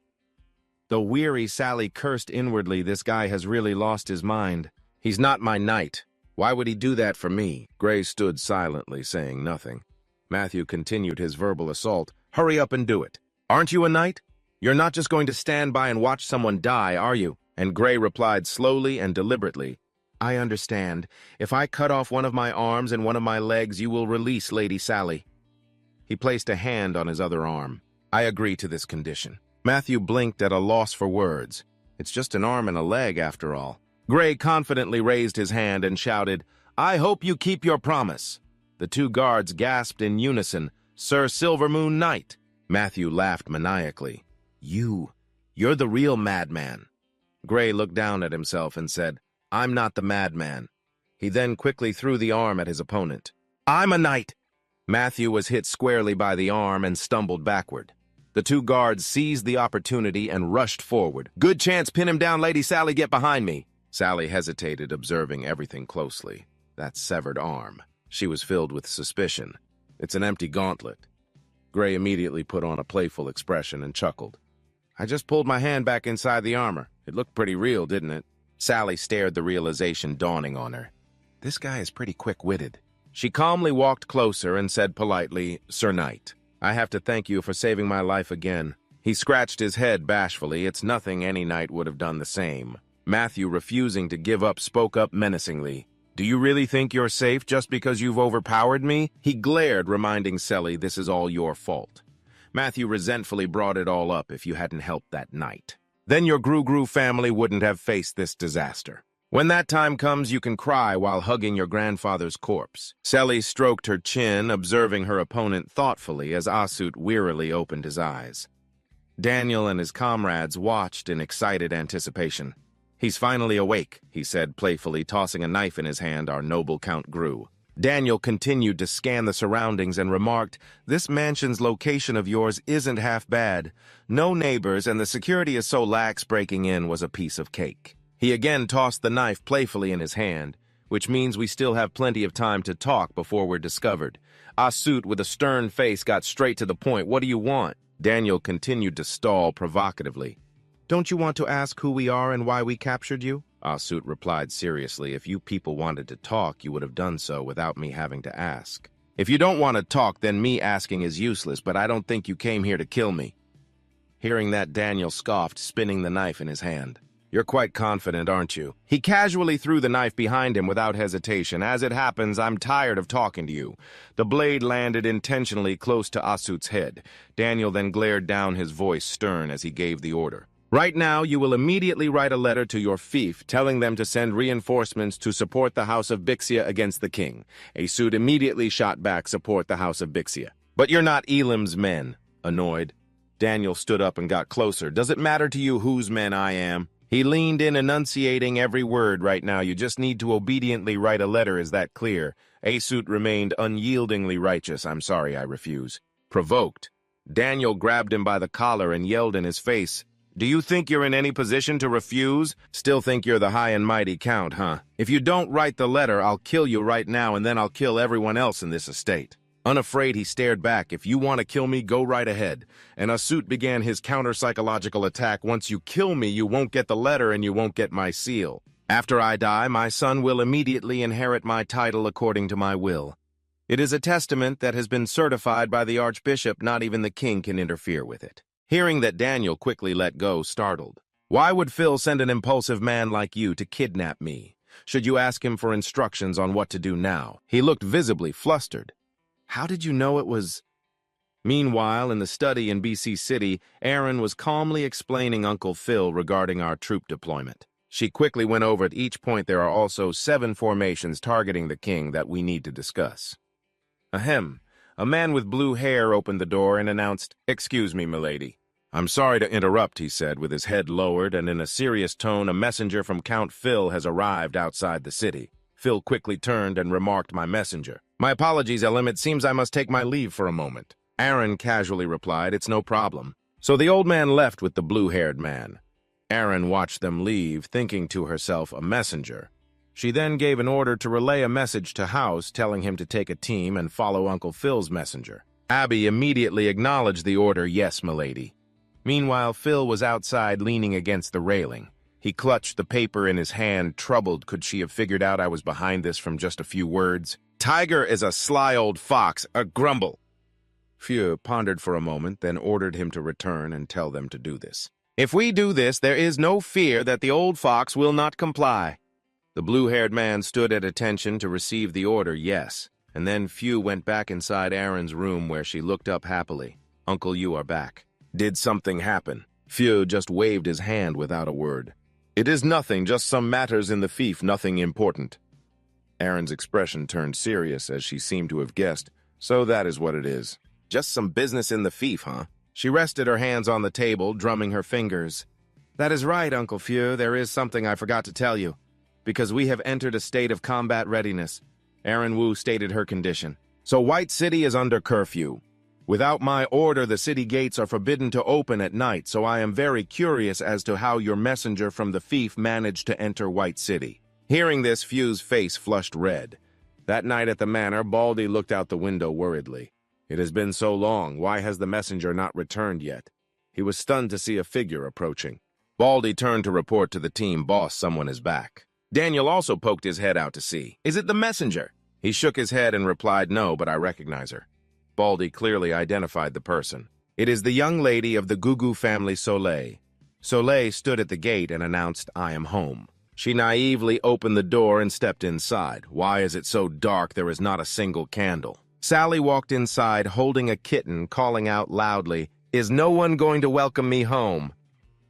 Though weary, Sally cursed inwardly. This guy has really lost his mind. He's not my knight. Why would he do that for me? Gray stood silently, saying nothing. Matthew continued his verbal assault. "Hurry up and do it. Aren't you a knight? You're not just going to stand by and watch someone die, are you?" And Gray replied slowly and deliberately, "I understand. If I cut off one of my arms and one of my legs, you will release Lady Sally." He placed a hand on his other arm. "I agree to this condition." Matthew blinked at a loss for words. It's just an arm and a leg, after all. Gray confidently raised his hand and shouted, "I hope you keep your promise." The two guards gasped in unison, "Sir Silvermoon Knight." Matthew laughed maniacally. You're the real madman." Gray looked down at himself and said, "I'm not the madman." He then quickly threw the arm at his opponent. "I'm a knight." Matthew was hit squarely by the arm and stumbled backward. The two guards seized the opportunity and rushed forward. "Good chance, pin him down, Lady Sally, get behind me." Sally hesitated, observing everything closely. That severed arm. She was filled with suspicion. It's an empty gauntlet. Gray immediately put on a playful expression and chuckled. "I just pulled my hand back inside the armor. It looked pretty real, didn't it?" Sally stared, the realization dawning on her. This guy is pretty quick-witted. She calmly walked closer and said politely, "Sir Knight, I have to thank you for saving my life again." He scratched his head bashfully. It's nothing, any knight would have done the same. Matthew, refusing to give up, spoke up menacingly. "Do you really think you're safe just because you've overpowered me?" He glared, reminding Sally, "This is all your fault. Matthew resentfully brought it all up. If you hadn't helped that knight, then your Gru family wouldn't have faced this disaster. When that time comes, you can cry while hugging your grandfather's corpse." Sally stroked her chin, observing her opponent thoughtfully as Asut wearily opened his eyes. Daniel and his comrades watched in excited anticipation. "He's finally awake," he said playfully, tossing a knife in his hand. "Our noble Count Gru." Daniel continued to scan the surroundings and remarked, "This mansion's location of yours isn't half bad. No neighbors, and the security is so lax, breaking in was a piece of cake." He again tossed the knife playfully in his hand, which means we still have plenty of time to talk before we're discovered. Asut, with a stern face, got straight to the point. "What do you want?" Daniel continued to stall provocatively. "Don't you want to ask who we are and why we captured you?" Asut replied seriously. "If you people wanted to talk, you would have done so without me having to ask. If you don't want to talk, then me asking is useless, but I don't think you came here to kill me." Hearing that, Daniel scoffed, spinning the knife in his hand. You're quite confident, aren't you? He casually threw the knife behind him without hesitation. As it happens, I'm tired of talking to you. The blade landed intentionally close to Asut's head. Daniel then glared down, his voice stern as he gave the order. Right now, you will immediately write a letter to your fief, telling them to send reinforcements to support the House of Bixia against the king. Asut immediately shot back, support the House of Bixia. But you're not Elam's men. Annoyed, Daniel stood up and got closer. Does it matter to you whose men I am? He leaned in, enunciating every word. Right now, you just need to obediently write a letter, is that clear? Asut remained unyieldingly righteous. I'm sorry, I refuse. Provoked, Daniel grabbed him by the collar and yelled in his face, do you think you're in any position to refuse? Still think you're the high and mighty count, huh? If you don't write the letter, I'll kill you right now, and then I'll kill everyone else in this estate. Unafraid, he stared back. If you want to kill me, go right ahead. And Asut began his counter-psychological attack. Once you kill me, you won't get the letter and you won't get my seal. After I die, my son will immediately inherit my title according to my will. It is a testament that has been certified by the Archbishop. Not even the king can interfere with it. Hearing that, Daniel quickly let go, startled. Why would Phil send an impulsive man like you to kidnap me? Should you ask him for instructions on what to do now? He looked visibly flustered. How did you know it was... Meanwhile, in the study in BC City, Erin was calmly explaining Uncle Phil regarding our troop deployment. She quickly went over at each point. There are also 7 formations targeting the king that we need to discuss. Ahem. A man with blue hair opened the door and announced, Excuse me, milady. I'm sorry to interrupt, he said, with his head lowered, and in a serious tone, a messenger from Count Phil has arrived outside the city. Phil quickly turned and remarked, My messenger. My apologies, Elam. It seems I must take my leave for a moment. Erin casually replied, It's no problem. So the old man left with the blue-haired man. Erin watched them leave, thinking to herself, a messenger. She then gave an order to relay a message to House, telling him to take a team and follow Uncle Phil's messenger. Abby immediately acknowledged the order, Yes, milady. Meanwhile, Phil was outside leaning against the railing. He clutched the paper in his hand, troubled. Could she have figured out I was behind this from just a few words? Tiger is a sly old fox, a grumble. Phew pondered for a moment, then ordered him to return and tell them to do this. If we do this, there is no fear that the old fox will not comply. The blue-haired man stood at attention to receive the order, yes, and then Phew went back inside Erin's room where she looked up happily. Uncle, you are back. Did something happen? Phew just waved his hand without a word. It is nothing, just some matters in the fief, nothing important. Erin's expression turned serious as she seemed to have guessed. So that is what it is. Just some business in the fief, huh? She rested her hands on the table, drumming her fingers. That is right, Uncle Phew. There is something I forgot to tell you. Because we have entered a state of combat readiness. Erin Wu stated her condition. So White City is under curfew. Without my order, the city gates are forbidden to open at night, so I am very curious as to how your messenger from the fief managed to enter White City. Hearing this, Phew's face flushed red. That night at the manor, Baldy looked out the window worriedly. It has been so long. Why has the messenger not returned yet? He was stunned to see a figure approaching. Baldy turned to report to the team, Boss, someone is back. Daniel also poked his head out to see. Is it the messenger? He shook his head and replied, No, but I recognize her. Baldy clearly identified the person. It is the young lady of the Gugu family Soleil. Soleil stood at the gate and announced, I am home. She naively opened the door and stepped inside. Why is it so dark? There is not a single candle. Sally walked inside holding a kitten, calling out loudly, Is no one going to welcome me home?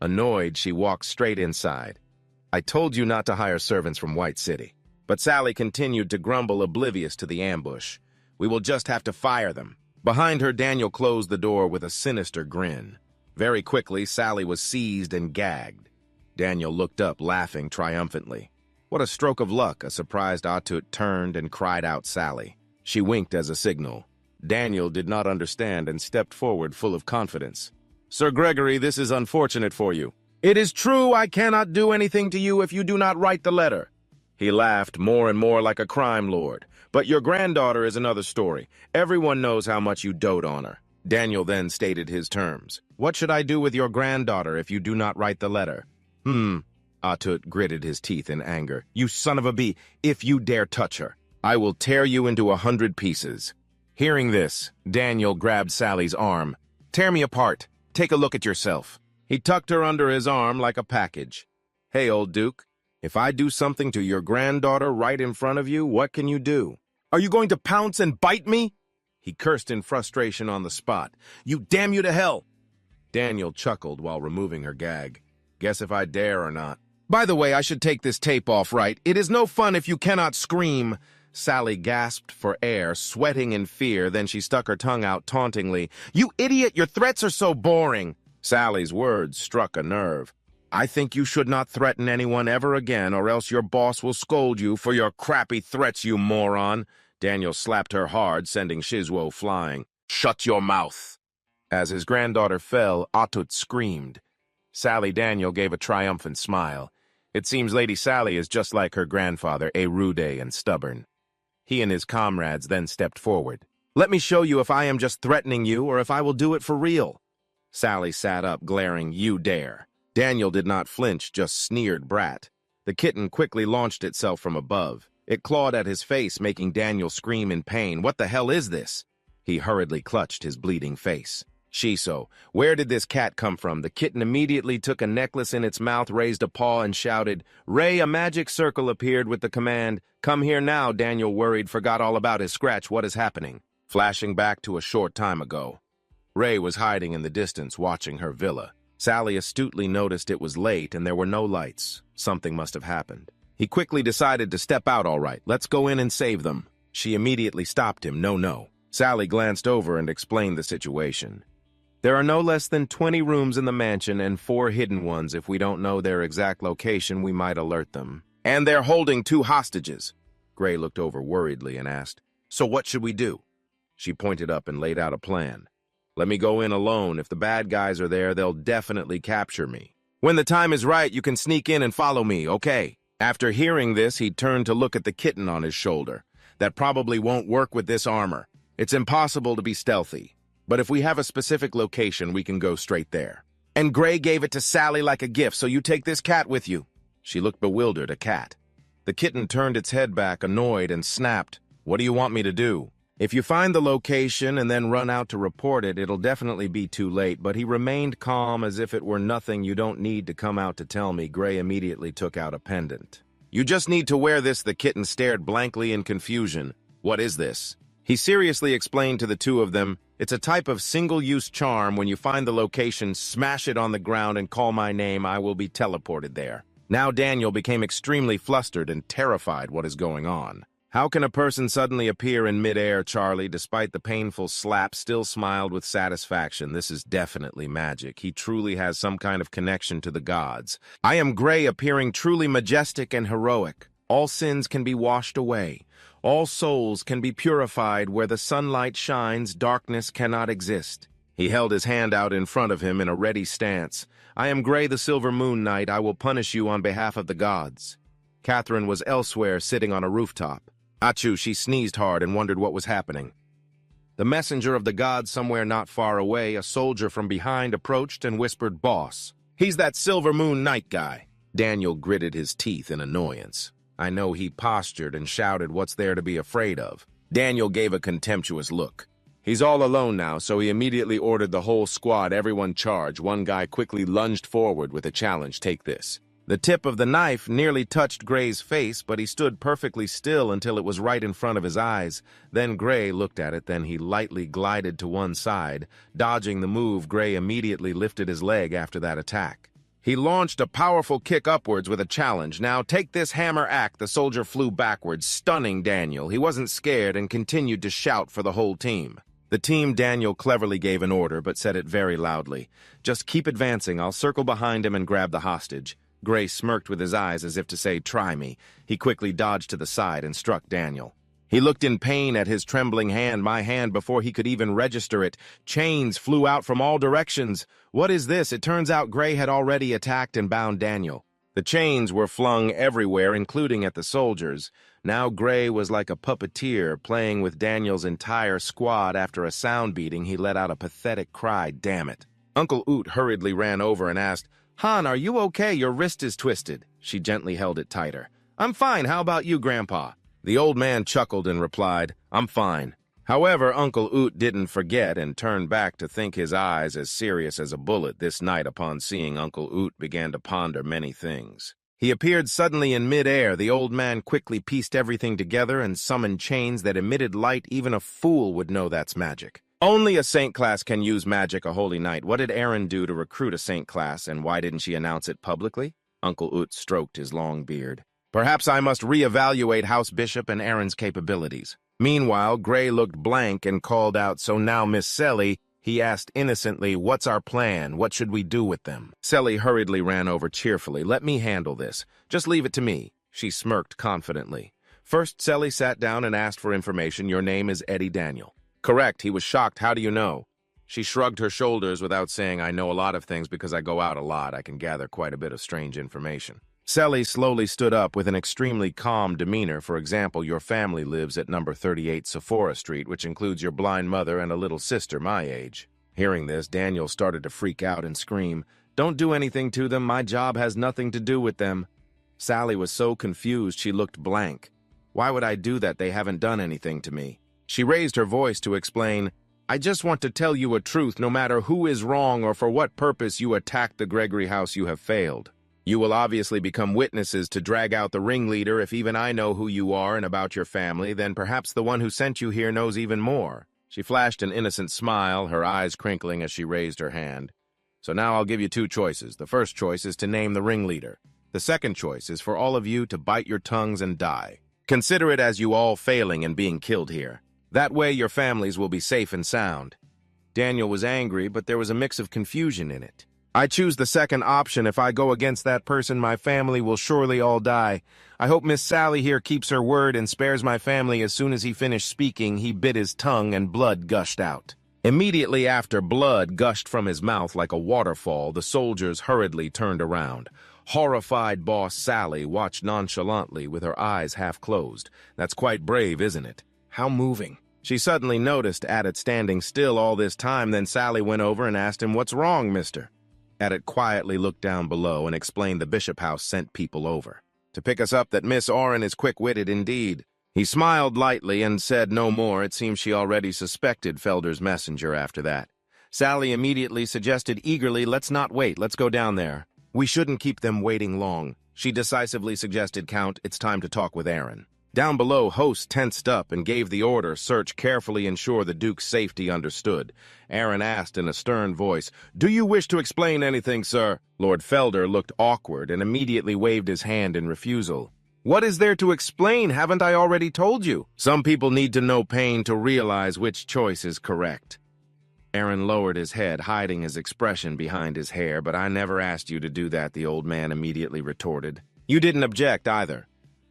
Annoyed, she walked straight inside. I told you not to hire servants from White City. But Sally continued to grumble, oblivious to the ambush. We will just have to fire them. Behind her, Daniel closed the door with a sinister grin. Very quickly, Sally was seized and gagged. Daniel looked up, laughing triumphantly. What a stroke of luck, a surprised Atut turned and cried out Sally. She winked as a signal. Daniel did not understand and stepped forward full of confidence. Sir Gregory, this is unfortunate for you. It is true I cannot do anything to you if you do not write the letter. He laughed more and more like a crime lord. But your granddaughter is another story. Everyone knows how much you dote on her. Daniel then stated his terms. What should I do with your granddaughter if you do not write the letter? Atut gritted his teeth in anger. You son of a bee, if you dare touch her, I will tear you into 100 pieces. Hearing this, Daniel grabbed Sally's arm. Tear me apart. take a look at yourself." He tucked her under his arm like a package. "Hey, old Duke, if I do something to your granddaughter right in front of you, what can you do? Are you going to pounce and bite me?" He cursed in frustration on the spot. "You damn you to hell!" Daniel chuckled while removing her gag. "Guess if I dare or not. By the way, I should take this tape off, right? It is no fun if you cannot scream." Sally gasped for air, sweating in fear, then she stuck her tongue out tauntingly. "You idiot, your threats are so boring." Sally's words struck a nerve. "I think you should not threaten anyone ever again, or else your boss will scold you for your crappy threats, you moron." Daniel slapped her hard, sending Shizwo flying. "Shut your mouth." As his granddaughter fell, Atut screamed. Sally Daniel gave a triumphant smile. It seems Lady Sally is just like her grandfather, rude and stubborn. He and his comrades then stepped forward. "Let me show you if I am just threatening you or if I will do it for real." Sally sat up, glaring, "You dare." Daniel did not flinch, just sneered brat. The kitten quickly launched itself from above. It clawed at his face, making Daniel scream in pain. "What the hell is this?" He hurriedly clutched his bleeding face. "Shiso, where did this cat come from?" The kitten immediately took a necklace in its mouth, raised a paw, and shouted. "Ray, a magic circle appeared with the command, 'Come here now.'" Daniel, worried, forgot all about his scratch. "What is happening?" Flashing back to a short time ago. Ray was hiding in the distance, watching her villa. Sally astutely noticed it was late and there were no lights. Something must have happened. He quickly decided to step out. "All right, let's go in and save them." She immediately stopped him. No. Sally glanced over and explained the situation. "There are no less than 20 rooms in the mansion and 4 hidden ones. If we don't know their exact location, we might alert them. And they're holding 2 hostages." Gray looked over worriedly and asked, "So what should we do?" She pointed up and laid out a plan. "Let me go in alone. If the bad guys are there, they'll definitely capture me. When the time is right, you can sneak in and follow me, okay?" After hearing this, he turned to look at the kitten on his shoulder. "That probably won't work with this armor. It's impossible to be stealthy. But if we have a specific location, we can go straight there. And Gray gave it to Sally like a gift, so you take this cat with you." She looked bewildered, a cat. The kitten turned its head back, annoyed, and snapped. "What do you want me to do?" "If you find the location and then run out to report it, it'll definitely be too late." But he remained calm as if it were nothing. "You don't need to come out to tell me." Gray immediately took out a pendant. "You just need to wear this." The kitten stared blankly in confusion. "What is this?" He seriously explained to the two of them, "It's a type of single-use charm. When you find the location, smash it on the ground and call my name. I will be teleported there." Now Daniel became extremely flustered and terrified. What is going on? How can a person suddenly appear in midair? Charlie, despite the painful slap, still smiled with satisfaction. This is definitely magic. He truly has some kind of connection to the gods. "I am Gray, appearing truly majestic and heroic. All sins can be washed away. All souls can be purified. Where the sunlight shines, darkness cannot exist." He held his hand out in front of him in a ready stance. "I am Gray, the Silver Moon Knight. I will punish you on behalf of the gods." Catherine was elsewhere, sitting on a rooftop. Achoo, she sneezed hard and wondered what was happening. The messenger of the gods somewhere not far away, a soldier from behind, approached and whispered, "Boss, he's that Silver Moon Knight guy." Daniel gritted his teeth in annoyance. I know he postured and shouted, "What's there to be afraid of?" Daniel gave a contemptuous look. He's all alone now, so he immediately ordered the whole squad, "Everyone charge." One guy quickly lunged forward with a challenge, "Take this." The tip of the knife nearly touched Gray's face, but he stood perfectly still until it was right in front of his eyes. Then Gray looked at it, then he lightly glided to one side. Dodging the move, Gray immediately lifted his leg after that attack. He launched a powerful kick upwards with a challenge. "Now take this hammer act." The soldier flew backwards, stunning Daniel. He wasn't scared and continued to shout for the whole team. The team Daniel cleverly gave an order, but said it very loudly. "Just keep advancing. I'll circle behind him and grab the hostage." Gray smirked with his eyes as if to say, "Try me." He quickly dodged to the side and struck Daniel. He looked in pain at his trembling hand, my hand, before he could even register it. Chains flew out from all directions. What is this? It turns out Gray had already attacked and bound Daniel. The chains were flung everywhere, including at the soldiers. Now Gray was like a puppeteer, playing with Daniel's entire squad. After a sound beating, he let out a pathetic cry. "Damn it." Uncle Oot hurriedly ran over and asked, "Han, are you okay? Your wrist is twisted." She gently held it tighter. "I'm fine. How about you, Grandpa?" The old man chuckled and replied, "I'm fine. However, Uncle Oot didn't forget and turned back to think, his eyes as serious as a bullet. This night, upon seeing Uncle Oot, began to ponder many things. He appeared suddenly in mid-air. The old man quickly pieced everything together and summoned chains that emitted light. Even a fool would know that's magic. Only a saint class can use magic, a holy knight. What did Aaron do to recruit a saint class, and why didn't she announce it publicly? Uncle Oot stroked his long beard. Perhaps I must reevaluate House Bishop and Aaron's capabilities. Meanwhile, Gray looked blank and called out, "So now, Miss Selly," he asked innocently, "what's our plan? What should we do with them?" Selly hurriedly ran over cheerfully. "Let me handle this. Just leave it to me." She smirked confidently. First, Selly sat down and asked for information. "Your name is Eddie Daniel." "Correct." He was shocked. "How do you know?" She shrugged her shoulders without saying, "I know a lot of things because I go out a lot. I can gather quite a bit of strange information." Selly slowly stood up with an extremely calm demeanor. "For example, your family lives at number 38 Sephora Street, which includes your blind mother and a little sister my age." Hearing this, Daniel started to freak out and scream, "Don't do anything to them. My job has nothing to do with them." Sally was so confused she looked blank. "Why would I do that? They haven't done anything to me." She raised her voice to explain, "I just want to tell you a truth. No matter who is wrong or for what purpose you attacked the Gregory house, you have failed. You will obviously become witnesses to drag out the ringleader. If even I know who you are and about your family, then perhaps the one who sent you here knows even more." She flashed an innocent smile, her eyes crinkling as she raised her hand. "So now I'll give you two choices. The first choice is to name the ringleader. The second choice is for all of you to bite your tongues and die. Consider it as you all failing and being killed here. That way your families will be safe and sound." Daniel was angry, but there was a mix of confusion in it. "I choose the second option. If I go against that person, my family will surely all die. I hope Miss Sally here keeps her word and spares my family." As soon as he finished speaking, he bit his tongue and blood gushed out. Immediately after blood gushed from his mouth like a waterfall, the soldiers hurriedly turned around. Horrified Boss Sally watched nonchalantly with her eyes half closed. "That's quite brave, isn't it? How moving." She suddenly noticed Addit standing still all this time. Then Sally went over and asked him, "What's wrong, mister?" Addit quietly looked down below and explained the Bishop House sent people over to pick us up, that Miss Oren is quick-witted indeed. He smiled lightly and said no more. It seems she already suspected Felder's messenger after that. Sally immediately suggested eagerly, "Let's not wait, let's go down there. We shouldn't keep them waiting long." She decisively suggested, "Count, it's time to talk with Aaron." Down below, Host tensed up and gave the order, "Search carefully, ensure the Duke's safety." Understood. Aaron asked in a stern voice, "Do you wish to explain anything, sir?" Lord Felder looked awkward and immediately waved his hand in refusal. "What is there to explain? Haven't I already told you? Some people need to know pain to realize which choice is correct." Aaron lowered his head, hiding his expression behind his hair. "But I never asked you to do that," the old man immediately retorted. "You didn't object either."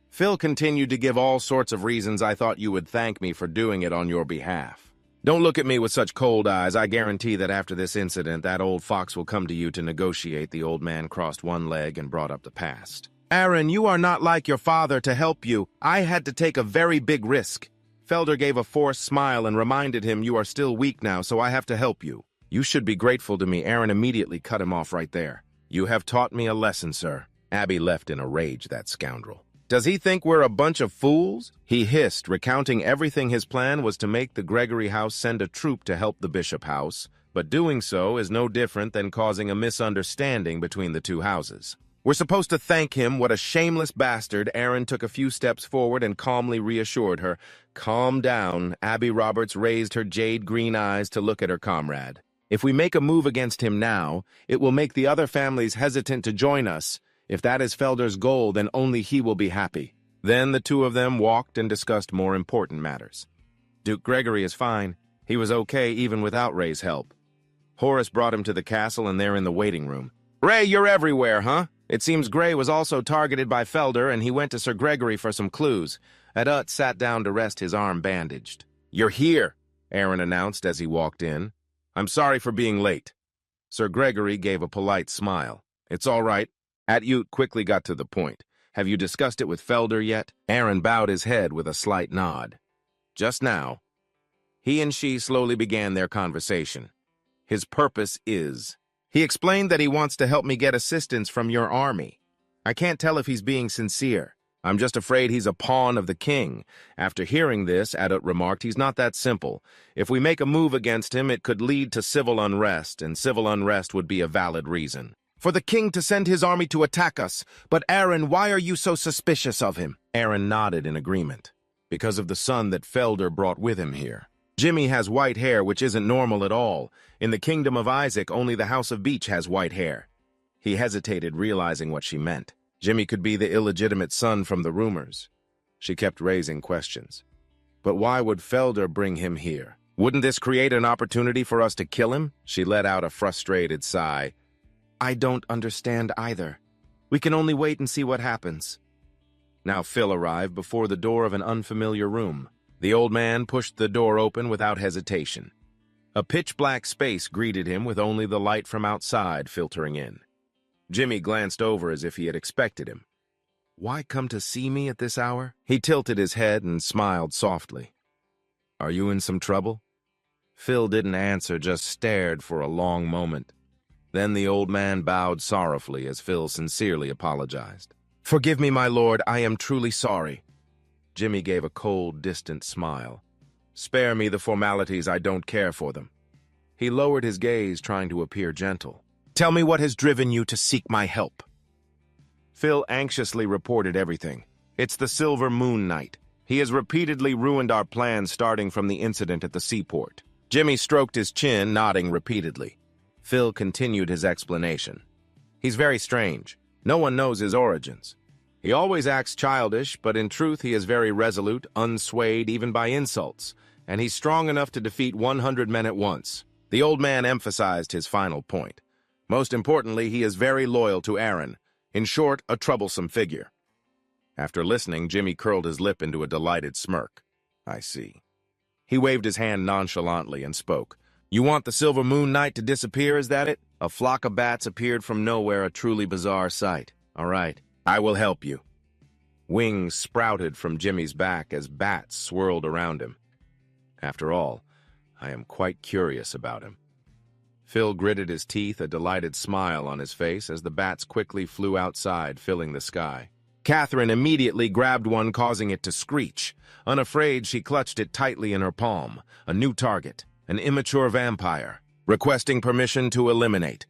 Phil continued to give all sorts of reasons. "I thought you would thank me for doing it on your behalf. Don't look at me with such cold eyes. I guarantee that after this incident, that old fox will come to you to negotiate." The old man crossed one leg and brought up the past. "Aaron, you are not like your father to help you. I had to take a very big risk." Felder gave a forced smile and reminded him, "You are still weak now, so I have to help you." "You should be grateful to me." Aaron immediately cut him off right there. "You have taught me a lesson, sir." Abby left in a rage, that scoundrel. "Does he think we're a bunch of fools?" he hissed, recounting everything. His plan was to make the Gregory house send a troop to help the Bishop house, but doing so is no different than causing a misunderstanding between the two houses. "We're supposed to thank him. What a shameless bastard." Aaron took a few steps forward and calmly reassured her. "Calm down." Abby Roberts raised her jade green eyes to look at her comrade. "If we make a move against him now, it will make the other families hesitant to join us. If that is Felder's goal, then only he will be happy." Then the two of them walked and discussed more important matters. "Duke Gregory is fine. He was okay even without Ray's help. Horace brought him to the castle and they're in the waiting room." "Ray, you're everywhere, huh?" It seems Gray was also targeted by Felder and he went to Sir Gregory for some clues. Addit sat down to rest, his arm bandaged. "You're here," Aaron announced as he walked in. "I'm sorry for being late." Sir Gregory gave a polite smile. "It's all right." Atyut quickly got to the point. "Have you discussed it with Felder yet?" Aaron bowed his head with a slight nod. "Just now." He and she slowly began their conversation. "His purpose is..." He explained that he wants to help me get assistance from your army. I can't tell if he's being sincere. I'm just afraid he's a pawn of the king. After hearing this, Adut remarked, he's not that simple. If we make a move against him, it could lead to civil unrest, and civil unrest would be a valid reason for the king to send his army to attack us. But Aaron, why are you so suspicious of him? Aaron nodded in agreement. Because of the son that Felder brought with him here. Jimmy has white hair, which isn't normal at all. In the kingdom of Isaac, only the House of Beech has white hair. He hesitated, realizing what she meant. Jimmy could be the illegitimate son from the rumors. She kept raising questions. But why would Felder bring him here? Wouldn't this create an opportunity for us to kill him? She let out a frustrated sigh. I don't understand either. We can only wait and see what happens. Now Phil arrived before the door of an unfamiliar room. The old man pushed the door open without hesitation. A pitch-black space greeted him with only the light from outside filtering in. Jimmy glanced over as if he had expected him. Why come to see me at this hour? He tilted his head and smiled softly. Are you in some trouble? Phil didn't answer, just stared for a long moment. Then the old man bowed sorrowfully as Phil sincerely apologized. Forgive me, my lord, I am truly sorry. Jimmy gave a cold, distant smile. Spare me the formalities, I don't care for them. He lowered his gaze, trying to appear gentle. Tell me what has driven you to seek my help. Phil anxiously reported everything. It's the Silver Moon Knight. He has repeatedly ruined our plans starting from the incident at the seaport. Jimmy stroked his chin, nodding repeatedly. Phil continued his explanation. He's very strange. No one knows his origins. He always acts childish, but in truth he is very resolute, unswayed even by insults, and he's strong enough to defeat 100 men at once. The old man emphasized his final point. Most importantly, he is very loyal to Aaron. In short, a troublesome figure. After listening, Jimmy curled his lip into a delighted smirk. I see. He waved his hand nonchalantly and spoke. You want the Silver Moon Knight to disappear, is that it? A flock of bats appeared from nowhere, a truly bizarre sight. All right, I will help you. Wings sprouted from Jimmy's back as bats swirled around him. After all, I am quite curious about him. Phil gritted his teeth, a delighted smile on his face as the bats quickly flew outside, filling the sky. Catherine immediately grabbed one, causing it to screech. Unafraid, she clutched it tightly in her palm. A new target, an immature vampire, requesting permission to eliminate.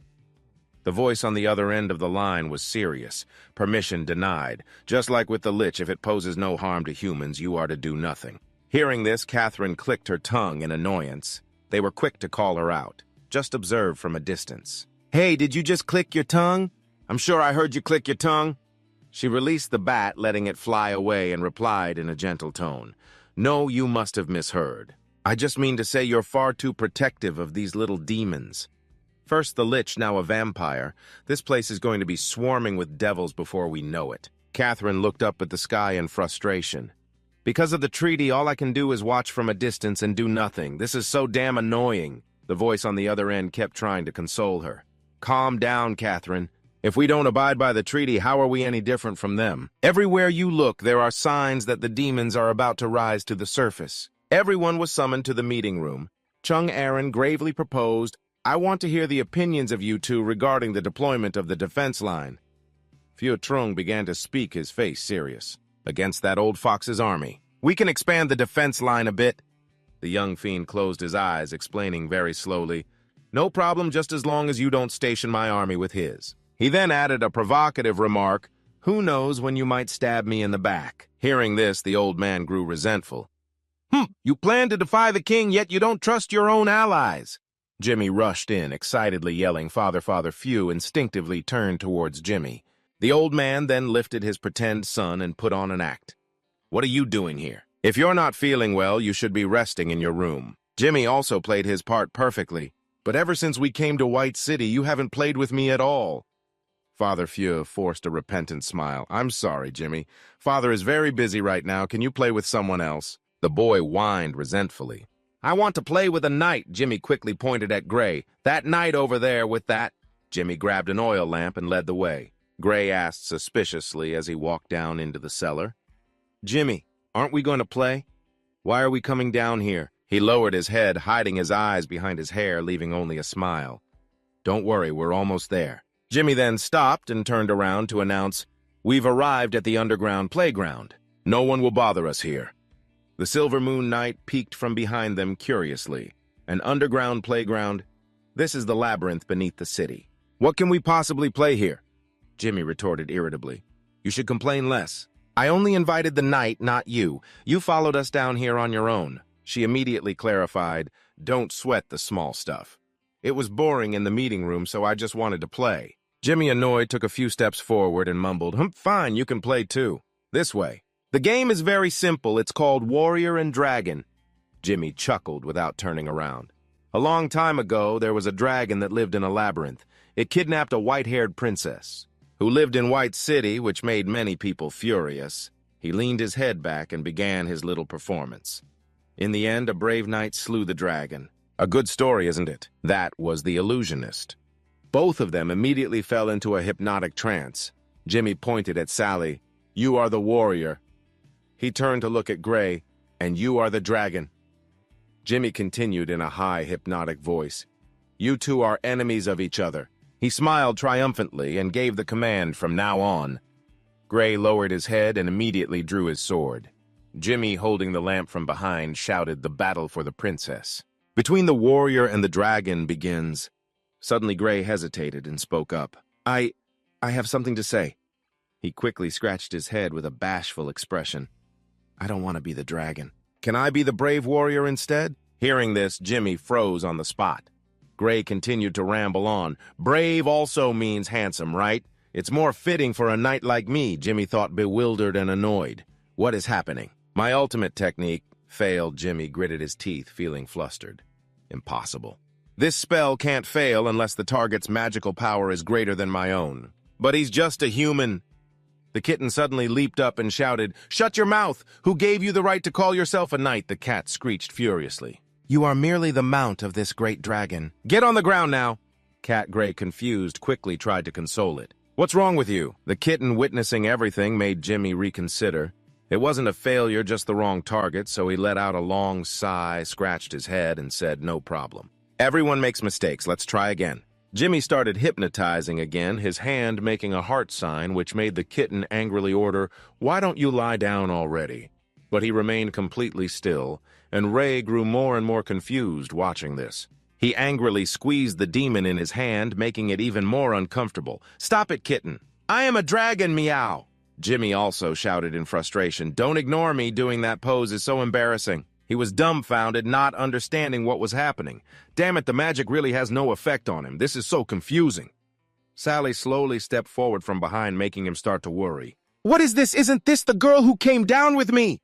The voice on the other end of the line was serious. Permission denied. Just like with the Lich, if it poses no harm to humans, you are to do nothing. Hearing this, Catherine clicked her tongue in annoyance. They were quick to call her out. Just observed from a distance. Hey, did you just click your tongue? I'm sure I heard you click your tongue. She released the bat, letting it fly away, and replied in a gentle tone. No, you must have misheard. I just mean to say you're far too protective of these little demons. First the Lich, now a vampire. This place is going to be swarming with devils before we know it. Catherine looked up at the sky in frustration. Because of the treaty, all I can do is watch from a distance and do nothing. This is so damn annoying. The voice on the other end kept trying to console her. Calm down, Catherine. If we don't abide by the treaty, how are we any different from them? Everywhere you look, there are signs that the demons are about to rise to the surface. Everyone was summoned to the meeting room. Chung Aaron gravely proposed, I want to hear the opinions of you two regarding the deployment of the defense line. Pheo Trung began to speak, his face serious. Against that old fox's army. We can expand the defense line a bit. The young fiend closed his eyes, explaining very slowly, No problem, just as long as you don't station my army with his. He then added a provocative remark, Who knows when you might stab me in the back? Hearing this, the old man grew resentful. You plan to defy the king, yet you don't trust your own allies. Jimmy rushed in, excitedly yelling, Father, Father. Pheo instinctively turned towards Jimmy. The old man then lifted his pretend son and put on an act. What are you doing here? If you're not feeling well, you should be resting in your room. Jimmy also played his part perfectly. But ever since we came to White City, you haven't played with me at all. Father Pheo forced a repentant smile. I'm sorry, Jimmy. Father is very busy right now. Can you play with someone else? The boy whined resentfully. I want to play with a knight, Jimmy quickly pointed at Gray. That knight over there with that. Jimmy grabbed an oil lamp and led the way. Gray asked suspiciously as he walked down into the cellar. Jimmy, aren't we going to play? Why are we coming down here? He lowered his head, hiding his eyes behind his hair, leaving only a smile. Don't worry, we're almost there. Jimmy then stopped and turned around to announce, We've arrived at the underground playground. No one will bother us here. The Silver Moon Knight peeked from behind them curiously. An underground playground? This is the labyrinth beneath the city. What can we possibly play here? Jimmy retorted irritably. You should complain less. I only invited the knight, not you. You followed us down here on your own. She immediately clarified, don't sweat the small stuff. It was boring in the meeting room, so I just wanted to play. Jimmy, annoyed, took a few steps forward and mumbled, Fine, you can play too. This way. The game is very simple. It's called Warrior and Dragon. Jimmy chuckled without turning around. A long time ago, there was a dragon that lived in a labyrinth. It kidnapped a white-haired princess, who lived in White City, which made many people furious. He leaned his head back and began his little performance. In the end, a brave knight slew the dragon. A good story, isn't it? That was the illusionist. Both of them immediately fell into a hypnotic trance. Jimmy pointed at Sally. You are the warrior. He turned to look at Gray. And you are the dragon. Jimmy continued in a high, hypnotic voice. You two are enemies of each other. He smiled triumphantly and gave the command from now on. Gray lowered his head and immediately drew his sword. Jimmy, holding the lamp from behind, shouted the battle for the princess. Between the warrior and the dragon begins. Suddenly Gray hesitated and spoke up. I have something to say. He quickly scratched his head with a bashful expression. I don't want to be the dragon. Can I be the brave warrior instead? Hearing this, Jimmy froze on the spot. Gray continued to ramble on. Brave also means handsome, right? It's more fitting for a knight like me, Jimmy thought, bewildered and annoyed. What is happening? My ultimate technique failed. Jimmy gritted his teeth, feeling flustered. Impossible. This spell can't fail unless the target's magical power is greater than my own. But he's just a human. The kitten suddenly leaped up and shouted, Shut your mouth! Who gave you the right to call yourself a knight? The cat screeched furiously. You are merely the mount of this great dragon. Get on the ground now! Cat Gray, confused, quickly tried to console it. What's wrong with you? The kitten, witnessing everything, made Jimmy reconsider. It wasn't a failure, just the wrong target, so he let out a long sigh, scratched his head, and said, No problem. Everyone makes mistakes. Let's try again. Jimmy started hypnotizing again, his hand making a heart sign, which made the kitten angrily order, Why don't you lie down already? But he remained completely still, and Ray grew more and more confused watching this. He angrily squeezed the demon in his hand, making it even more uncomfortable. Stop it, kitten! I am a dragon, meow! Jimmy also shouted in frustration, Don't ignore me, doing that pose is so embarrassing. He was dumbfounded, not understanding what was happening. Damn it, the magic really has no effect on him. This is so confusing. Sally slowly stepped forward from behind, making him start to worry. What is this? Isn't this the girl who came down with me?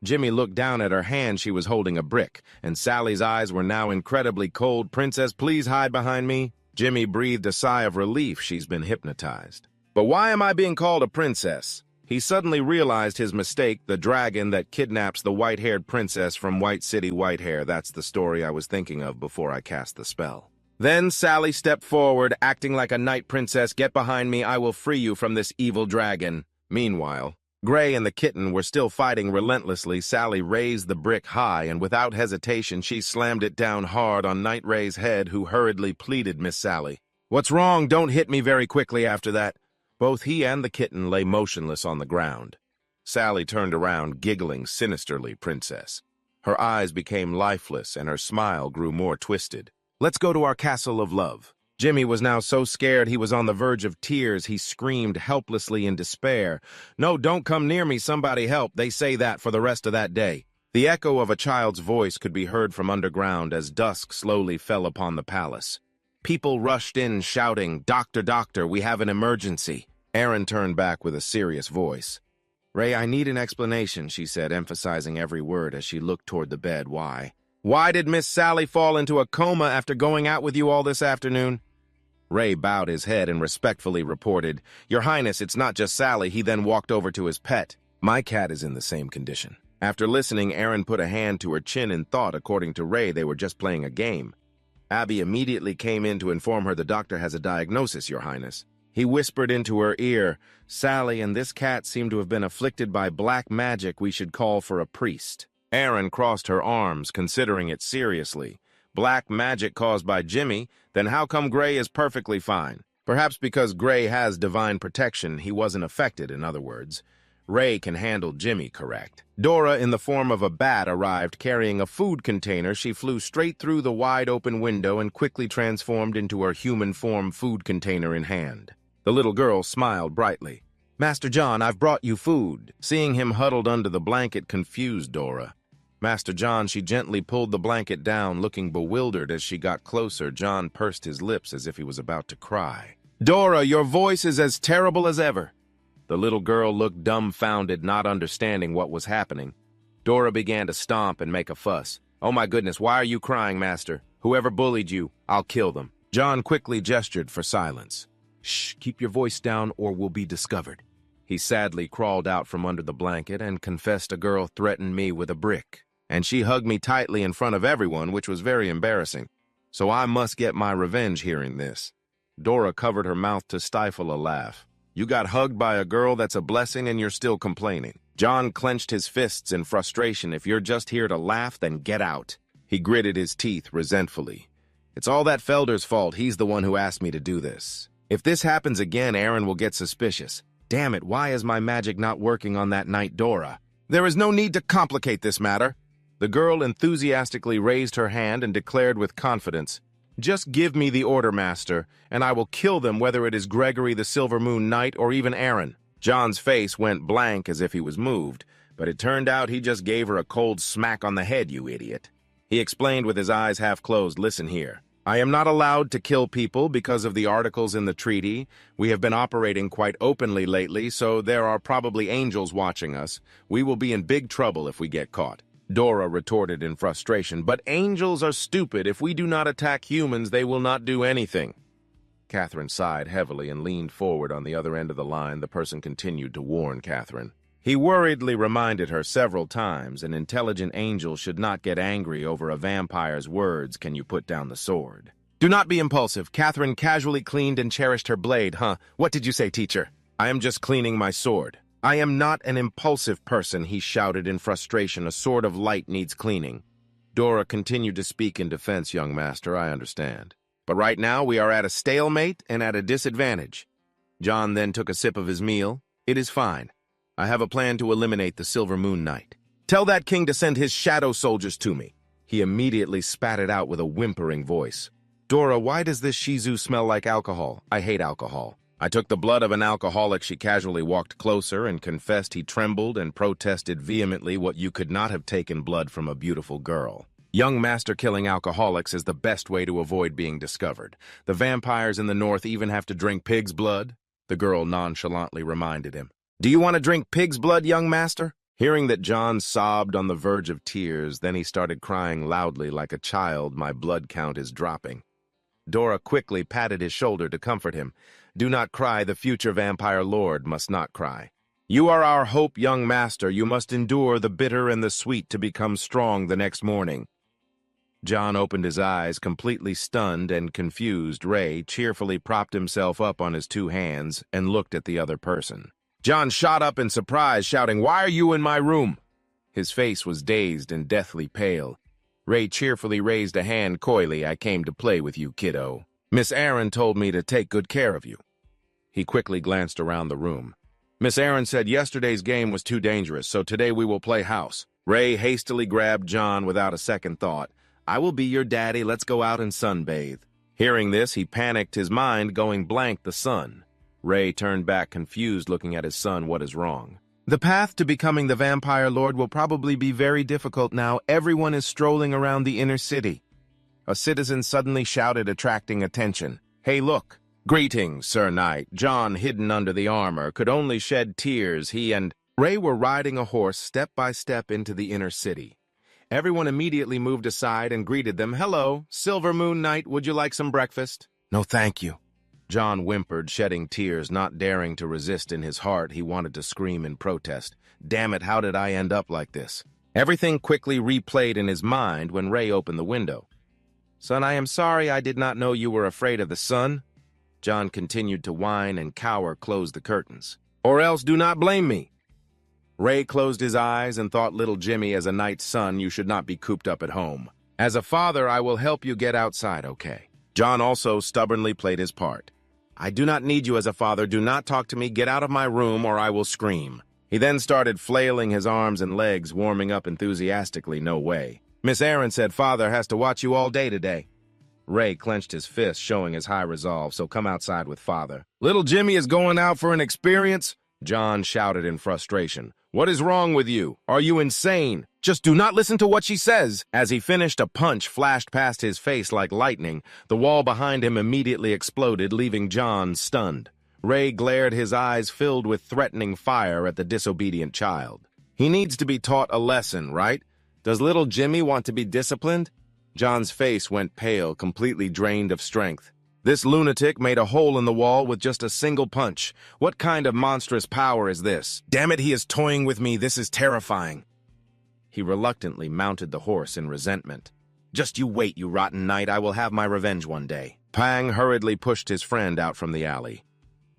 Jimmy looked down at her hand. She was holding a brick, and Sally's eyes were now incredibly cold. Princess, please hide behind me. Jimmy breathed a sigh of relief. She's been hypnotized. But why am I being called a princess? He suddenly realized his mistake, the dragon that kidnaps the white-haired princess from White City. White-hair, that's the story I was thinking of before I cast the spell. Then Sally stepped forward, acting like a knight princess. Get behind me, I will free you from this evil dragon. Meanwhile, Gray and the kitten were still fighting relentlessly. Sally raised the brick high, and without hesitation, she slammed it down hard on Knight Ray's head, who hurriedly pleaded, Miss Sally. What's wrong? Don't hit me very quickly after that. Both he and the kitten lay motionless on the ground. Sally turned around, giggling sinisterly, Princess. Her eyes became lifeless, and her smile grew more twisted. Let's go to our castle of love. Jimmy was now so scared he was on the verge of tears. He screamed helplessly in despair. No, don't come near me, somebody help. They say that for the rest of that day. The echo of a child's voice could be heard from underground as dusk slowly fell upon the palace. People rushed in, shouting, Doctor, doctor, we have an emergency. Aaron turned back with a serious voice. Ray, I need an explanation, she said, emphasizing every word as she looked toward the bed. Why? Why did Miss Sally fall into a coma after going out with you all this afternoon? Ray bowed his head and respectfully reported, Your Highness, it's not just Sally. He then walked over to his pet. My cat is in the same condition. After listening, Aaron put a hand to her chin and thought, according to Ray, they were just playing a game. Abby immediately came in to inform her the doctor has a diagnosis, Your Highness. He whispered into her ear, Sally and this cat seem to have been afflicted by black magic. We should call for a priest. Aaron crossed her arms, considering it seriously. Black magic caused by Jimmy? Then how come Gray is perfectly fine? Perhaps because Gray has divine protection, he wasn't affected, in other words. Ray can handle Jimmy correct. Dora, in the form of a bat, arrived carrying a food container. She flew straight through the wide-open window and quickly transformed into her human form, food container in hand. The little girl smiled brightly. "Master John, I've brought you food." Seeing him huddled under the blanket confused Dora. Master John, she gently pulled the blanket down, looking bewildered as she got closer. John pursed his lips as if he was about to cry. "Dora, your voice is as terrible as ever." The little girl looked dumbfounded, not understanding what was happening. Dora began to stomp and make a fuss. "Oh my goodness, why are you crying, Master? Whoever bullied you, I'll kill them." John quickly gestured for silence. "Shh, keep your voice down or we'll be discovered." He sadly crawled out from under the blanket and confessed a girl threatened me with a brick. And she hugged me tightly in front of everyone, which was very embarrassing. So I must get my revenge hearing this. Dora covered her mouth to stifle a laugh. "You got hugged by a girl, that's a blessing, and you're still complaining." John clenched his fists in frustration. "If you're just here to laugh, then get out." He gritted his teeth resentfully. "It's all that Felder's fault. He's the one who asked me to do this. If this happens again, Aaron will get suspicious. Damn it, why is my magic not working on that night, Dora?" "There is no need to complicate this matter." The girl enthusiastically raised her hand and declared with confidence, "Just give me the order, Master, and I will kill them, whether it is Gregory the Silver Moon Knight or even Aaron." John's face went blank as if he was moved, but it turned out he just gave her a cold smack on the head, you idiot. He explained with his eyes half closed, "Listen here. I am not allowed to kill people because of the articles in the treaty. We have been operating quite openly lately, so there are probably angels watching us. We will be in big trouble if we get caught." Dora retorted in frustration, "But angels are stupid. If we do not attack humans, they will not do anything." Catherine sighed heavily and leaned forward on the other end of the line. The person continued to warn Catherine. He worriedly reminded her several times, an intelligent angel should not get angry over a vampire's words. "Can you put down the sword?" "Do not be impulsive." Catherine casually cleaned and cherished her blade. "Huh? What did you say, teacher?" "I am just cleaning my sword." "I am not an impulsive person," he shouted in frustration. "A sword of light needs cleaning." Dora continued to speak in defense. "Young master, I understand. But right now we are at a stalemate and at a disadvantage." John then took a sip of his meal. "It is fine. I have a plan to eliminate the Silver Moon Knight. Tell that king to send his shadow soldiers to me." He immediately spat it out with a whimpering voice. "Dora, why does this shizu smell like alcohol? I hate alcohol." "I took the blood of an alcoholic." She casually walked closer and confessed he trembled and protested vehemently. "What, you could not have taken blood from a beautiful girl?" "Young master, killing alcoholics is the best way to avoid being discovered. The vampires in the north even have to drink pig's blood," the girl nonchalantly reminded him. "Do you want to drink pig's blood, young master?" Hearing that John sobbed on the verge of tears, then he started crying loudly like a child. "My blood count is dropping." Dora quickly patted his shoulder to comfort him. "Do not cry. The future vampire lord must not cry. You are our hope, young master. You must endure the bitter and the sweet to become strong the next morning." John opened his eyes, completely stunned and confused. Ray cheerfully propped himself up on his two hands and looked at the other person. John shot up in surprise, shouting, "Why are you in my room?" His face was dazed and deathly pale. Ray cheerfully raised a hand coyly. "I came to play with you, kiddo. Miss Aaron told me to take good care of you." He quickly glanced around the room. "Miss Aaron said yesterday's game was too dangerous, so today we will play house." Ray hastily grabbed John without a second thought. "I will be your daddy. Let's go out and sunbathe." Hearing this, he panicked, his mind going blank. The sun. Ray turned back confused, looking at his son. "What is wrong?" "The path to becoming the vampire lord will probably be very difficult now. Everyone is strolling around the inner city." A citizen suddenly shouted, attracting attention. "Hey, look." "Greetings, Sir Knight." John, hidden under the armor, could only shed tears. He and Ray were riding a horse step by step into the inner city. Everyone immediately moved aside and greeted them. "Hello, Silver Moon Knight, would you like some breakfast?" "No, thank you." John whimpered, shedding tears, not daring to resist. In his heart, he wanted to scream in protest. "Damn it, how did I end up like this?" Everything quickly replayed in his mind when Ray opened the window. "Son, I am sorry. I did not know you were afraid of the sun." John continued to whine and cower, closed the curtains. "Or else do not blame me." Ray closed his eyes and thought, "Little Jimmy, as a knight's son, you should not be cooped up at home. As a father, I will help you get outside, okay?" John also stubbornly played his part. I do not need you as a father. Do not talk to me. Get out of my room or I will scream. He then started flailing his arms and legs, warming up enthusiastically. No way. Miss Aaron said father has to watch you all day today. Ray clenched his fist, showing his high resolve, so come outside with father. Little Jimmy is going out for an experience? John shouted in frustration. What is wrong with you? Are you insane? Just do not listen to what she says. As he finished, a punch flashed past his face like lightning. The wall behind him immediately exploded, leaving John stunned. Ray glared, his eyes filled with threatening fire at the disobedient child. He needs to be taught a lesson, right? Does little Jimmy want to be disciplined? John's face went pale, completely drained of strength. This lunatic made a hole in the wall with just a single punch. What kind of monstrous power is this? Damn it, he is toying with me. This is terrifying. He reluctantly mounted the horse in resentment. Just you wait, you rotten knight. I will have my revenge one day. Pang hurriedly pushed his friend out from the alley.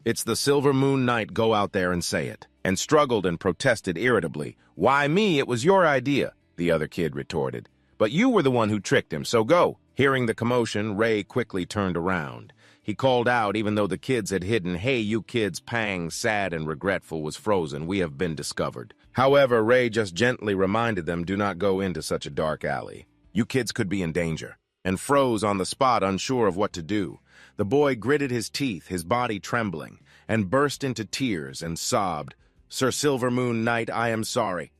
It's the Silver Moon Knight. Go out there and say it. And struggled and protested irritably. Why me? It was your idea, the other kid retorted. But you were the one who tricked him, so go. Hearing the commotion, Ray quickly turned around. He called out, even though the kids had hidden, Hey, you kids, Pang, sad and regretful, was frozen. We have been discovered. However, Ray just gently reminded them, do not go into such a dark alley. You kids could be in danger. And froze on the spot, unsure of what to do. The boy gritted his teeth, his body trembling, and burst into tears and sobbed, Sir Silver Moon Knight, I am sorry.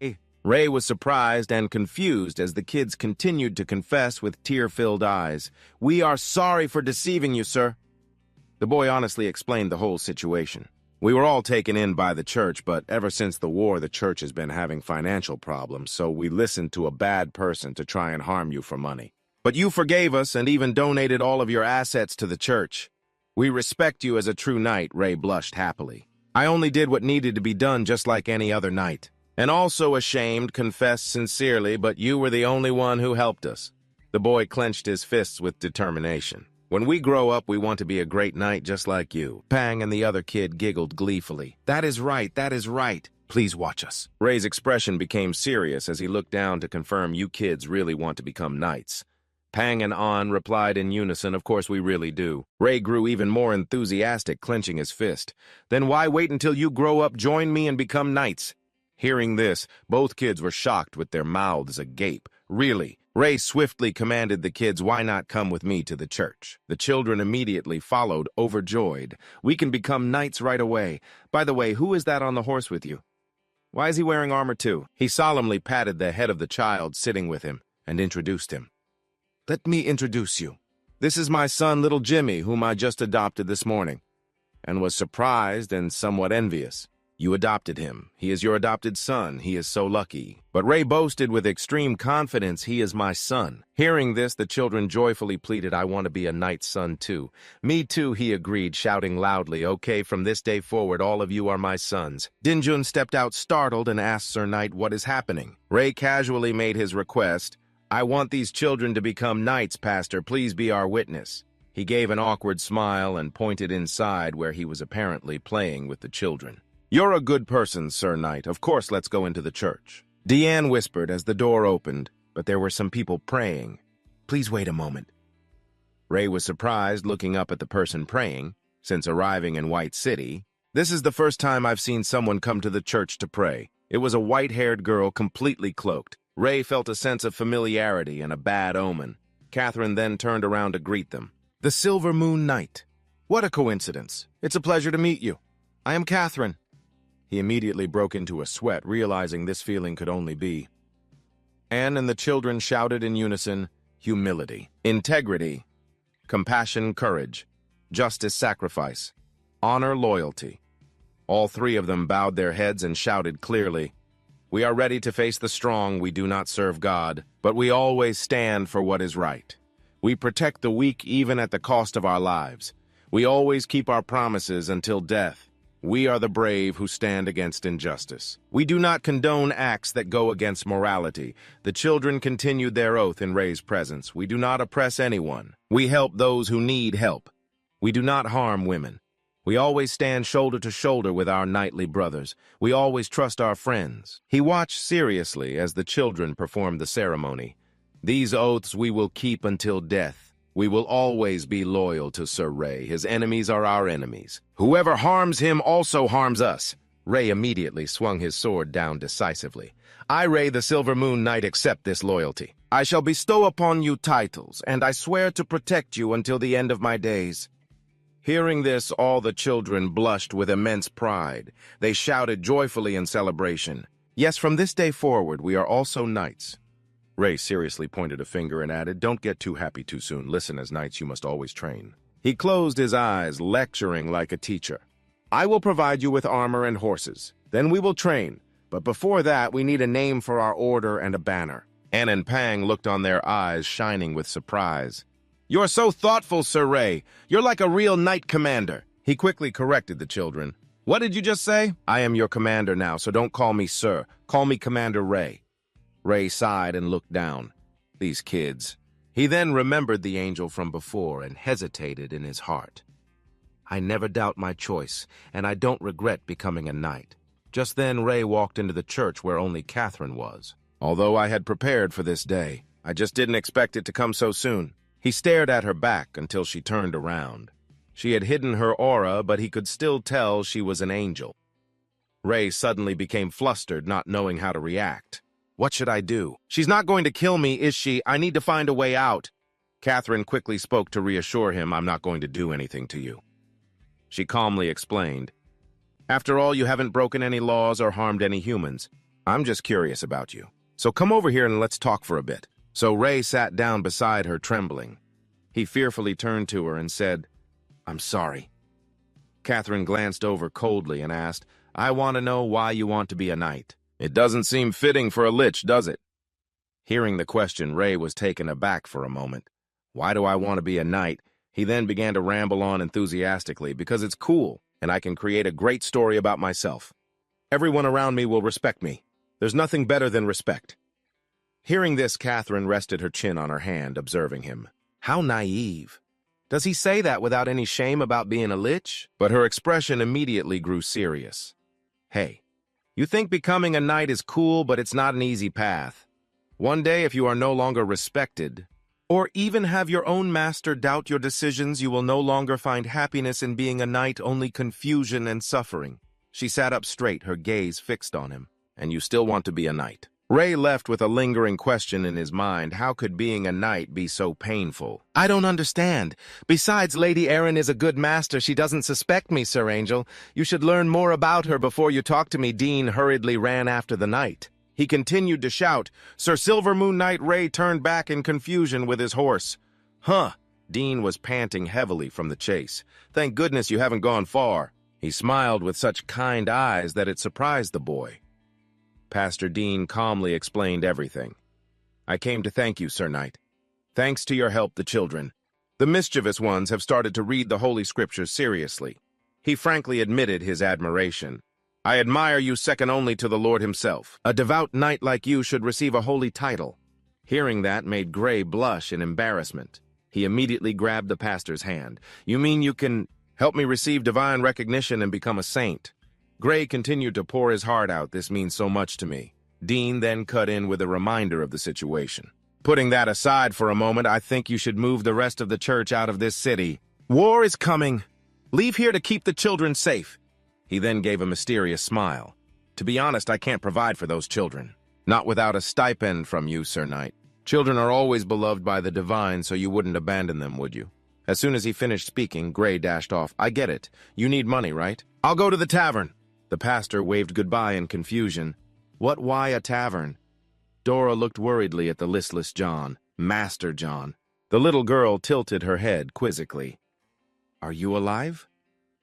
Ray was surprised and confused as the kids continued to confess with tear-filled eyes. We are sorry for deceiving you, sir. The boy honestly explained the whole situation. We were all taken in by the church, but ever since the war, the church has been having financial problems, so we listened to a bad person to try and harm you for money. But you forgave us and even donated all of your assets to the church. We respect you as a true knight, Ray blushed happily. I only did what needed to be done just like any other knight. And also ashamed, confessed sincerely, but you were the only one who helped us. The boy clenched his fists with determination. When we grow up, we want to be a great knight just like you. Pang and the other kid giggled gleefully. That is right, that is right. Please watch us. Ray's expression became serious as he looked down to confirm you kids really want to become knights. Pang and An replied in unison, of course we really do. Ray grew even more enthusiastic, clenching his fist. Then why wait until you grow up, join me, and become knights? Hearing this, both kids were shocked with their mouths agape. Really? Ray swiftly commanded the kids, why not come with me to the church? The children immediately followed, overjoyed. We can become knights right away. By the way, who is that on the horse with you? Why is he wearing armor too? He solemnly patted the head of the child sitting with him and introduced him. Let me introduce you. This is my son, little Jimmy, whom I just adopted this morning, and was surprised and somewhat envious. You adopted him. He is your adopted son. He is so lucky. But Ray boasted with extreme confidence, he is my son. Hearing this, the children joyfully pleaded, I want to be a knight's son too. Me too, he agreed, shouting loudly, okay, from this day forward, all of you are my sons. Dinjun stepped out startled and asked Sir Knight what is happening. Ray casually made his request, I want these children to become knights, Pastor. Please be our witness. He gave an awkward smile and pointed inside where he was apparently playing with the children. You're a good person, Sir Knight. Of course, let's go into the church. Deanne whispered as the door opened, but there were some people praying. Please wait a moment. Ray was surprised looking up at the person praying. Since arriving in White City, this is the first time I've seen someone come to the church to pray. It was a white-haired girl completely cloaked. Ray felt a sense of familiarity and a bad omen. Catherine then turned around to greet them. The Silver Moon Knight. What a coincidence. It's a pleasure to meet you. I am Catherine. He immediately broke into a sweat, realizing this feeling could only be. Anne and the children shouted in unison, humility, integrity, compassion, courage, justice, sacrifice, honor, loyalty. All three of them bowed their heads and shouted clearly, we are ready to face the strong. We do not serve God, but we always stand for what is right. We protect the weak even at the cost of our lives. We always keep our promises until death. We are the brave who stand against injustice. We do not condone acts that go against morality. The children continued their oath in Ray's presence. We do not oppress anyone. We help those who need help. We do not harm women. We always stand shoulder to shoulder with our knightly brothers. We always trust our friends. He watched seriously as the children performed the ceremony. These oaths we will keep until death. We will always be loyal to Sir Ray. His enemies are our enemies. Whoever harms him also harms us. Ray immediately swung his sword down decisively. I, Ray the Silver Moon Knight, accept this loyalty. I shall bestow upon you titles, and I swear to protect you until the end of my days. Hearing this, all the children blushed with immense pride. They shouted joyfully in celebration. Yes, from this day forward, we are also knights. Ray seriously pointed a finger and added, don't get too happy too soon. Listen, as knights you must always train. He closed his eyes, lecturing like a teacher. I will provide you with armor and horses. Then we will train. But before that, we need a name for our order and a banner. Anne and Pang looked on, their eyes shining with surprise. You're so thoughtful, Sir Ray. You're like a real knight commander. He quickly corrected the children. What did you just say? I am your commander now, so don't call me sir. Call me Commander Ray. Ray sighed and looked down. These kids. He then remembered the angel from before and hesitated in his heart. I never doubt my choice, and I don't regret becoming a knight. Just then, Ray walked into the church where only Catherine was. Although I had prepared for this day, I just didn't expect it to come so soon. He stared at her back until she turned around. She had hidden her aura, but he could still tell she was an angel. Ray suddenly became flustered, not knowing how to react. What should I do? She's not going to kill me, is she? I need to find a way out. Catherine quickly spoke to reassure him, I'm not going to do anything to you. She calmly explained, after all, you haven't broken any laws or harmed any humans. I'm just curious about you. So come over here and let's talk for a bit. So Ray sat down beside her, trembling. He fearfully turned to her and said, I'm sorry. Catherine glanced over coldly and asked, I want to know why you want to be a knight. It doesn't seem fitting for a lich, does it? Hearing the question, Ray was taken aback for a moment. Why do I want to be a knight? He then began to ramble on enthusiastically, because it's cool, and I can create a great story about myself. Everyone around me will respect me. There's nothing better than respect. Hearing this, Catherine rested her chin on her hand, observing him. How naive. Does he say that without any shame about being a lich? But her expression immediately grew serious. Hey, you think becoming a knight is cool, but it's not an easy path. One day, if you are no longer respected, or even have your own master doubt your decisions, you will no longer find happiness in being a knight, only confusion and suffering. She sat up straight, her gaze fixed on him. And you still want to be a knight? Ray left with a lingering question in his mind. How could being a knight be so painful? I don't understand. Besides, Lady Erin is a good master. She doesn't suspect me, Sir Angel. You should learn more about her before you talk to me. Dean hurriedly ran after the knight. He continued to shout. Sir Silver Moon Knight Ray turned back in confusion with his horse. Huh. Dean was panting heavily from the chase. Thank goodness you haven't gone far. He smiled with such kind eyes that it surprised the boy. Pastor Dean calmly explained everything. I came to thank you, Sir Knight. Thanks to your help, the children, the mischievous ones, have started to read the Holy Scriptures seriously. He frankly admitted his admiration. I admire you second only to the Lord himself. A devout knight like you should receive a holy title. Hearing that made Gray blush in embarrassment. He immediately grabbed the pastor's hand. You mean you can help me receive divine recognition and become a saint? Gray continued to pour his heart out. This means so much to me. Dean then cut in with a reminder of the situation. Putting that aside for a moment, I think you should move the rest of the church out of this city. War is coming. Leave here to keep the children safe. He then gave a mysterious smile. To be honest, I can't provide for those children. Not without a stipend from you, Sir Knight. Children are always beloved by the divine, so you wouldn't abandon them, would you? As soon as he finished speaking, Gray dashed off. I get it. You need money, right? I'll go to the tavern. The pastor waved goodbye in confusion. Why a tavern? Dora looked worriedly at the listless John, Master John. The little girl tilted her head quizzically. Are you alive?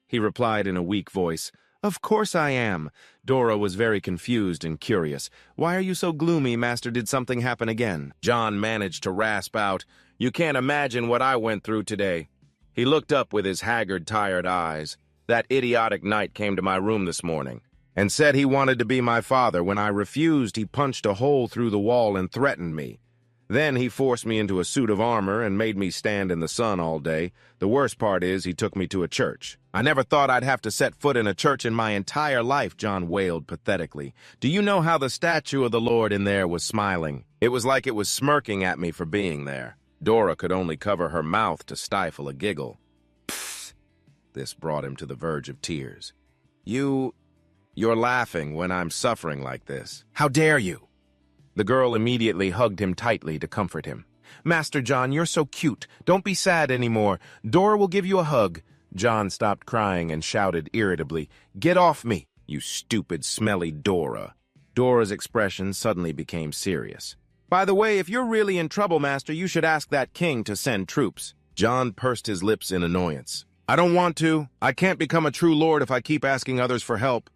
He replied in a weak voice. Of course I am. Dora was very confused and curious. Why are you so gloomy, Master? Did something happen again? John managed to rasp out. You can't imagine what I went through today. He looked up with his haggard, tired eyes. That idiotic knight came to my room this morning and said he wanted to be my father. When I refused, he punched a hole through the wall and threatened me. Then he forced me into a suit of armor and made me stand in the sun all day. The worst part is he took me to a church. I never thought I'd have to set foot in a church in my entire life, John wailed pathetically. Do you know how the statue of the Lord in there was smiling? It was like it was smirking at me for being there. Dora could only cover her mouth to stifle a giggle. This brought him to the verge of tears. You're laughing when I'm suffering like this. How dare you? The girl immediately hugged him tightly to comfort him. Master John, you're so cute. Don't be sad anymore. Dora will give you a hug. John stopped crying and shouted irritably, Get off me, you stupid, smelly Dora. Dora's expression suddenly became serious. By the way, if you're really in trouble, Master, you should ask that king to send troops. John pursed his lips in annoyance. I don't want to. I can't become a true lord if I keep asking others for help.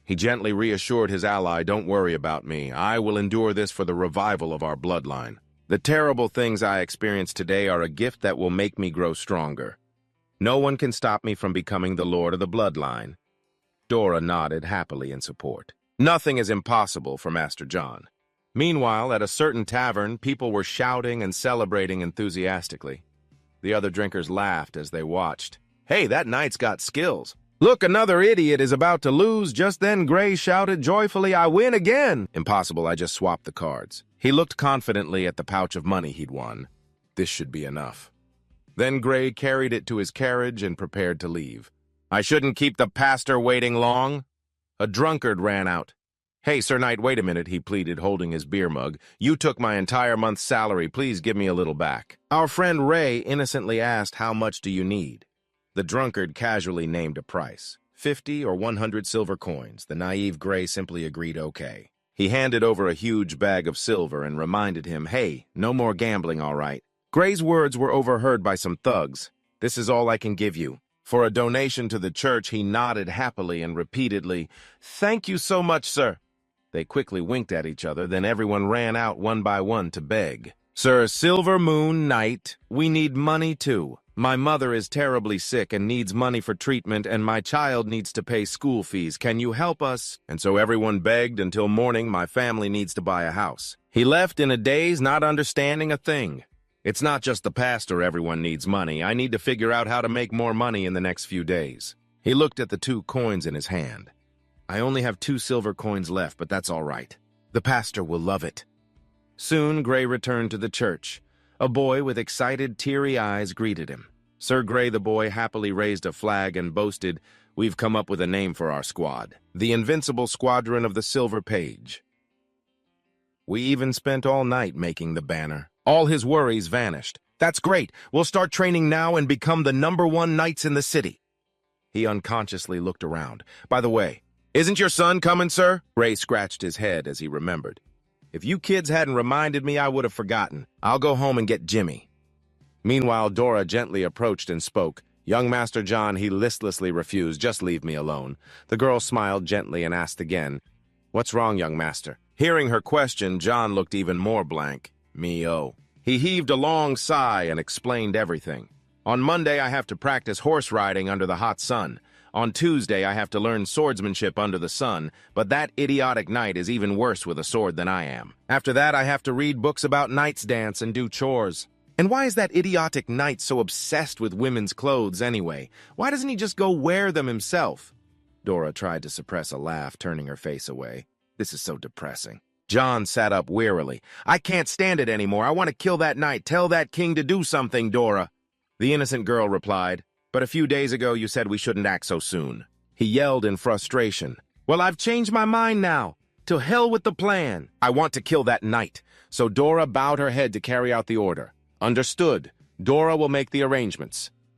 He gently reassured his ally, Don't worry about me. I will endure this for the revival of our bloodline. The terrible things I experience today are a gift that will make me grow stronger. No one can stop me from becoming the lord of the bloodline. Dora nodded happily in support. Nothing is impossible for Master John. Meanwhile, at a certain tavern, people were shouting and celebrating enthusiastically. The other drinkers laughed as they watched. Hey, that knight's got skills. Look, another idiot is about to lose. Just then Gray shouted joyfully, I win again. Impossible, I just swapped the cards. He looked confidently at the pouch of money he'd won. This should be enough. Then Gray carried it to his carriage and prepared to leave. I shouldn't keep the pastor waiting long. A drunkard ran out. Hey, Sir Knight, wait a minute, he pleaded, holding his beer mug. You took my entire month's salary. Please give me a little back. Our friend Ray innocently asked, How much do you need? The drunkard casually named a price, 50 or 100 silver coins. The naive Gray simply agreed okay. He handed over a huge bag of silver and reminded him, Hey, no more gambling, all right. Gray's words were overheard by some thugs. This is all I can give you. For a donation to the church, he nodded happily and repeatedly, Thank you so much, sir. They quickly winked at each other, then everyone ran out one by one to beg. Sir Silver Moon Knight, we need money too. My mother is terribly sick and needs money for treatment, and my child needs to pay school fees. Can you help us? And so everyone begged until morning. My family needs to buy a house. He left in a daze, not understanding a thing. It's not just the pastor everyone needs money. I need to figure out how to make more money in the next few days. He looked at the 2 coins in his hand. I only have 2 silver coins left, but that's all right. The pastor will love it. Soon, Gray returned to the church. A boy with excited, teary eyes greeted him. Sir Gray the boy happily raised a flag and boasted, We've come up with a name for our squad. The Invincible Squadron of the Silver Page. We even spent all night making the banner. All his worries vanished. That's great. We'll start training now and become the #1 knights in the city. He unconsciously looked around. By the way, isn't your son coming, sir? Gray scratched his head as he remembered. If you kids hadn't reminded me, I would have forgotten. I'll go home and get Jimmy. Meanwhile, Dora gently approached and spoke. Young Master John, he listlessly refused. Just leave me alone. The girl smiled gently and asked again, What's wrong, young master? Hearing her question, John looked even more blank. Me-oh. He heaved a long sigh and explained everything. On Monday, I have to practice horse riding under the hot sun. On Tuesday, I have to learn swordsmanship under the sun, but that idiotic knight is even worse with a sword than I am. After that, I have to read books about knights' dance and do chores. And why is that idiotic knight so obsessed with women's clothes anyway? Why doesn't he just go wear them himself? Dora tried to suppress a laugh, turning her face away. This is so depressing. John sat up wearily. I can't stand it anymore. I want to kill that knight. Tell that king to do something, Dora. The innocent girl replied, But a few days ago you said we shouldn't act so soon. He yelled in frustration. Well, I've changed my mind now. To hell with the plan. I want to kill that knight. So Dora bowed her head to carry out the order. Understood. Dora will make the arrangements.